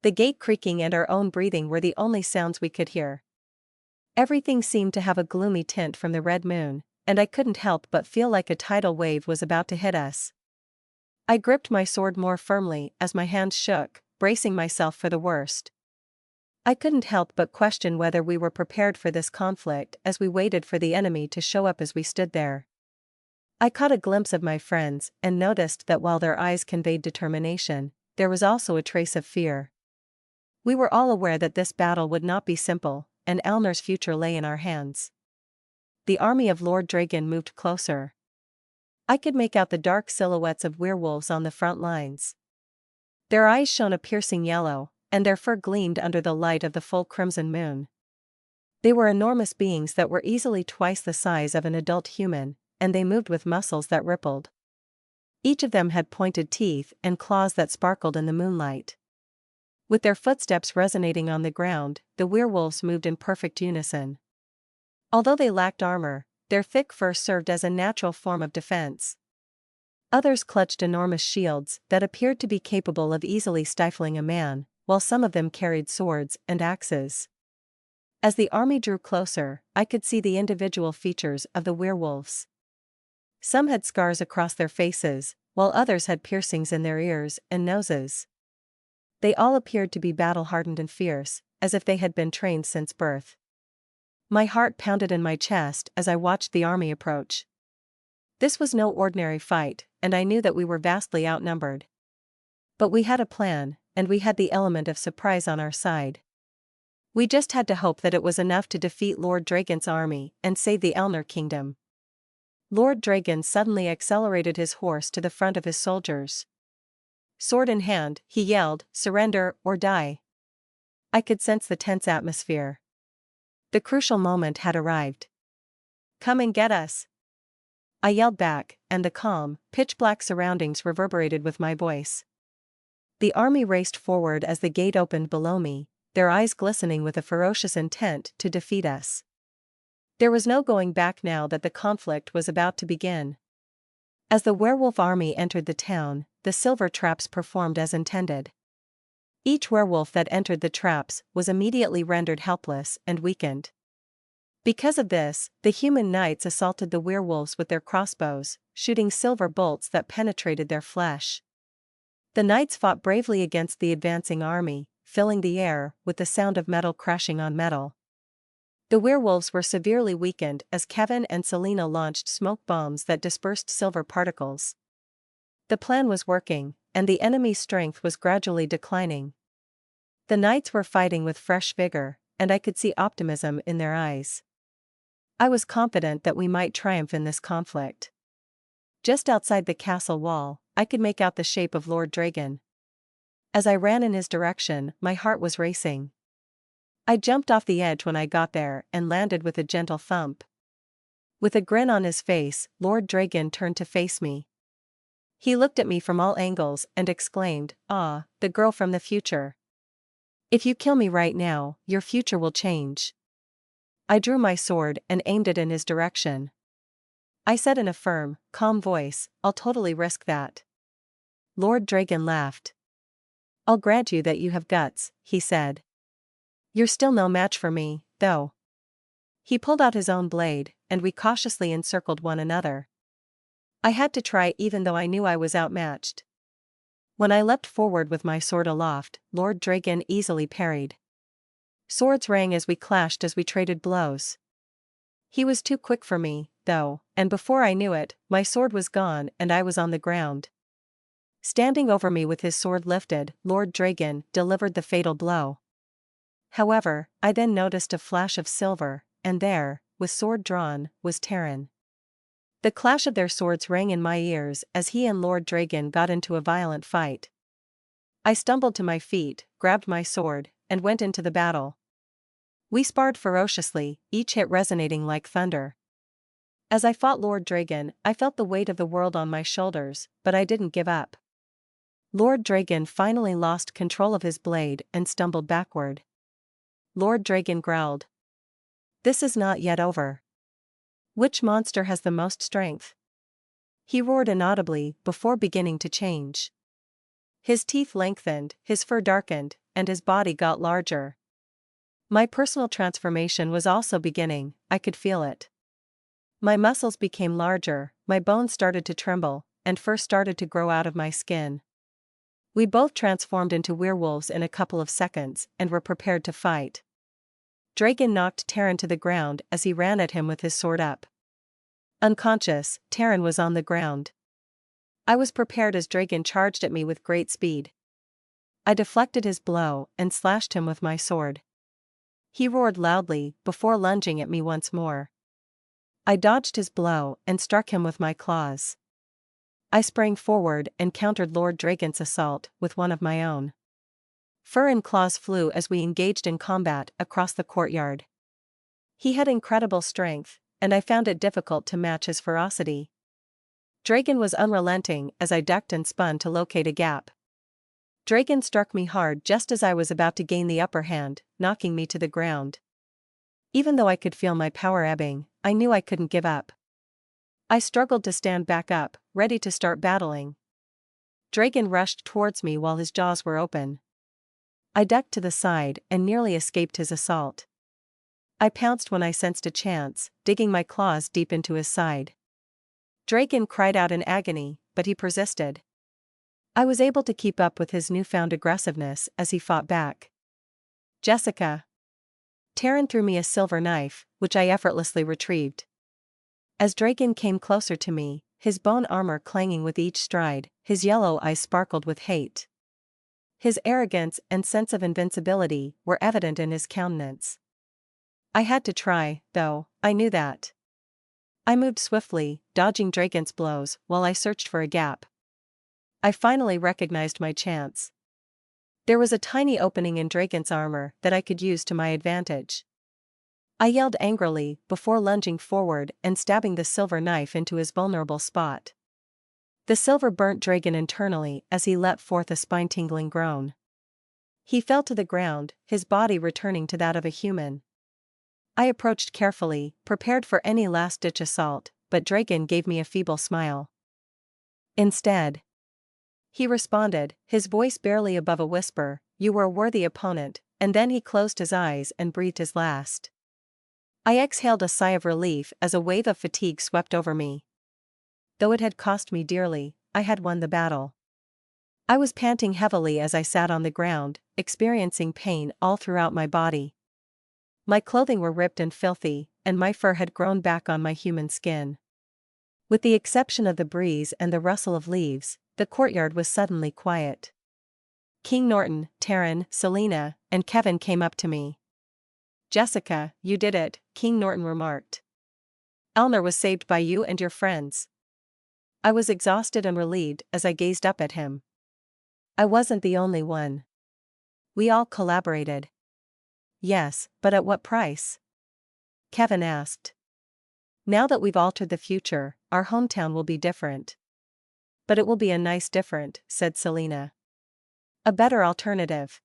The gate creaking and our own breathing were the only sounds we could hear. Everything seemed to have a gloomy tint from the red moon, and I couldn't help but feel like a tidal wave was about to hit us. I gripped my sword more firmly as my hands shook, bracing myself for the worst. I couldn't help but question whether we were prepared for this conflict as we waited for the enemy to show up as we stood there. I caught a glimpse of my friends and noticed that while their eyes conveyed determination, there was also a trace of fear. We were all aware that this battle would not be simple, and Elnor's future lay in our hands. The army of Lord Dragon moved closer. I could make out the dark silhouettes of werewolves on the front lines. Their eyes shone a piercing yellow, and their fur gleamed under the light of the full crimson moon. They were enormous beings that were easily twice the size of an adult human, and they moved with muscles that rippled. Each of them had pointed teeth and claws that sparkled in the moonlight. With their footsteps resonating on the ground, the werewolves moved in perfect unison. Although they lacked armor, their thick fur served as a natural form of defense. Others clutched enormous shields that appeared to be capable of easily stifling a man, while some of them carried swords and axes. As the army drew closer, I could see the individual features of the werewolves. Some had scars across their faces, while others had piercings in their ears and noses. They all appeared to be battle-hardened and fierce, as if they had been trained since birth. My heart pounded in my chest as I watched the army approach. This was no ordinary fight, and I knew that we were vastly outnumbered. But we had a plan, and we had the element of surprise on our side. We just had to hope that it was enough to defeat Lord Dragon's army and save the Elnor kingdom. Lord Dragon suddenly accelerated his horse to the front of his soldiers. Sword in hand, he yelled, "Surrender or die." I could sense the tense atmosphere. The crucial moment had arrived. "Come and get us!" I yelled back, and the calm, pitch-black surroundings reverberated with my voice. The army raced forward as the gate opened below me, their eyes glistening with a ferocious intent to defeat us. There was no going back now that the conflict was about to begin. As the werewolf army entered the town, the silver traps performed as intended. Each werewolf that entered the traps was immediately rendered helpless and weakened. Because of this, the human knights assaulted the werewolves with their crossbows, shooting silver bolts that penetrated their flesh. The knights fought bravely against the advancing army, filling the air with the sound of metal crashing on metal. The werewolves were severely weakened as Kevin and Selena launched smoke bombs that dispersed silver particles. The plan was working, and the enemy's strength was gradually declining. The knights were fighting with fresh vigor, and I could see optimism in their eyes. I was confident that we might triumph in this conflict. Just outside the castle wall, I could make out the shape of Lord Dragon. As I ran in his direction, my heart was racing. I jumped off the edge when I got there and landed with a gentle thump. With a grin on his face, Lord Dragon turned to face me. He looked at me from all angles and exclaimed, "Ah, the girl from the future. If you kill me right now, your future will change." I drew my sword and aimed it in his direction. I said in a firm, calm voice, "I'll totally risk that." Lord Dragon laughed. "I'll grant you that you have guts," he said. "You're still no match for me, though." He pulled out his own blade, and we cautiously encircled one another. I had to try even though I knew I was outmatched. When I leapt forward with my sword aloft, Lord Dragon easily parried. Swords rang as we clashed as we traded blows. He was too quick for me, though, and before I knew it, my sword was gone and I was on the ground. Standing over me with his sword lifted, Lord Dragon delivered the fatal blow. However, I then noticed a flash of silver, and there, with sword drawn, was Terran. The clash of their swords rang in my ears as he and Lord Dragon got into a violent fight. I stumbled to my feet, grabbed my sword, and went into the battle. We sparred ferociously, each hit resonating like thunder. As I fought Lord Dragon, I felt the weight of the world on my shoulders, but I didn't give up. Lord Dragon finally lost control of his blade and stumbled backward. Lord Dragon growled, "This is not yet over. Which monster has the most strength?" He roared inaudibly before beginning to change. His teeth lengthened, his fur darkened, and his body got larger. My personal transformation was also beginning, I could feel it. My muscles became larger, my bones started to tremble, and fur started to grow out of my skin. We both transformed into werewolves in a couple of seconds and were prepared to fight. Dragon knocked Terran to the ground as he ran at him with his sword up. Unconscious, Terran was on the ground. I was prepared as Dragon charged at me with great speed. I deflected his blow and slashed him with my sword. He roared loudly before lunging at me once more. I dodged his blow and struck him with my claws. I sprang forward and countered Lord Dragon's assault with one of my own. Fur and claws flew as we engaged in combat across the courtyard. He had incredible strength, and I found it difficult to match his ferocity. Dragon was unrelenting as I ducked and spun to locate a gap. Dragon struck me hard just as I was about to gain the upper hand, knocking me to the ground. Even though I could feel my power ebbing, I knew I couldn't give up. I struggled to stand back up, ready to start battling. Dragon rushed towards me while his jaws were open. I ducked to the side and nearly escaped his assault. I pounced when I sensed a chance, digging my claws deep into his side. Dragon cried out in agony, but he persisted. I was able to keep up with his newfound aggressiveness as he fought back. Jessica. Terran threw me a silver knife, which I effortlessly retrieved. As Dragon came closer to me, his bone armor clanging with each stride, his yellow eyes sparkled with hate. His arrogance and sense of invincibility were evident in his countenance. I had to try, though, I knew that. I moved swiftly, dodging Dragon's blows while I searched for a gap. I finally recognized my chance. There was a tiny opening in Dragon's armor that I could use to my advantage. I yelled angrily before lunging forward and stabbing the silver knife into his vulnerable spot. The silver burnt Dragon internally as he let forth a spine-tingling groan. He fell to the ground, his body returning to that of a human. I approached carefully, prepared for any last-ditch assault, but Dragon gave me a feeble smile. Instead, he responded, his voice barely above a whisper, "You were a worthy opponent," and then he closed his eyes and breathed his last. I exhaled a sigh of relief as a wave of fatigue swept over me. Though it had cost me dearly, I had won the battle. I was panting heavily as I sat on the ground, experiencing pain all throughout my body. My clothing were ripped and filthy, and my fur had grown back on my human skin. With the exception of the breeze and the rustle of leaves, the courtyard was suddenly quiet. King Norton, Terran, Selena, and Kevin came up to me. "Jessica, you did it," King Norton remarked. "Elner was saved by you and your friends." I was exhausted and relieved as I gazed up at him. I wasn't the only one. We all collaborated. "Yes, but at what price?" Kevin asked. "Now that we've altered the future, our hometown will be different." "But it will be a nice different," said Selena. "A better alternative."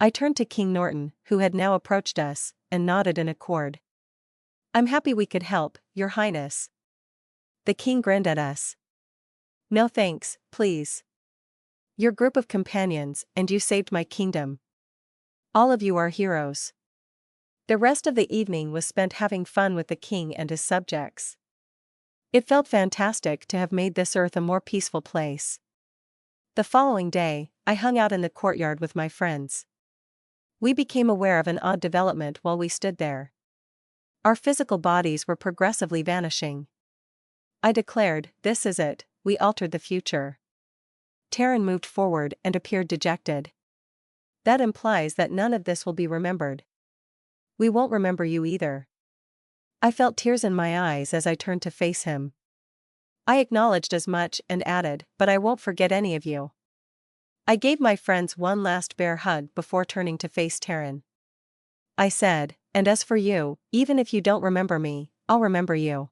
I turned to King Norton, who had now approached us, and nodded in accord. "I'm happy we could help, Your Highness." The king grinned at us. "No thanks, please. Your group of companions, and you saved my kingdom. All of you are heroes." The rest of the evening was spent having fun with the king and his subjects. It felt fantastic to have made this earth a more peaceful place. The following day, I hung out in the courtyard with my friends. We became aware of an odd development while we stood there. Our physical bodies were progressively vanishing. I declared, "This is it, we altered the future." Terran moved forward and appeared dejected. "That implies that none of this will be remembered." "We won't remember you either." I felt tears in my eyes as I turned to face him. I acknowledged as much and added, "But I won't forget any of you." I gave my friends one last bear hug before turning to face Terran. I said, "And as for you, even if you don't remember me, I'll remember you."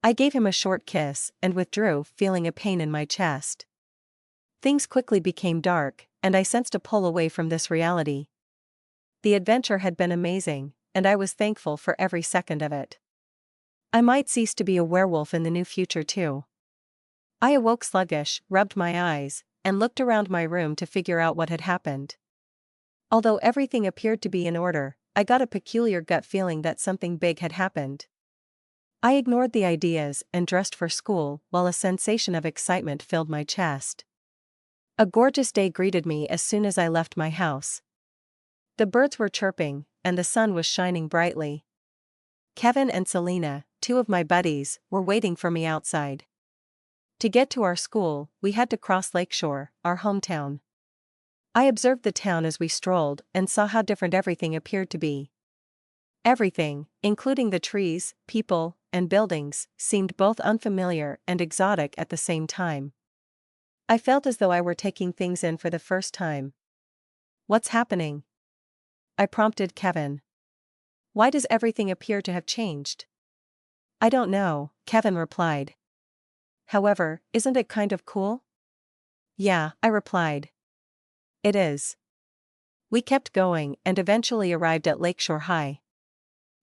I gave him a short kiss and withdrew, feeling a pain in my chest. Things quickly became dark, and I sensed a pull away from this reality. The adventure had been amazing, and I was thankful for every second of it. I might cease to be a werewolf in the new future too. I awoke sluggish, rubbed my eyes, and looked around my room to figure out what had happened. Although everything appeared to be in order, I got a peculiar gut feeling that something big had happened. I ignored the ideas and dressed for school while a sensation of excitement filled my chest. A gorgeous day greeted me as soon as I left my house. The birds were chirping, and the sun was shining brightly. Kevin and Selena, two of my buddies, were waiting for me outside. To get to our school, we had to cross Lakeshore, our hometown. I observed the town as we strolled and saw how different everything appeared to be. Everything, including the trees, people, and buildings, seemed both unfamiliar and exotic at the same time. I felt as though I were taking things in for the first time. "What's happening?" I prompted Kevin. "Why does everything appear to have changed?" "I don't know," Kevin replied. "However, isn't it kind of cool?" "Yeah," I replied. "It is." We kept going and eventually arrived at Lakeshore High.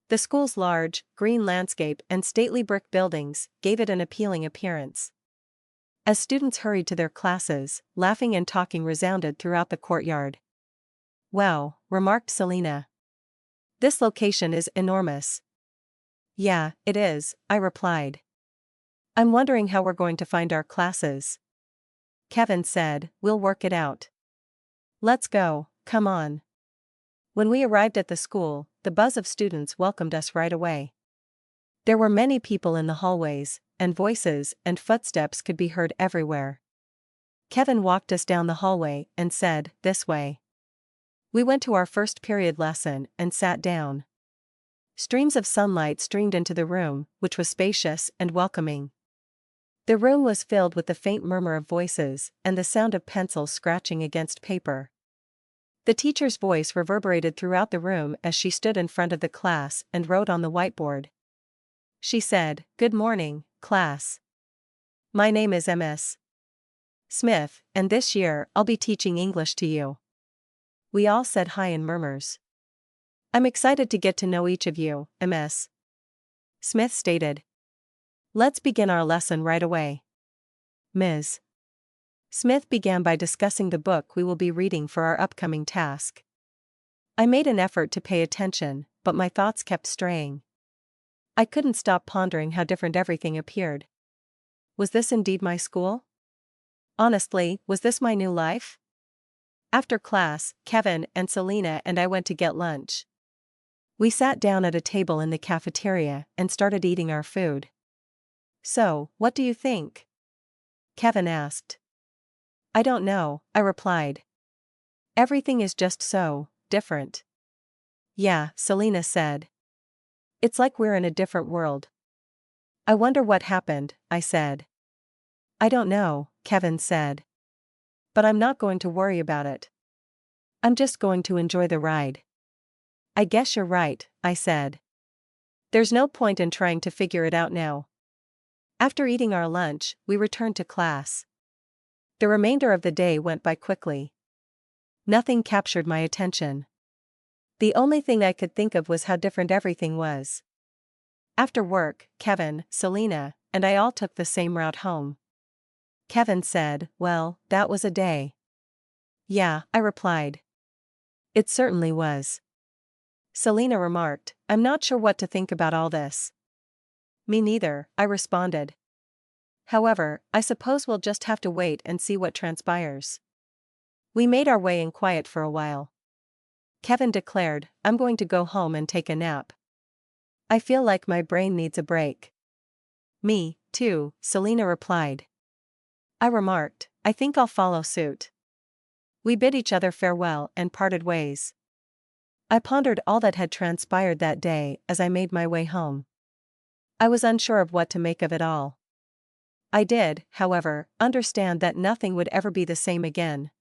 The school's large, green landscape and stately brick buildings gave it an appealing appearance. As students hurried to their classes, laughing and talking resounded throughout the courtyard. "Wow," remarked Selena. "This location is enormous." "Yeah, it is," I replied. "I'm wondering how we're going to find our classes." Kevin said, "We'll work it out." "Let's go, come on." When we arrived at the school, the buzz of students welcomed us right away. There were many people in the hallways, and voices and footsteps could be heard everywhere. Kevin walked us down the hallway and said, "This way." We went to our first period lesson and sat down. Streams of sunlight streamed into the room, which was spacious and welcoming. The room was filled with the faint murmur of voices and the sound of pencils scratching against paper. The teacher's voice reverberated throughout the room as she stood in front of the class and wrote on the whiteboard. She said, "Good morning, class. My name is Ms. Smith, and this year I'll be teaching English to you." We all said hi in murmurs. "I'm excited to get to know each of you, Ms. Smith stated. "Let's begin our lesson right away." Ms. Smith began by discussing the book we will be reading for our upcoming task. I made an effort to pay attention, but my thoughts kept straying. I couldn't stop pondering how different everything appeared. Was this indeed my school? Honestly, was this my new life? After class, Kevin and Selena and I went to get lunch. We sat down at a table in the cafeteria and started eating our food. "So, what do you think?" Kevin asked. "I don't know," I replied. "Everything is just so different." "Yeah," Selena said. "It's like we're in a different world." "I wonder what happened," I said. "I don't know," Kevin said. "But I'm not going to worry about it. I'm just going to enjoy the ride." "I guess you're right," I said. "There's no point in trying to figure it out now." After eating our lunch, we returned to class. The remainder of the day went by quickly. Nothing captured my attention. The only thing I could think of was how different everything was. After work, Kevin, Selena, and I all took the same route home. Kevin said, "Well, that was a day." "Yeah," I replied. "It certainly was." Selena remarked, "I'm not sure what to think about all this." "Me neither," I responded. "However, I suppose we'll just have to wait and see what transpires." We made our way in quiet for a while. Kevin declared, "I'm going to go home and take a nap. I feel like my brain needs a break." "Me, too," Selena replied. I remarked, "I think I'll follow suit." We bid each other farewell and parted ways. I pondered all that had transpired that day as I made my way home. I was unsure of what to make of it all. I did, however, understand that nothing would ever be the same again.